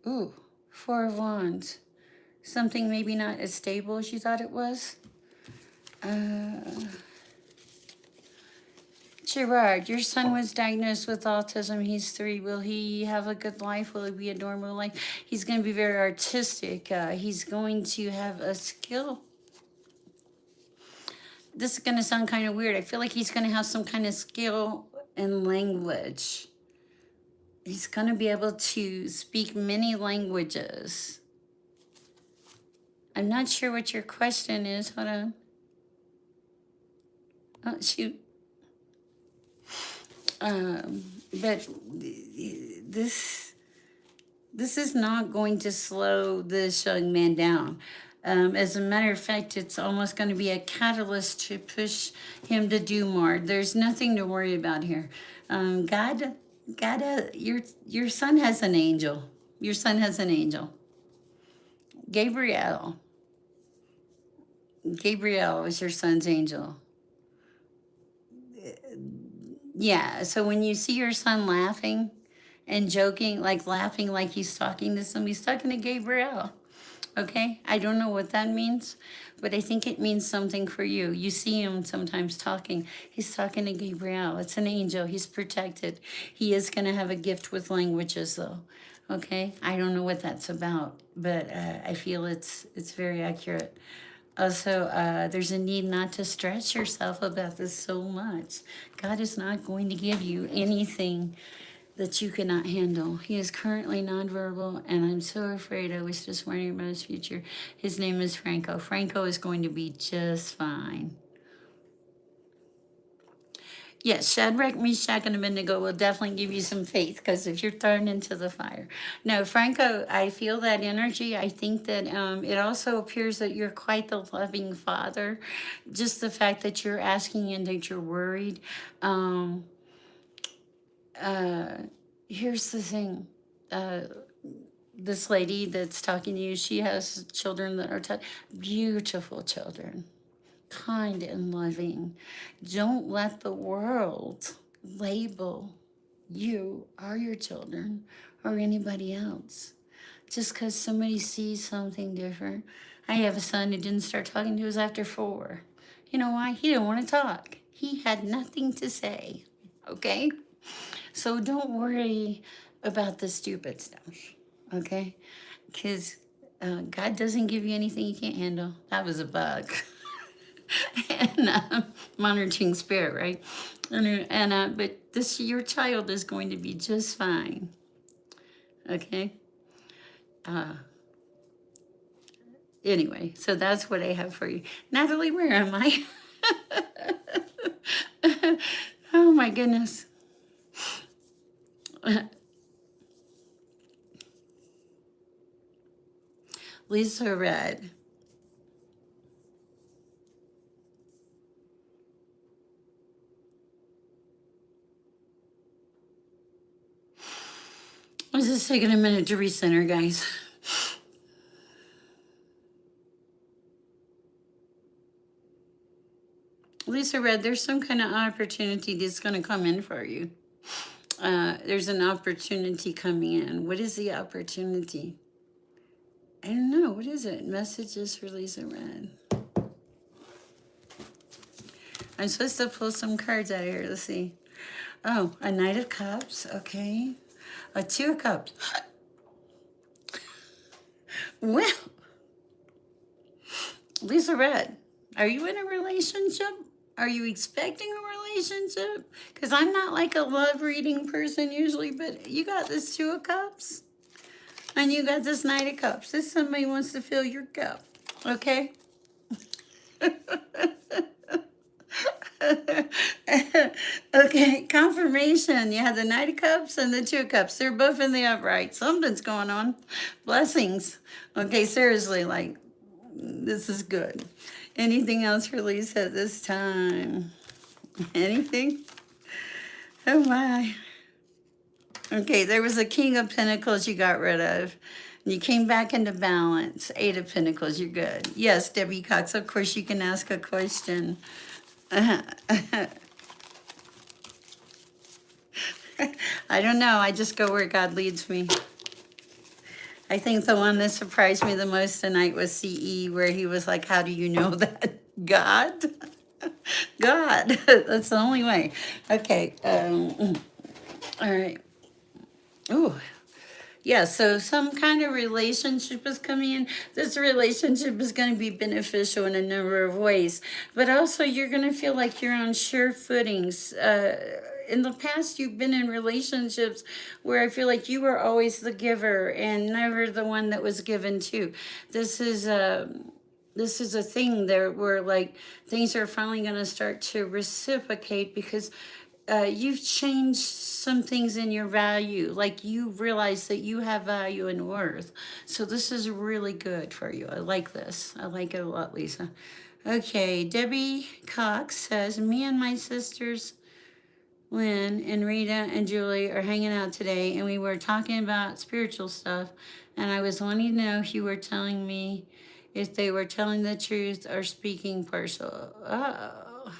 Ooh, Four of Wands. Something maybe not as stable as you thought it was. Gerard, your son was diagnosed with autism. He's 3. Will he have a good life? Will he be a normal life? He's going to be very artistic. He's going to have a skill. This is going to sound kind of weird. I feel like he's going to have some kind of skill in language. He's going to be able to speak many languages. I'm not sure what your question is. Hold on. Oh, shoot. But this is not going to slow this young man down. As a matter of fact, it's almost going to be a catalyst to push him to do more. There's nothing to worry about here. Your son has an angel. Your son has an angel. Gabriel is your son's angel. Yeah, so when you see your son laughing and joking, like laughing like he's talking to somebody, he's talking to Gabriel. Okay, I don't know what that means, but I think it means something for you. You see him sometimes talking. He's talking to Gabriel. It's an angel. He's protected. He is going to have a gift with languages, though. Okay, I don't know what that's about, but I feel it's very accurate. Also, there's a need not to stress yourself about this so much. God is not going to give you anything that you cannot handle. He is currently nonverbal, and I'm so afraid. I was just worrying about his future. His name is Franco. Franco is going to be just fine. Yes, Shadrach, Meshach, and Abednego will definitely give you some faith, because if you're thrown into the fire. No, Franco, I feel that energy. I think that it also appears that you're quite the loving father. Just the fact that you're asking and that you're worried. uh, here's the thing. This lady that's talking to you, she has children that are beautiful children, kind and loving. Don't let the world label you or your children or anybody else just because somebody sees something different. I have a son who didn't start talking to us after 4. You know why? He didn't want to talk. He had nothing to say. Okay? So don't worry about the stupid stuff. Okay? Because God doesn't give you anything you can't handle. That was a bug. And monitoring spirit, right? But this your child is going to be just fine. Okay. Anyway, so that's what I have for you, Natalie. Where am I? Oh my goodness. Lisa Red. I was just taking a minute to recenter, guys. Lisa Red, there's some kind of opportunity that's going to come in for you. There's an opportunity coming in. What is the opportunity? I don't know. What is it? Messages for Lisa Red. I'm supposed to pull some cards out of here. Let's see. Oh, a Knight of Cups. Okay. A Two of Cups. Well, Lisa Red, are you in a relationship? Are you expecting a relationship? Because I'm not like a love reading person usually, but you got this Two of Cups and you got this Knight of Cups. This somebody wants to fill your cup, okay? Okay, confirmation. You have the Knight of Cups and the Two of Cups. They're both in the upright. Something's going on. Blessings. Okay, seriously, like, this is good. Anything else for Lisa at this time? Anything? Oh my. Okay, there was a King of Pentacles you got rid of. You came back into balance. 8 of Pentacles, you're good. Yes, Debbie Cox, of course you can ask a question. I don't know. I just go where God leads me. I think the one that surprised me the most tonight was CE, where he was like, how do you know that? God? God. That's the only way. Okay. All right. Ooh. Yeah, so some kind of relationship is coming in. This relationship is going to be beneficial in a number of ways, but also you're going to feel like you're on sure footings. In the past, you've been in relationships where I feel like you were always the giver and never the one that was given to. This is a thing there where like things are finally going to start to reciprocate because you've changed some things in your value. Like you realize that you have value and worth. So this is really good for you. I like this. I like it a lot, Lisa. Okay, Debbie Cox says, me and my sisters Lynn and Rita and Julie are hanging out today, and we were talking about spiritual stuff, and I was wanting to know if you were telling me if they were telling the truth or speaking partial. Oh.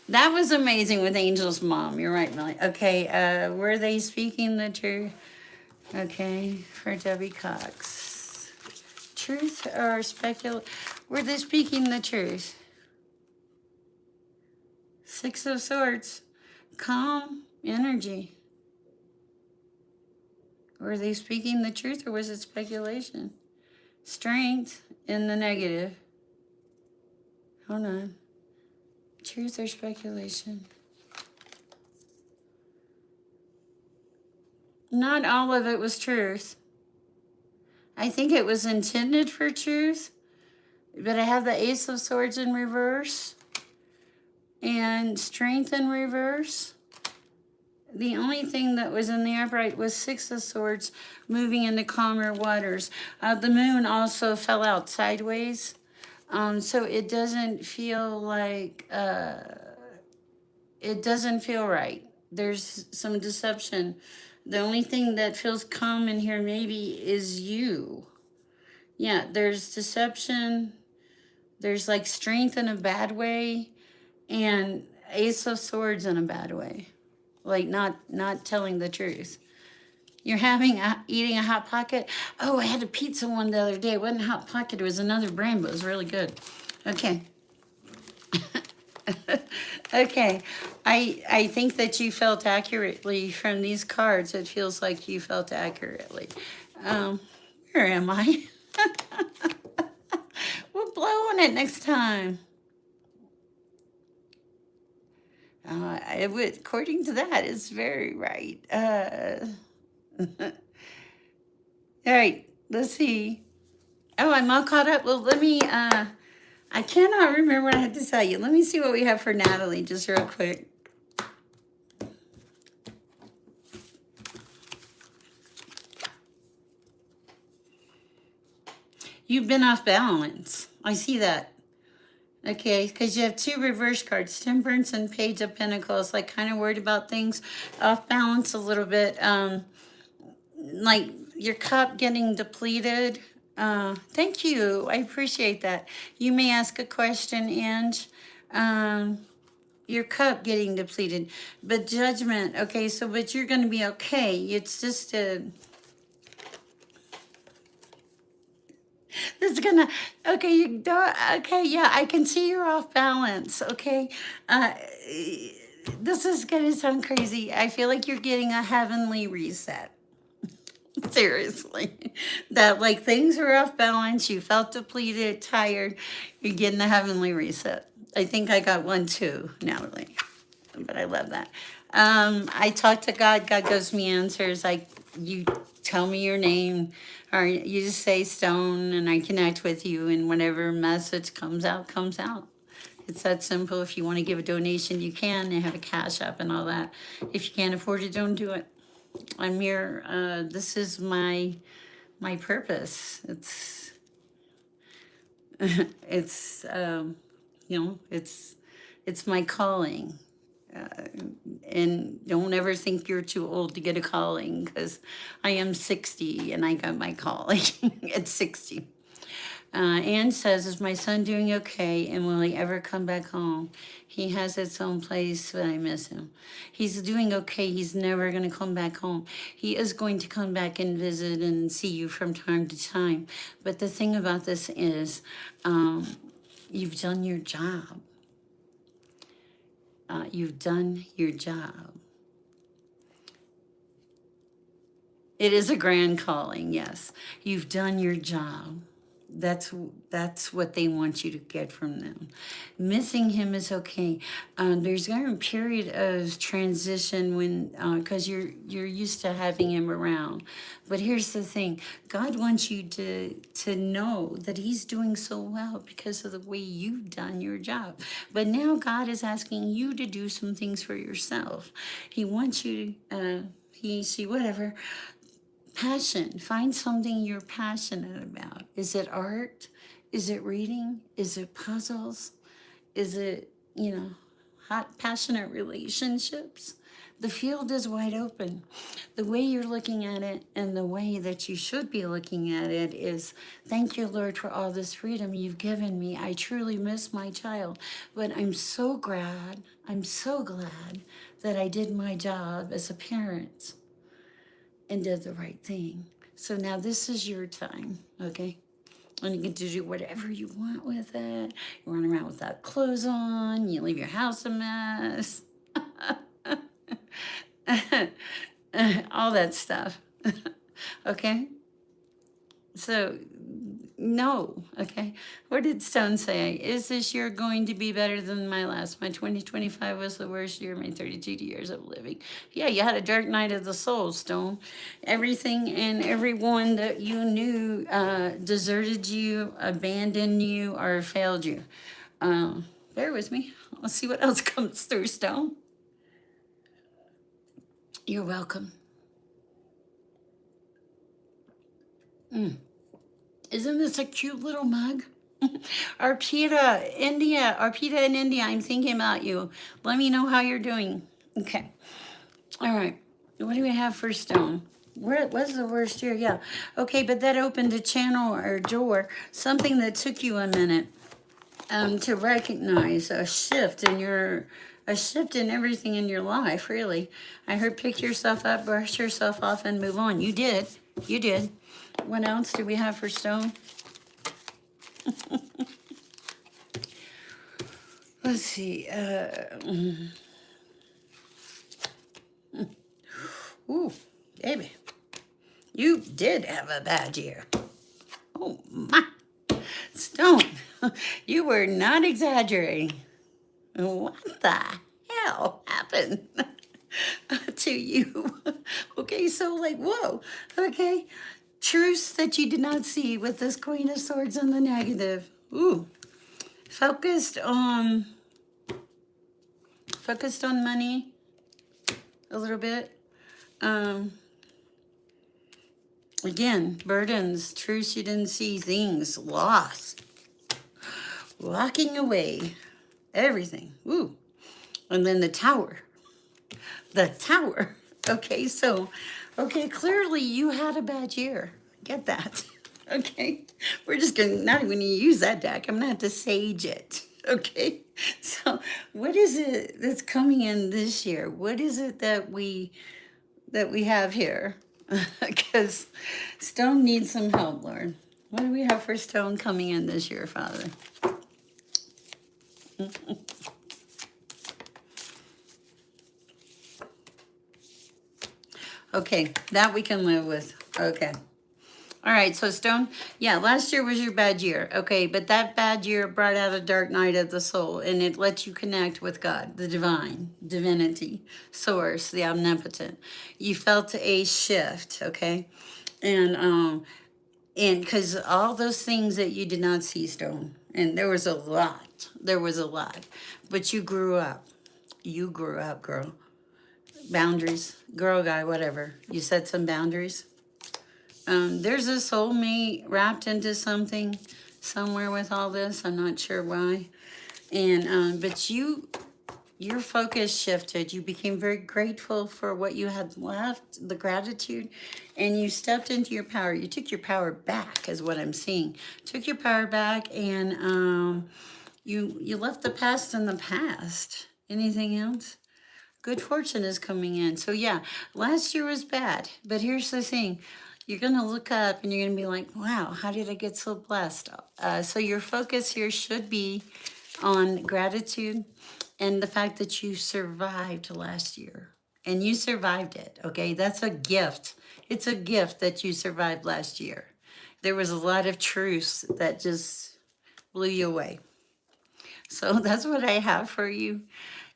That was amazing with Angel's mom. You're right, Millie. Okay, were they speaking the truth? Okay, for Debbie Cox. Truth or speculation? Were they speaking the truth? 6 of Swords. Calm energy. Were they speaking the truth or was it speculation? Strength in the negative. Hold on. Truth or speculation? Not all of it was truth. I think it was intended for truth, but I have the Ace of Swords in reverse and Strength in reverse. The only thing that was in the upright was 6 of Swords moving into calmer waters. The moon also fell out sideways. So it doesn't feel like, it doesn't feel right. There's some deception. The only thing that feels calm in here maybe is you. Yeah, there's deception. There's like strength in a bad way, and Ace of Swords in a bad way. Like not telling the truth. You're eating a hot pocket. Oh, I had a pizza one the other day. It wasn't hot pocket. It was another brand, but it was really good. Okay. Okay. I think that you felt accurately from these cards. It feels like you felt accurately. Um, where am I? We'll blow on it next time. It would, according to that, it's very right. All right, let's see. Oh, I'm all caught up. Well, let me, I cannot remember what I had to tell you. Let me see what we have for Natalie, just real quick. You've been off balance. I see that. Okay, because you have two reverse cards, Temperance and Page of Pentacles. Like kind of worried about things, off balance a little bit. Like your cup getting depleted. Thank you. I appreciate that. You may ask a question, and your cup getting depleted, but Judgment. Okay, so but you're going to be okay. It's just a. This is gonna. Okay, you don't. Okay, yeah, I can see you're off balance. Okay, uh, this is gonna sound crazy. I feel like you're getting a heavenly reset. Seriously, that like things were off balance, you felt depleted, tired, you're getting a heavenly reset. I think I got one too, Natalie, but I love that. I talk to God, God gives me answers. Like you tell me your name, or you just say Stone, and I connect with you, and whatever message comes out, comes out. It's that simple. If you want to give a donation, you can. They have a cash app and all that. If you can't afford it, don't do it. I'm here. This is my purpose. It's it's my calling. And don't ever think you're too old to get a calling, because I am 60 and I got my calling at 60. Anne says, is my son doing okay, and will he ever come back home? He has its own place, but I miss him. He's doing okay. He's never going to come back home. He is going to come back and visit and see you from time to time. But the thing about this is, you've done your job. You've done your job. It is a grand calling, yes. You've done your job. That's what they want you to get from them. Missing him is okay. There's going to be a period of transition when, because you're used to having him around. But here's the thing: God wants you to know that He's doing so well because of the way you've done your job. But now God is asking you to do some things for yourself. He wants you to. He, she, whatever. Passion. Find something you're passionate about. Is it art? Is it reading? Is it puzzles? Is it, hot, passionate relationships? The field is wide open. The way you're looking at it and the way that you should be looking at it is, thank you, Lord, for all this freedom you've given me. I truly miss my child, but I'm so glad that I did my job as a parent and did the right thing. So now this is your time, okay? And you get to do whatever you want with it. You run around without clothes on. You leave your house a mess. All that stuff. Okay? So no, okay? What did Stone say? Is this year going to be better than my last? My 2025 was the worst year, my 32 years of living. Yeah, you had a dark night of the soul, Stone. Everything and everyone that you knew deserted you, abandoned you, or failed you. Bear with me. Let's see what else comes through, Stone. You're welcome. Isn't this a cute little mug? Arpita in India, I'm thinking about you. Let me know how you're doing. Okay. All right. What do we have for stone? Where was the worst year? Yeah. Okay, but that opened a channel or door, something that took you a minute to recognize a shift in everything in your life, really. I heard pick yourself up, brush yourself off, and move on. You did. You did. What else do we have for stone? Let's see. Ooh, baby. You did have a bad year. Oh, my. Stone, you were not exaggerating. What the hell happened to you? Okay, so like, whoa. Okay, truths that you did not see with this Queen of Swords on the negative. Ooh, focused on money a little bit. Um, Again, burdens, truths you didn't see, things, loss, walking away, everything. Ooh. And then the tower. The tower. Okay, so, okay, clearly you had a bad year. Get that. Okay. We're just going to, not even going to use that deck. I'm going to have to sage it. Okay. So, what is it that's coming in this year? What is it that we have here? Because Stone needs some help, Lord. What do we have for Stone coming in this year, Father? Okay, that we can live with. Okay. All right, so Stone, yeah, last year was your bad year. Okay, but that bad year brought out a dark night of the soul, and it lets you connect with God, the divine, divinity, source, the omnipotent. You felt a shift, okay? And because all those things that you did not see, Stone, and there was a lot, but you grew up. You grew up, girl. Boundaries, girl, guy, whatever. You set some boundaries. There's a soulmate wrapped into something somewhere with all this. I'm not sure why. And but your focus shifted. You became very grateful for what you had left, the gratitude, and you stepped into your power. You took your power back, is what I'm seeing. Took your power back, and you left the past in the past. Anything else? Good fortune is coming in. So yeah, last year was bad, but here's the thing. You're going to look up and you're going to be like, wow, how did I get so blessed? So your focus here should be on gratitude and the fact that you survived last year. And you survived it, okay? That's a gift. It's a gift that you survived last year. There was a lot of truths that just blew you away. So that's what I have for you.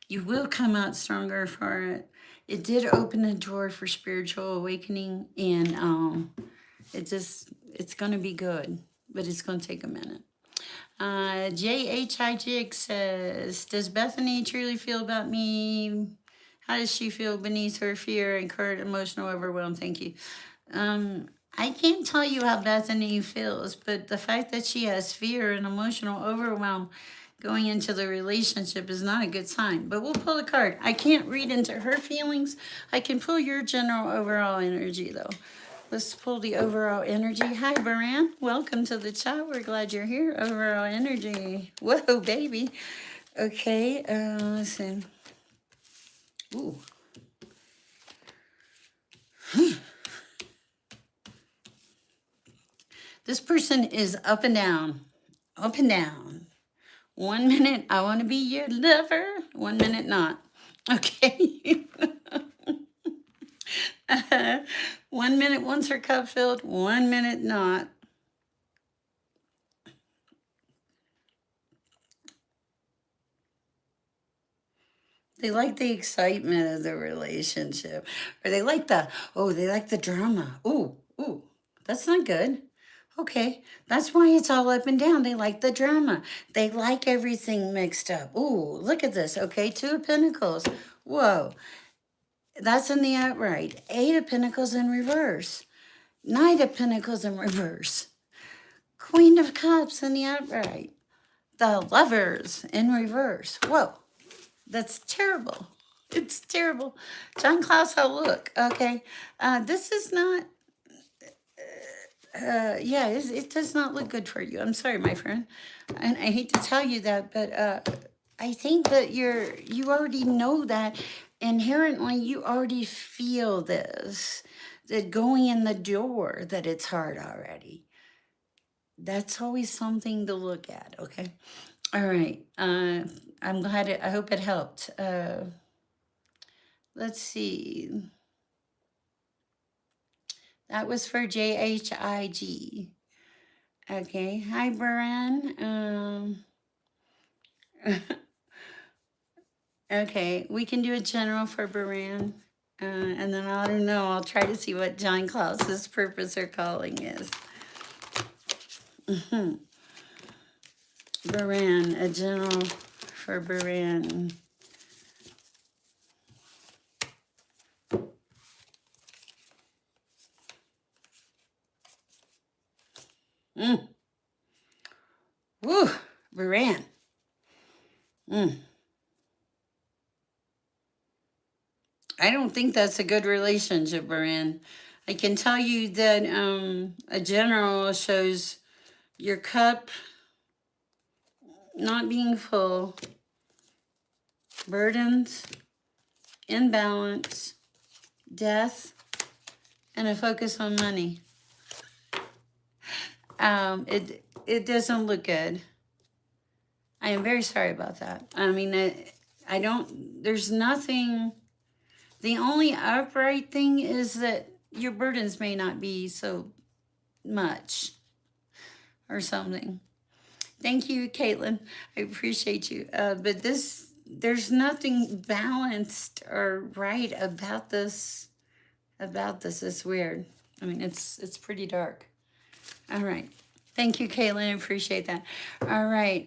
You will come out stronger for it. It did open a door for spiritual awakening, and it's going to be good, but it's going to take a minute. JHI Jig says, does Bethany truly feel about me? How does she feel beneath her fear and current emotional overwhelm? Thank you. I can't tell you how Bethany feels, but the fact that she has fear and emotional overwhelm going into the relationship is not a good sign. But we'll pull a card. I can't read into her feelings. I can pull your general overall energy, though. Let's pull the overall energy. Hi, Baran. Welcome to the chat. We're glad you're here. Overall energy. Whoa, baby. Okay, listen. Ooh. This person is up and down. Up and down. 1 minute, I want to be your lover. 1 minute, not. Okay. 1 minute wants her cup filled. 1 minute, not. They like the excitement of the relationship. Or they like the drama. Ooh, that's not good. Okay, that's why it's all up and down. They like the drama. They like everything mixed up. Ooh, look at this. Okay, 2 of Pentacles. Whoa, that's in the outright. 8 of Pentacles in reverse. Knight of Pentacles in reverse. Queen of Cups in the upright. The Lovers in reverse. Whoa, that's terrible. It's terrible. John Klaus, how look. Okay. This is not, yeah, it does not look good for you. I'm sorry, my friend. And I hate to tell you that, but I think that you already know that inherently you already feel this, that going in the door, that it's hard already. That's always something to look at, okay? All right. I'm glad I hope it helped. Let's see. That was for JHIG. Okay. Hi, Baran. Okay. We can do a general for Baran. And then I don't know. I'll try to see what John Klaus's purpose or calling is. Baran, a general for Baran. Mm. Woo, Baran. Mm. I don't think that's a good relationship we're in. I can tell you that a general shows your cup not being full, burdens, imbalance, death, and a focus on money. It doesn't look good. I am very sorry about that. I mean, I don't. There's nothing. The only upright thing is that your burdens may not be so much or something. Thank you, Caitlin. I appreciate you. But there's nothing balanced or right about this. It's weird. I mean, it's pretty dark. All right. Thank you, Caitlin. I appreciate that. All right.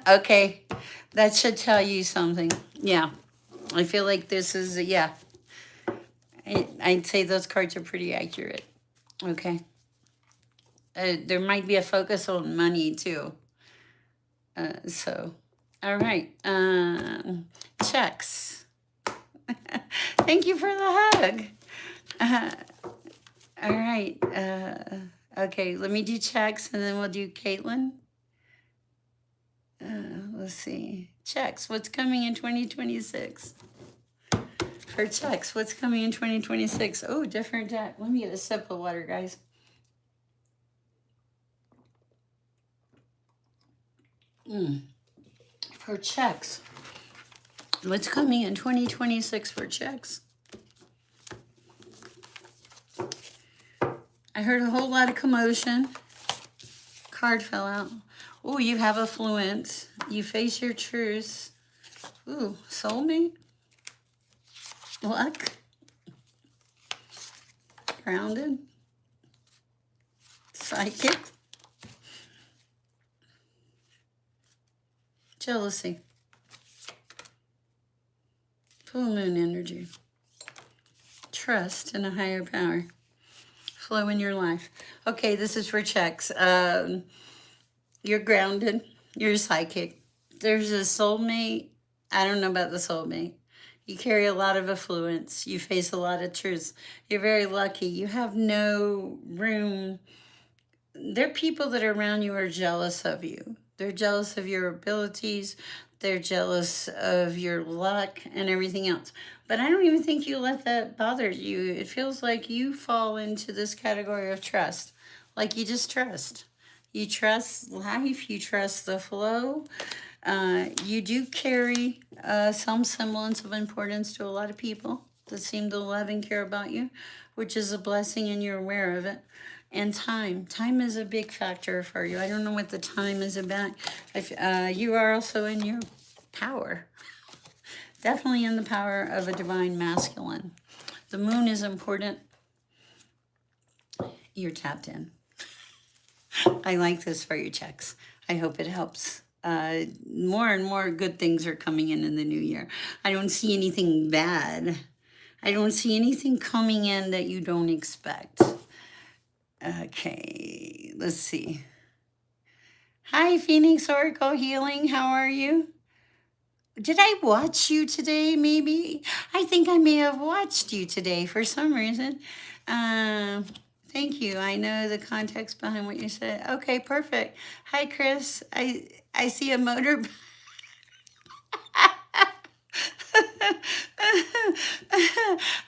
Okay. That should tell you something. Yeah. I feel like this is, yeah. I'd say those cards are pretty accurate. Okay. There might be a focus on money too. So, all right. Checks. Thank you for the hug. All right. Okay, let me do checks and then we'll do Caitlin. Let's see. Checks. What's coming in 2026? For checks, what's coming in 2026? Oh, different deck. Let me get a sip of water, guys. For checks. What's coming in 2026 for checks? I heard a whole lot of commotion. Card fell out. Oh, you have affluence. You face your truths. Ooh, soulmate. Luck. Grounded. Psychic. Jealousy. Full moon energy. Trust in a higher power. Flow in your life. Okay, this is for checks. You're grounded. You're psychic. There's a soulmate. I don't know about the soulmate. You carry a lot of affluence. You face a lot of truths. You're very lucky. You have no room. There are people that are around you are jealous of you. They're jealous of your abilities. They're jealous of your luck and everything else. But I don't even think you let that bother you. It feels like you fall into this category of trust. Like you just trust. You trust life. You trust the flow. You do carry some semblance of importance to a lot of people that seem to love and care about you, which is a blessing and you're aware of it. And time. Time is a big factor for you. I don't know what the time is about. If, you are also in your power. Definitely in the power of a divine masculine. The moon is important. You're tapped in. I like this for your checks. I hope it helps. More and more good things are coming in the new year. I don't see anything bad. I don't see anything coming in that you don't expect. Okay, let's see. Hi, Phoenix Oracle Healing. How are you? Did I watch you today? Maybe. I think I may have watched you today for some reason. Um, Thank you. I know the context behind what you said. Okay, perfect. Hi, Chris. I see a motor.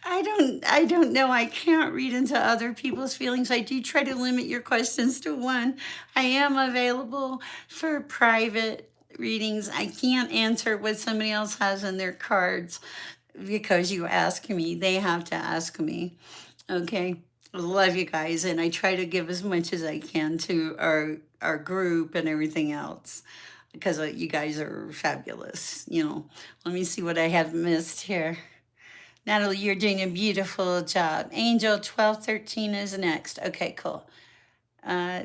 I don't know. I can't read into other people's feelings. I do try to limit your questions to one. I am available for private readings. I can't answer what somebody else has in their cards because you ask me. They have to ask me. Okay. I love you guys, and I try to give as much as I can to our group and everything else because you guys are fabulous. Let me see what I have missed here. Natalie, you're doing a beautiful job. Angel 1213 is next. Okay, cool.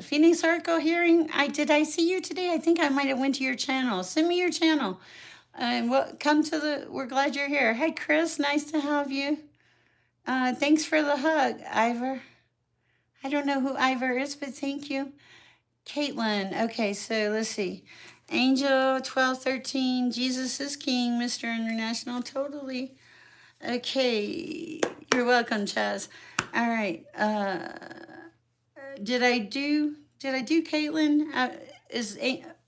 Phoenix Oracle Hearing, I see you today? I think I might have went to your channel. Send me your channel. And we're glad you're here. Hey, Chris, nice to have you. Thanks for the hug, Ivor. I don't know who Ivor is, but thank you. Caitlin, okay, so let's see. Angel 1213, Jesus is King, Mr. International, totally. Okay, you're welcome, Chaz. All right. Did I do Caitlin?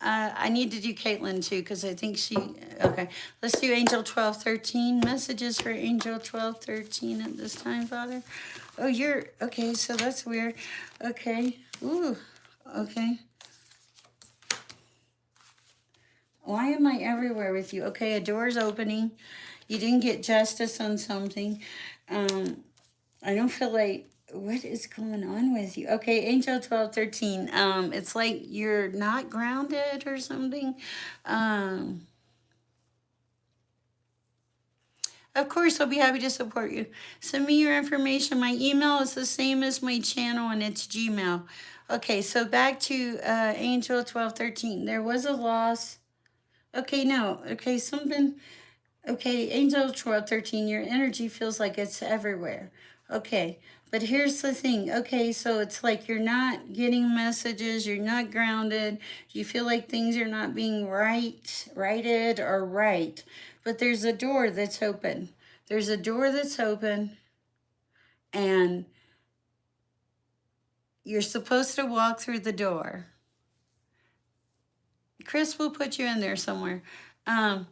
I need to do Caitlin too because I think she. Okay, let's do Angel 1213. Messages for Angel 1213 at this time, Father. Oh, you're okay. So that's weird. Okay. Ooh. Okay. Why am I everywhere with you? Okay, a door's opening. You didn't get justice on something. I don't feel like, what is going on with you? Okay, Angel 1213. It's like you're not grounded or something. Um, of course, I'll be happy to support you. Send me your information. My email is the same as my channel, and it's Gmail. Okay, so back to Angel 1213. There was a loss. Okay, no. Okay, something. Okay, Angel 1213, your energy feels like it's everywhere. Okay, but here's the thing. Okay, so it's like you're not getting messages, you're not grounded, you feel like things are not being righted or right. But there's a door that's open. There's a door that's open, and you're supposed to walk through the door. Chris will put you in there somewhere. Um,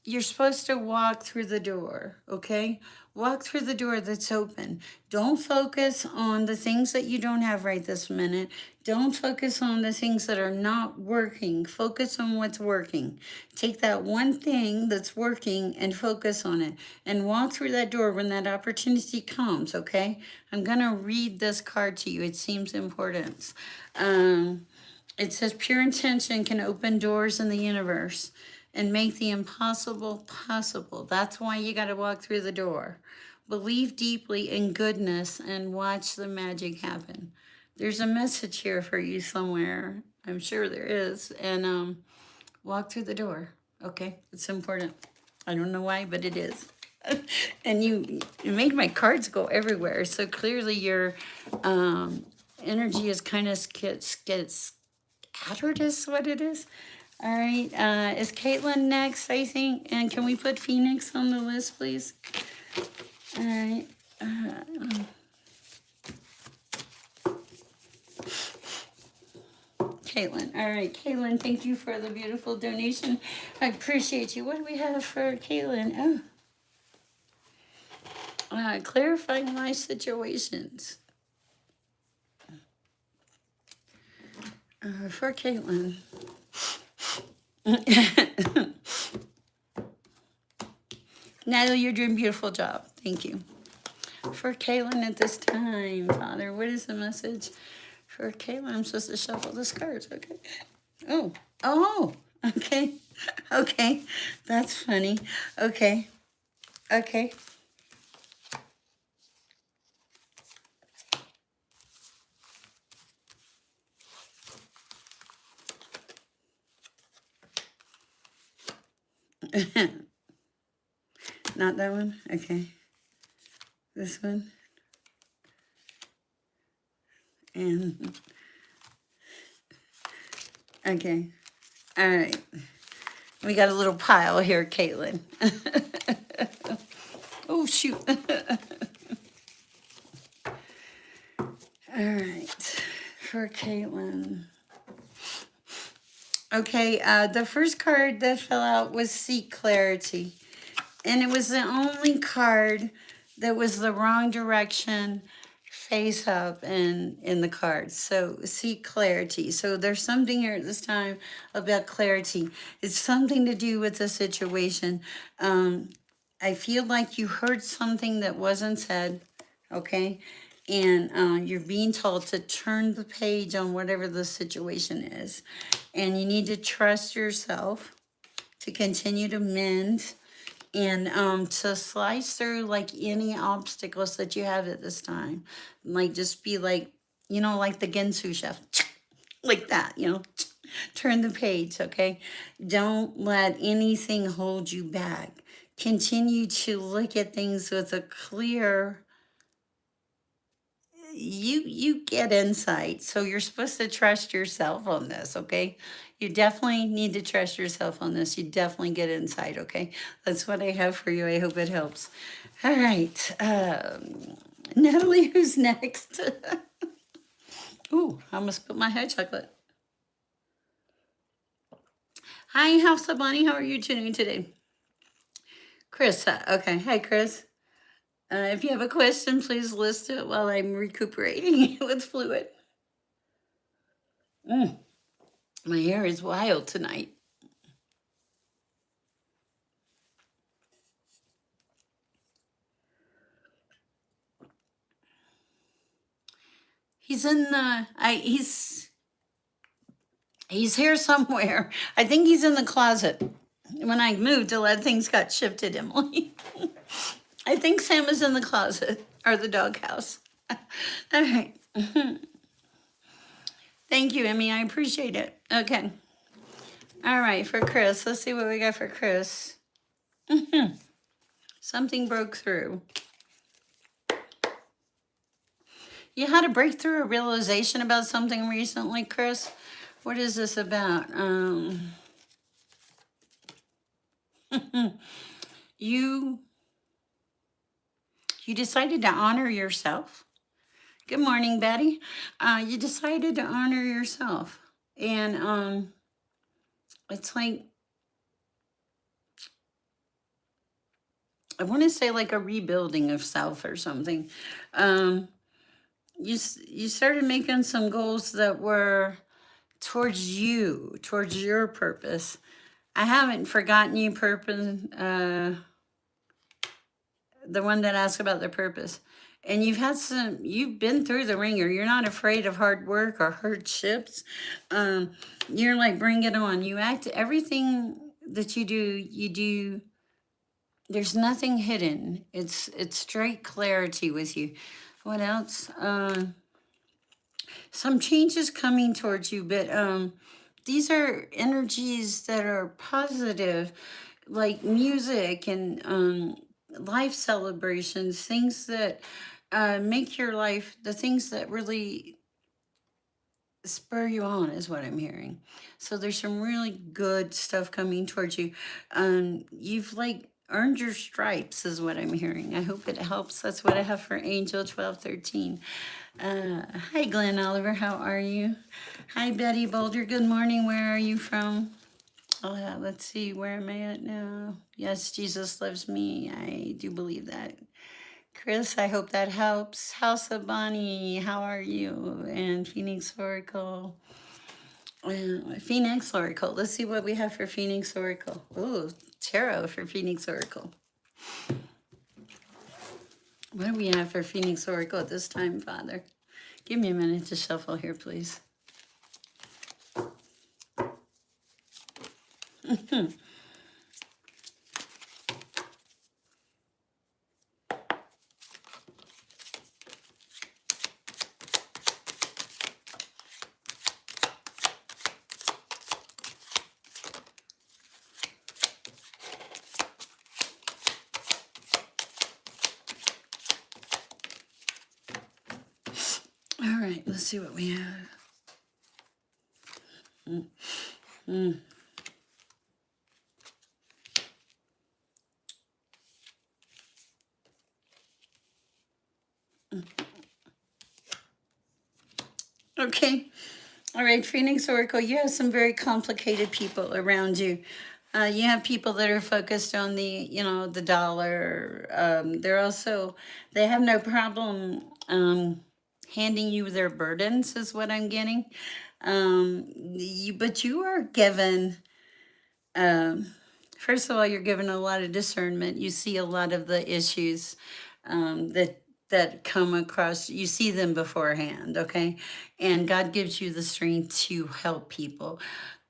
you're supposed to walk through the door, okay? Walk through the door that's open. Don't focus on the things that you don't have right this minute. Don't focus on the things that are not working. Focus on what's working. Take that one thing that's working and focus on it. And walk through that door when that opportunity comes, okay? I'm going to read this card to you. It seems important. It says pure intention can open doors in the universe and make the impossible possible. That's why you got to walk through the door. Believe deeply in goodness and watch the magic happen. There's a message here for you somewhere. I'm sure there is. And walk through the door. Okay, it's important. I don't know why, but it is. And you made my cards go everywhere. So clearly your energy is kind of gets scattered is what it is. All right. Is Caitlin next, I think? And can we put Phoenix on the list, please? All right. Caitlin. All right, Caitlin, thank you for the beautiful donation. I appreciate you. What do we have for Caitlin? Clarifying my situations. For Caitlin. Natalie, you're doing a beautiful job. Thank you. For Caitlin at this time, Father, what is the message? For Caitlin, I'm supposed to shuffle the cards. Okay. Oh, okay. Okay. That's funny. Okay. Okay. Not that one? Okay. This one? And, okay. All right. We got a little pile here, Caitlin. Oh, shoot. All right. For Caitlin. Okay, the first card that fell out was Seek Clarity. And it was the only card that was the wrong direction face up in the cards. So Seek Clarity. So there's something here at this time about clarity. It's something to do with the situation. I feel like you heard something that wasn't said, okay? And you're being told to turn the page on whatever the situation is. And you need to trust yourself to continue to mend and to slice through like any obstacles that you have at this time. Like just be like, like the Ginsu chef, like that, turn the page, okay? Don't let anything hold you back. Continue to look at things with a clear, you get insight. So you're supposed to trust yourself on this, okay? You definitely need to trust yourself on this. You definitely get insight, okay? That's what I have for you. I hope it helps. All right. Natalie, who's next? Ooh, I almost spilled my hot chocolate. Hi, House of Bonnie. How are you doing today? Chris, okay. Hi, Chris. If you have a question, please list it while I'm recuperating with fluid. My hair is wild tonight. He's in the, he's here somewhere. I think he's in the closet. When I moved, a lot of things got shifted, Emily. I think Sam is in the closet or the doghouse. All right. Thank you, Emmy. I appreciate it. Okay. All right, for Chris. Let's see what we got for Chris. Something broke through. You had a breakthrough, a realization about something recently, Chris? What is this about? You decided to honor yourself. Good morning, Betty. You decided to honor yourself. And it's like, I want to say like a rebuilding of self or something. You started making some goals that were towards you, towards your purpose. I haven't forgotten you purpose, the one that asked about the purpose. And you've been through the ringer. You're not afraid of hard work or hardships. You're like, bring it on. You act, everything that you do, there's nothing hidden. It's straight clarity with you. What else? Some changes coming towards you, but these are energies that are positive, like music and life celebrations, things that make your life, the things that really spur you on is what I'm hearing. So there's some really good stuff coming towards you. You've like earned your stripes is what I'm hearing. I hope it helps. That's what I have for Angel 1213. Hi, Glenn Oliver. How are you? Hi, Betty Boulder. Good morning. Where are you from? Let's see. Where am I at now? Yes, Jesus loves me. I do believe that. Chris, I hope that helps. House of Bonnie, how are you? And Phoenix Oracle. Phoenix Oracle. Let's see what we have for Phoenix Oracle. Oh, tarot for Phoenix Oracle. What do we have for Phoenix Oracle at this time, Father? Give me a minute to shuffle here, please. All right, let's see what we have. Mm. Okay. All right, Phoenix Oracle, you have some very complicated people around you. You have people that are focused on the dollar. They're also, they have no problem handing you their burdens, is what I'm getting. But you are given, um, first of all, you're given a lot of discernment. You see a lot of the issues that come across. You see them beforehand, okay? And God gives you the strength to help people.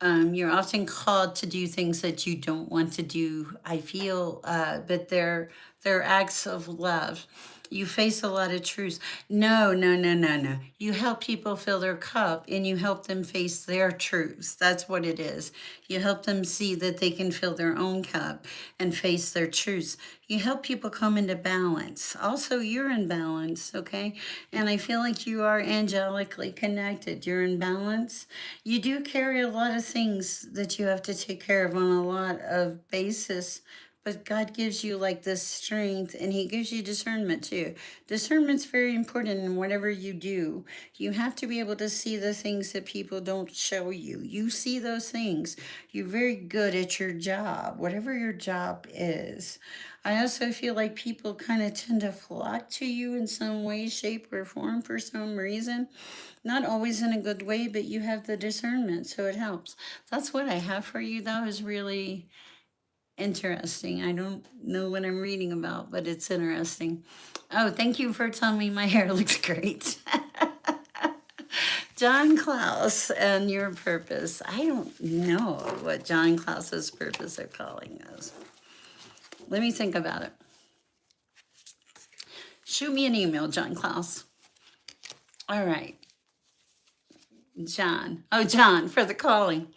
You're often called to do things that you don't want to do. I feel, but they're acts of love. You face a lot of truths. No, no, no, no, no. You help people fill their cup and you help them face their truths. That's what it is. You help them see that they can fill their own cup and face their truths. You help people come into balance. Also, you're in balance, okay? And I feel like you are angelically connected. You're in balance. You do carry a lot of things that you have to take care of on a lot of basis, but God gives you like this strength and he gives you discernment too. Discernment's very important in whatever you do. You have to be able to see the things that people don't show you. You see those things. You're very good at your job, whatever your job is. I also feel like people kind of tend to flock to you in some way, shape, or form for some reason. Not always in a good way, but you have the discernment, so it helps. That's what I have for you, though, is really interesting. I don't know what I'm reading about, but it's interesting. Oh, thank you for telling me my hair looks great. John Klaus and your purpose. I don't know what John Klaus's purpose are calling us. Let me think about it. Shoot me an email, John Klaus. All right. John. Oh, John, for the calling.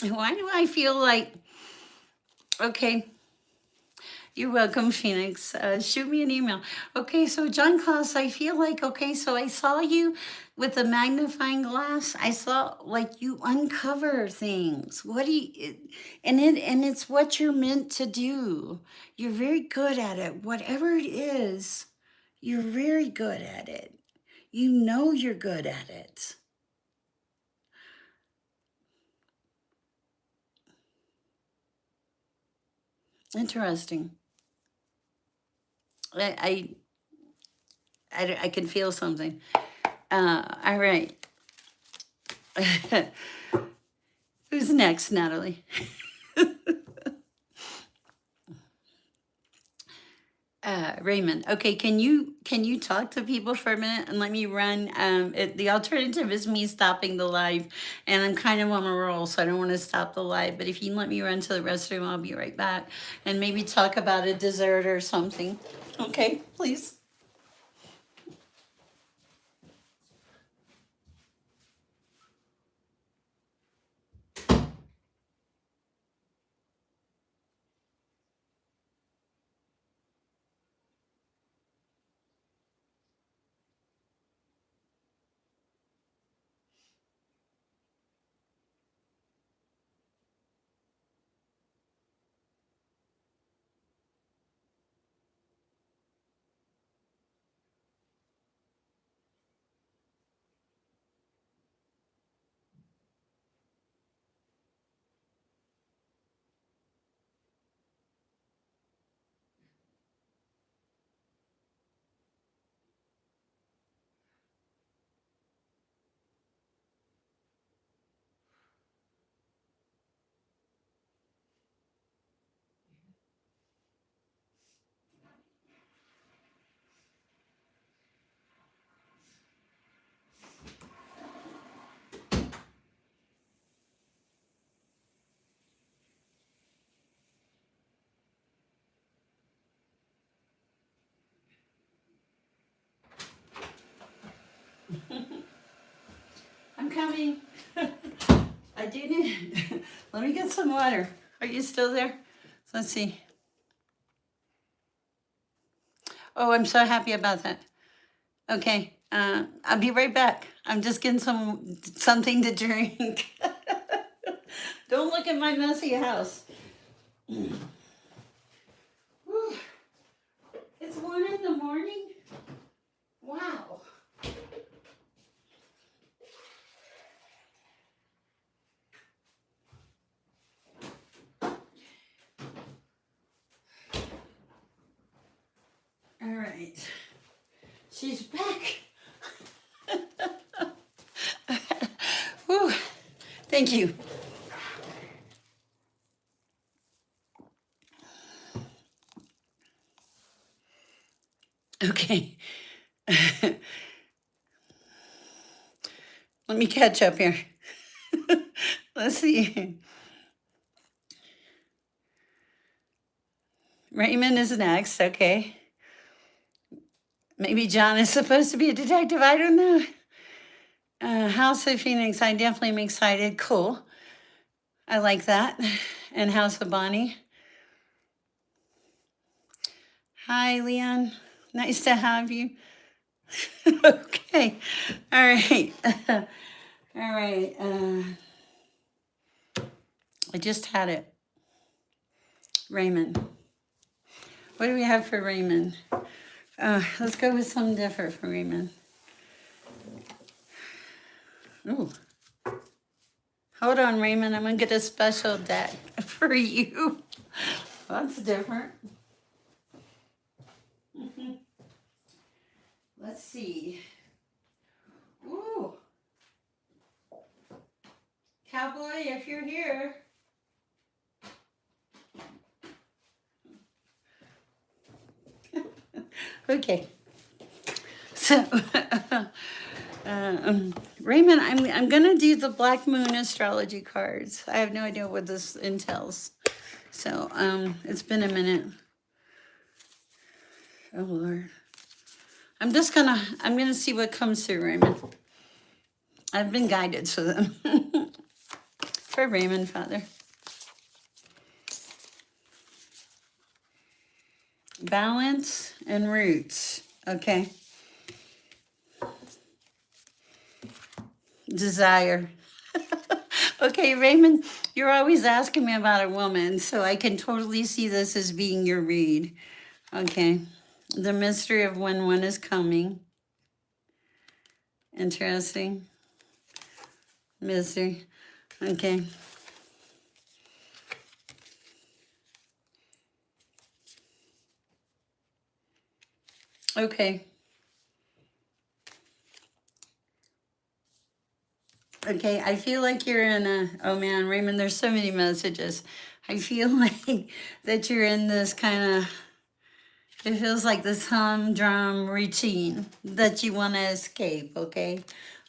Why do I feel like, okay, you're welcome, Phoenix. Shoot me an email. Okay, so John Klaus, I feel like, okay, so I saw you with the magnifying glass. I saw like you uncover things. What do you, and it's what you're meant to do. You're very good at it. Whatever it is, you're very good at it. You know you're good at it. Interesting. I, I can feel something. All right. Who's next, Natalie? Raymond. Okay, can you talk to people for a minute and let me run? The alternative is me stopping the live, and I'm kind of on a roll, so I don't want to stop the live. But if you can let me run to the restroom, I'll be right back, and maybe talk about a dessert or something. Okay, please. I'm coming. I do need, let me get some water. Are you still there? Let's see. Oh, I'm so happy about that. Okay, I'll be right back. I'm just getting something to drink. Don't look at my messy house. Whew. It's 1 in the morning. Wow. All right. She's back. Whew. Thank you. Okay. Let me catch up here. Let's see. Raymond is next. Okay. Maybe John is supposed to be a detective. I don't know. House of Phoenix. I definitely am excited. Cool. I like that. And House of Bonnie. Hi, Leon. Nice to have you. Okay. All right. All right. I just had it. Raymond. What do we have for Raymond? Let's go with something different for Raymond. Ooh. Hold on, Raymond. I'm going to get a special deck for you. That's different. Let's see. Ooh. Cowboy, if you're here. Okay. So, Raymond, I'm going to do the Black Moon astrology cards. I have no idea what this entails. So, it's been a minute. Oh, Lord. I'm going to see what comes through, Raymond. I've been guided to them. For Raymond, Father. Balance and roots. Okay. Desire. Okay, Raymond, you're always asking me about a woman, so I can totally see this as being your read. Okay. The mystery of when one is coming. Interesting. Mystery. Okay. Okay. Okay, I feel like you're in a, oh man, Raymond, there's so many messages. I feel like that you're in this kind of, it feels like this humdrum routine that you want to escape, okay?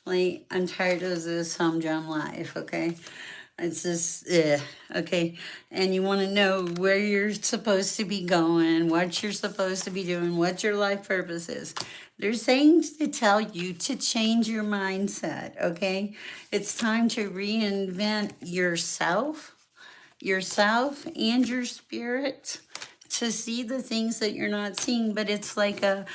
Like, I'm tired of this humdrum life, okay? It's just, okay? And you want to know where you're supposed to be going, what you're supposed to be doing, what your life purpose is. They're saying to tell you to change your mindset, okay? It's time to reinvent yourself and your spirit, to see the things that you're not seeing. But it's like the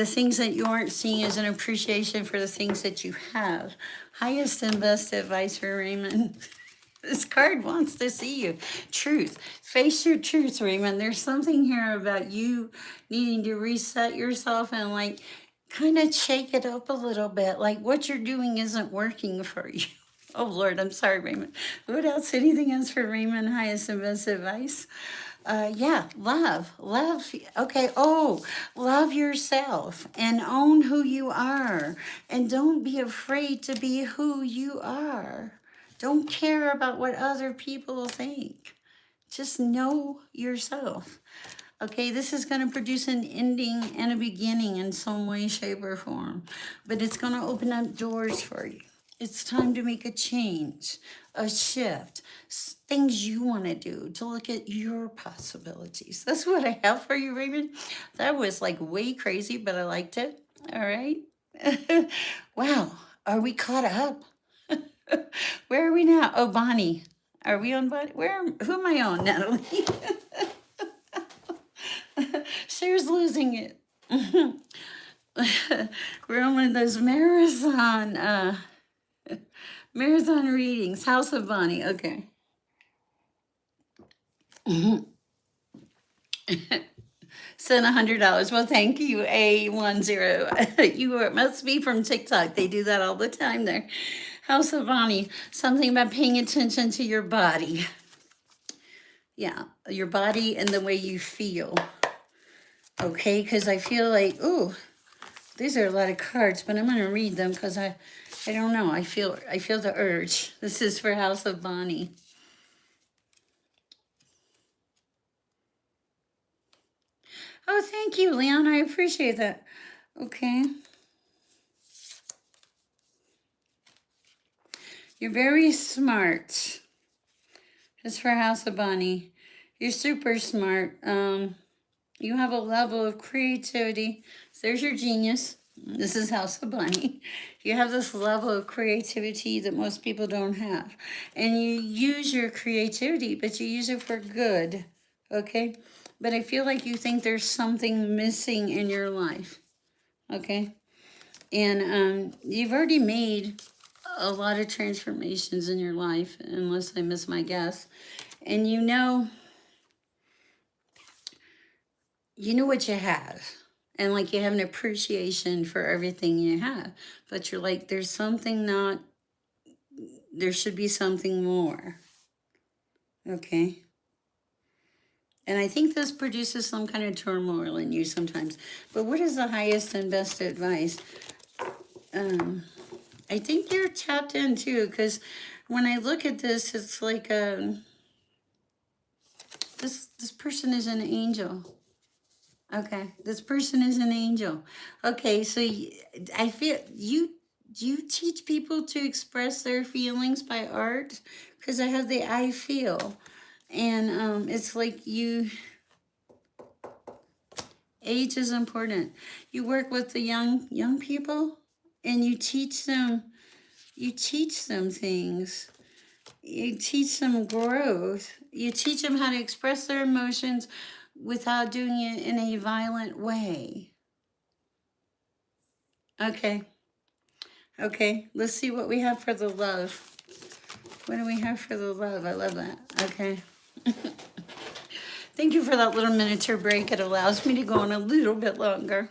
things that you aren't seeing is an appreciation for the things that you have. Highest and best advice for Raymond. This card wants to see you. Truth. Face your truth, Raymond. There's something here about you needing to reset yourself and like kind of shake it up a little bit. Like what you're doing isn't working for you. Oh, Lord, I'm sorry, Raymond. What else? Anything else for Raymond? Highest and best advice? Yeah, love. Okay. Oh, love yourself and own who you are. And don't be afraid to be who you are. Don't care about what other people think. Just know yourself. Okay, this is going to produce an ending and a beginning in some way, shape, or form. But it's going to open up doors for you. It's time to make a change, a shift, things you want to do, to look at your possibilities. That's what I have for you, Raymond. That was like way crazy, but I liked it. All right. Wow. Are we caught up? Where are we now? Oh, Bonnie. Are we on Bonnie? Who am I on, Natalie? Sher's losing it. We're on one of those marathon readings. House of Bonnie. Okay. Send $100. Well, thank you, A10. You must be from TikTok. They do that all the time there. House of Bonnie. Something about paying attention to your body. Yeah, your body and the way you feel. Okay, because I feel like, ooh, these are a lot of cards, but I'm going to read them because I don't know. I feel the urge. This is for House of Bonnie. Oh, thank you, Leon. I appreciate that. Okay. You're very smart. It's for House of Bonnie. You're super smart. You have a level of creativity. There's your genius. This is House of Bonnie. You have this level of creativity that most people don't have. And you use your creativity, but you use it for good. Okay? But I feel like you think there's something missing in your life. Okay? And you've already made a lot of transformations in your life, unless I miss my guess. And you know what you have. And like you have an appreciation for everything you have. But you're like, there should be something more. Okay? And I think this produces some kind of turmoil in you sometimes. But what is the highest and best advice? I think you're tapped in too, because when I look at this, it's like this person is an angel. Okay, this person is an angel. Okay, so I feel you teach people to express their feelings by art, because I have the I feel, and it's like age is important. You work with the young people, and you teach them things. You teach them growth. You teach them how to express their emotions without doing it in a violent way. Okay. Okay, let's see what we have for the love. What do we have for the love? I love that. Okay. Thank you for that little miniature break. It allows me to go on a little bit longer.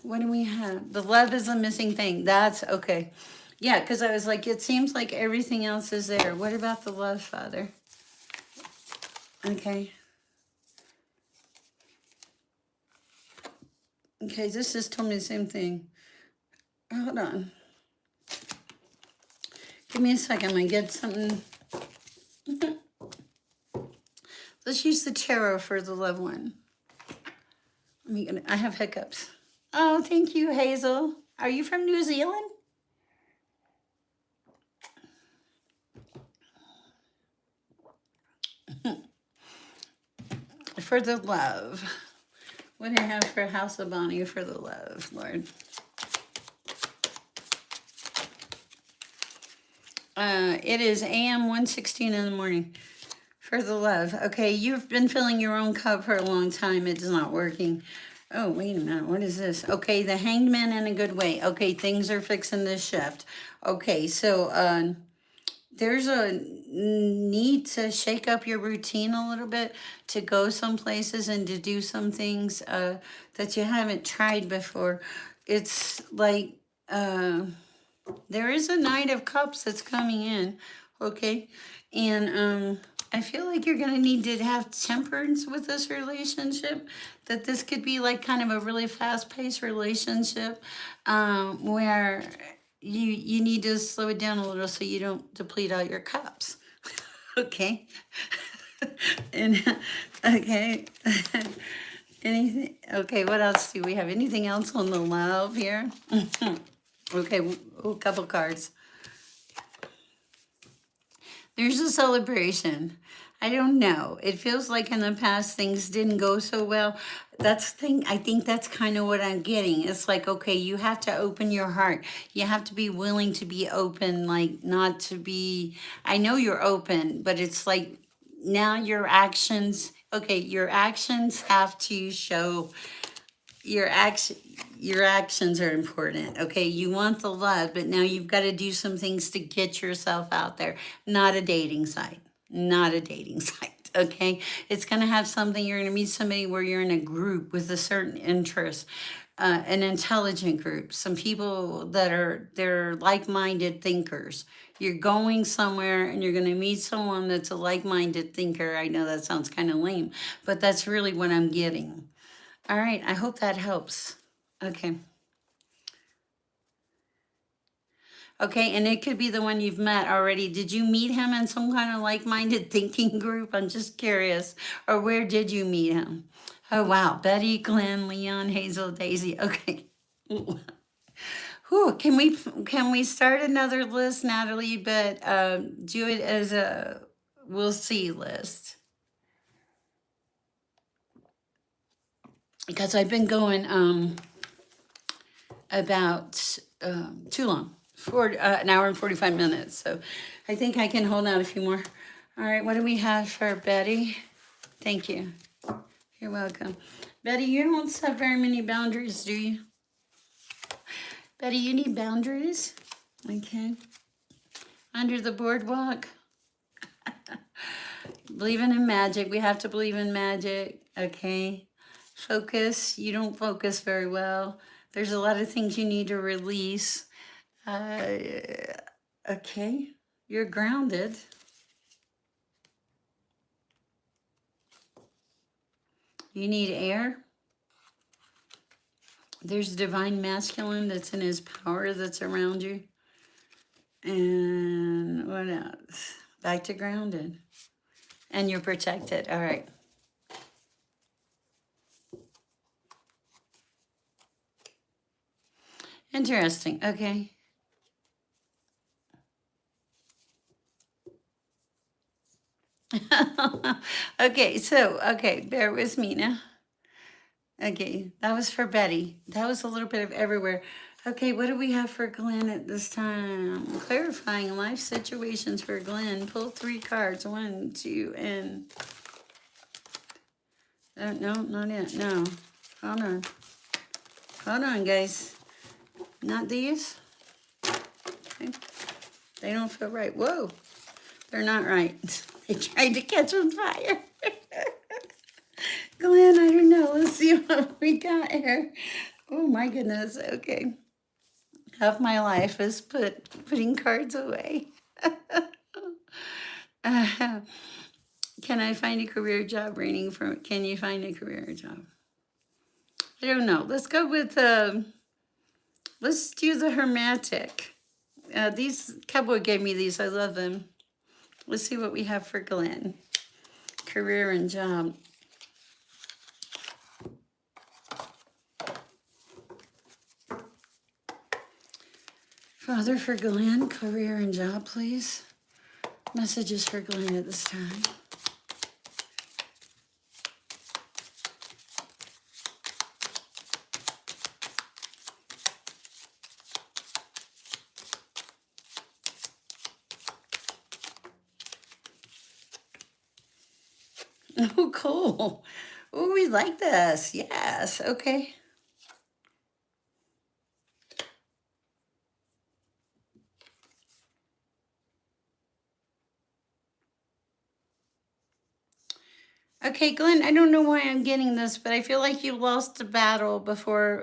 What do we have? The love is a missing thing. That's okay. Yeah, because I was like, it seems like everything else is there. What about the love, Father? Okay. Okay, this just told me the same thing. Hold on. Give me a second. I'm going to get something. Let's use the tarot for the loved one. I have hiccups. Oh, thank you, Hazel. Are you from New Zealand? For the love. What do I have for House of Bonnie for the love, Lord? It is AM 1:16 in the morning. For the love. Okay, you've been filling your own cup for a long time. It's not working. Oh, wait a minute. What is this? Okay, the Hanged Man in a good way. Okay, things are fixing to shift. Okay, so there's a need to shake up your routine a little bit, to go some places and to do some things that you haven't tried before. It's like there is a Knight of Cups that's coming in, okay? And I feel like you're going to need to have temperance with this relationship, that this could be like kind of a really fast-paced relationship where you need to slow it down a little so you don't deplete all your cups. Okay? And okay. Anything? Okay, what else do we have? Anything else on the love here? Okay, a couple cards. There's a celebration. I don't know. It feels like in the past things didn't go so well. I think that's kind of what I'm getting. It's like, okay, you have to open your heart. You have to be willing to be open, like not to be, I know you're open, but it's like now your actions, okay, your actions have to show your action, your actions are important. Okay, you want the love, but now you've got to do some things to get yourself out there. Not a dating site, not a dating site. Okay, it's going to have something, you're going to meet somebody where you're in a group with a certain interest, an intelligent group, some people that are, they're like-minded thinkers. You're going somewhere and you're going to meet someone that's a like-minded thinker. I know that sounds kind of lame, but that's really what I'm getting. All right, I hope that helps. Okay. Okay, and it could be the one you've met already. Did you meet him in some kind of like-minded thinking group? I'm just curious. Or where did you meet him? Oh, wow. Betty, Glenn, Leon, Hazel, Daisy. Okay. Ooh. Whew, can we start another list, Natalie? But do it as a we'll see list. Because I've been going about too long, for an hour and 45 minutes. So I think I can hold out a few more. All right, what do we have for Betty? Thank you. You're welcome. Betty, you don't set very many boundaries, do you? Betty, you need boundaries? Okay. Under the boardwalk. Believing in magic. We have to believe in magic. Okay. Focus. You don't focus very well. There's a lot of things you need to release. Okay, you're grounded. You need air. There's divine masculine that's in his power that's around you. And what else? Back to grounded. And you're protected. All right. Interesting. Okay. Okay, bear with me now. Okay, that was for Betty. That was a little bit of everywhere. Okay, what do we have for Glenn at this time? Clarifying life situations for Glenn. Pull 3 cards. 1, 2, and... no, not yet. No. Hold on. Hold on, guys. Not these? Okay. They don't feel right. Whoa. They're not right. They tried to catch on fire. Glenn, I don't know. Let's see what we got here. Oh my goodness. Okay. Half my life is putting cards away. Can I find a career job? Raining from. Can you find a career job? I don't know. Let's go with let's do the Hermetic. These Cowboy gave me these. I love them. Let's see what we have for Glenn. Career and job. Father, for Glenn, career and job, please. Messages for Glenn at this time. Oh, cool. Oh, we like this. Yes. Okay. Okay, Glenn, I don't know why I'm getting this, but I feel like you lost a battle before.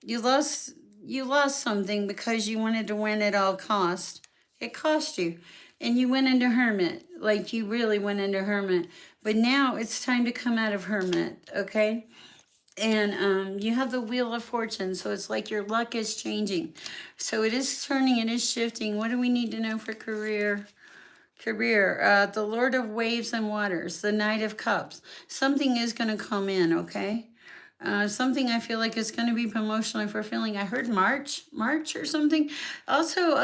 You lost you lost something because you wanted to win at all cost. It cost you. And you went into hermit. Like you really went into hermit. But now it's time to come out of hermit, okay? And you have the wheel of fortune, so it's like your luck is changing. So it is turning, it is shifting. What do we need to know for career? The Lord of Waves and Waters, the Knight of Cups. Something is going to come in, okay? Something I feel like is going to be promotionally fulfilling. I heard March or something. Also,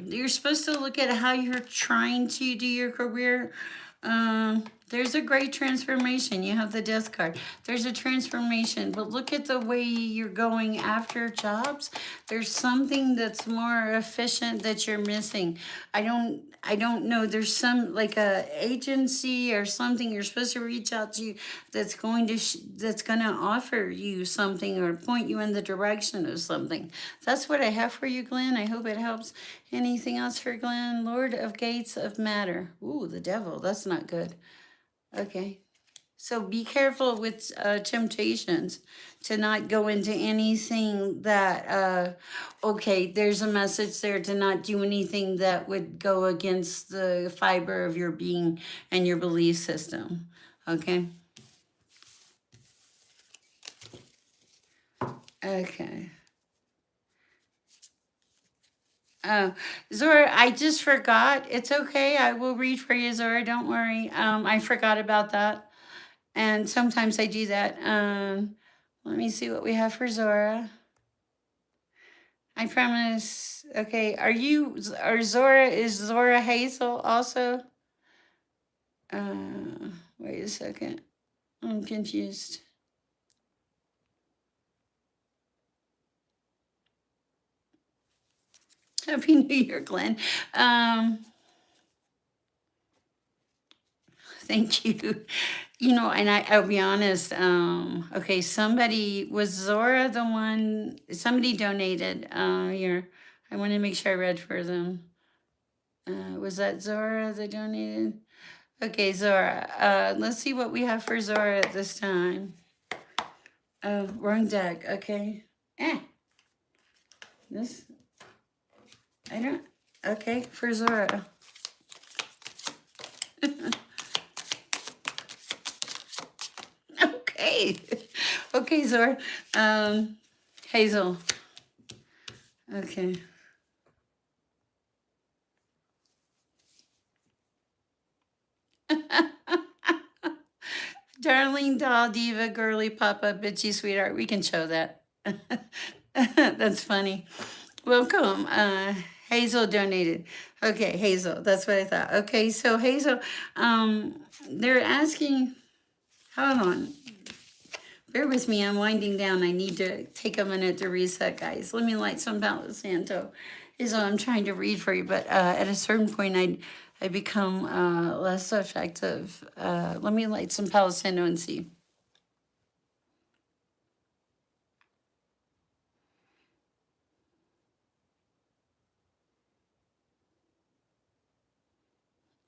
you're supposed to look at how you're trying to do your career. There's a great transformation. You have the death card. There's a transformation, but look at the way you're going after jobs. There's something that's more efficient that you're missing. I don't know. There's some like a agency or something you're supposed to reach out to that's going to that's going to offer you something or point you in the direction of something. That's what I have for you, Glenn. I hope it helps. Anything else for Glenn? Lord of Gates of Matter. Ooh, the devil. That's not good. Okay. So be careful with temptations to not go into anything that, okay, there's a message there to not do anything that would go against the fiber of your being and your belief system. Okay. Okay. Zora, I just forgot. It's okay. I will read for you, Zora. Don't worry. I forgot about that. And sometimes I do that. Let me see what we have for Zora. I promise. Okay, or Zora, is Zora Hazel also? Wait a second. I'm confused. Happy New Year, Glenn. Thank you. And I'll be honest. Okay, was Zora the one? Somebody donated. Here, I want to make sure I read for them. Was that Zora that donated? Okay, Zora. Let's see what we have for Zora at this time. Oh, wrong deck. Okay. This. I don't. Okay, for Zora. Okay. Okay, Zora. Hazel. Okay. Darling doll, diva, girly, papa, bitchy, sweetheart. We can show that. That's funny. Welcome. Hazel donated. Okay, Hazel. That's what I thought. Okay, so Hazel, they're asking, hold on. Bear with me. I'm winding down. I need to take a minute to reset, guys. Let me light some Palo Santo. Hazel, I'm trying to read for you, but at a certain point, I become less effective. Let me light some Palo Santo and see.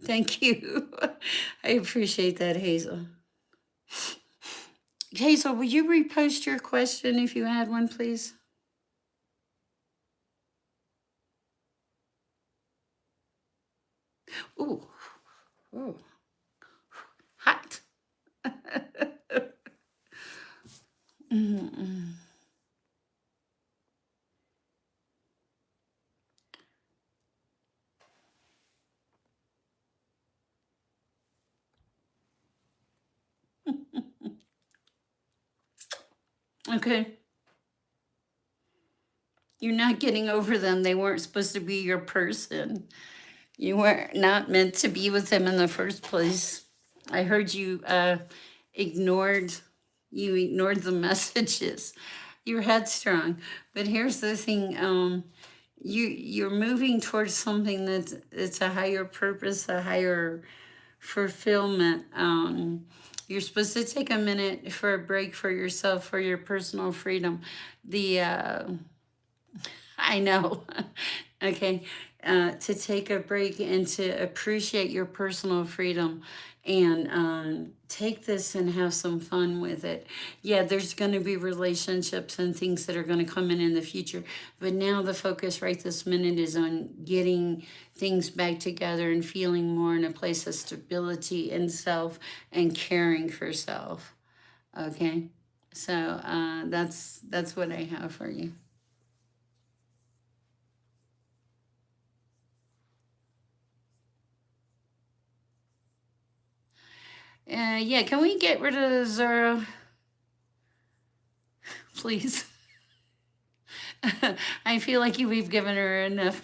Thank you. I appreciate that, Hazel. Hazel, will you repost your question if you had one, please? Ooh, ooh, hot. Mm-mm. Okay. You're not getting over them. They weren't supposed to be your person. You were not meant to be with them in the first place. I heard ignored you ignored the messages. You're headstrong. But here's the thing, you're moving towards something that's it's a higher purpose, a higher fulfillment. You're supposed to take a minute for a break for yourself, for your personal freedom. The I know. Okay. To take a break and to appreciate your personal freedom and take this and have some fun with it. Yeah, there's going to be relationships and things that are going to come in the future. But now the focus right this minute is on getting things back together and feeling more in a place of stability in self and caring for self. Okay. So that's what I have for you. Yeah, can we get rid of Zora? please. I feel like we've given her enough.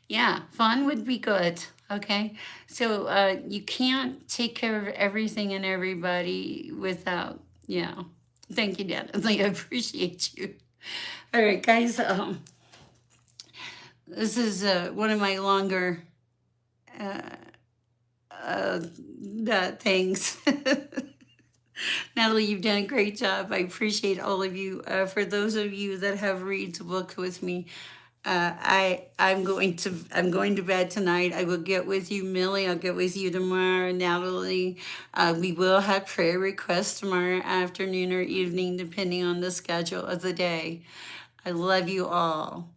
Yeah, fun would be good. Okay. So you can't take care of everything and everybody without, yeah. Thank you, Dad. I appreciate you. All right, guys. This is one of my longer uh, things. Natalie, you've done a great job. I appreciate all of you. For those of you that have read the book with me, I'm going to bed tonight. I will get with you, Millie. I'll get with you tomorrow, Natalie. We will have prayer requests tomorrow afternoon or evening, depending on the schedule of the day. I love you all.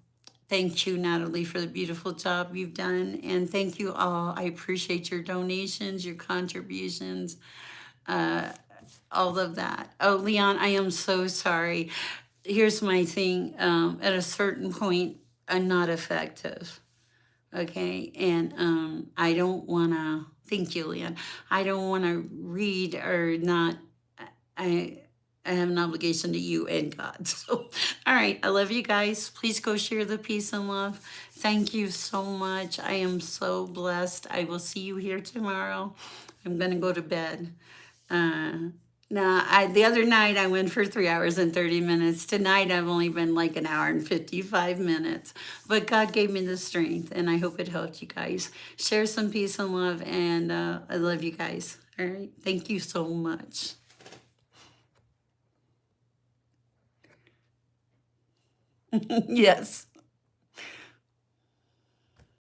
Thank you, Natalie, for the beautiful job you've done. And thank you all. I appreciate your donations, your contributions, all of that. Oh, Leon, I am so sorry. Here's my thing. At a certain point, I'm not effective. Okay. And I don't want to, thank you, Leon. I don't want to read or not. I, I have an obligation to you and God. So, all right. I love you guys. Please go share the peace and love. Thank you so much. I am so blessed. I will see you here tomorrow. I'm going to go to bed. Uh, the other night I went for 3 hours and 30 minutes. Tonight I've only been like an hour and 55 minutes. But God gave me the strength, and I hope it helped you guys. Share some peace and love, and I love you guys. All right. Thank you so much. Yes.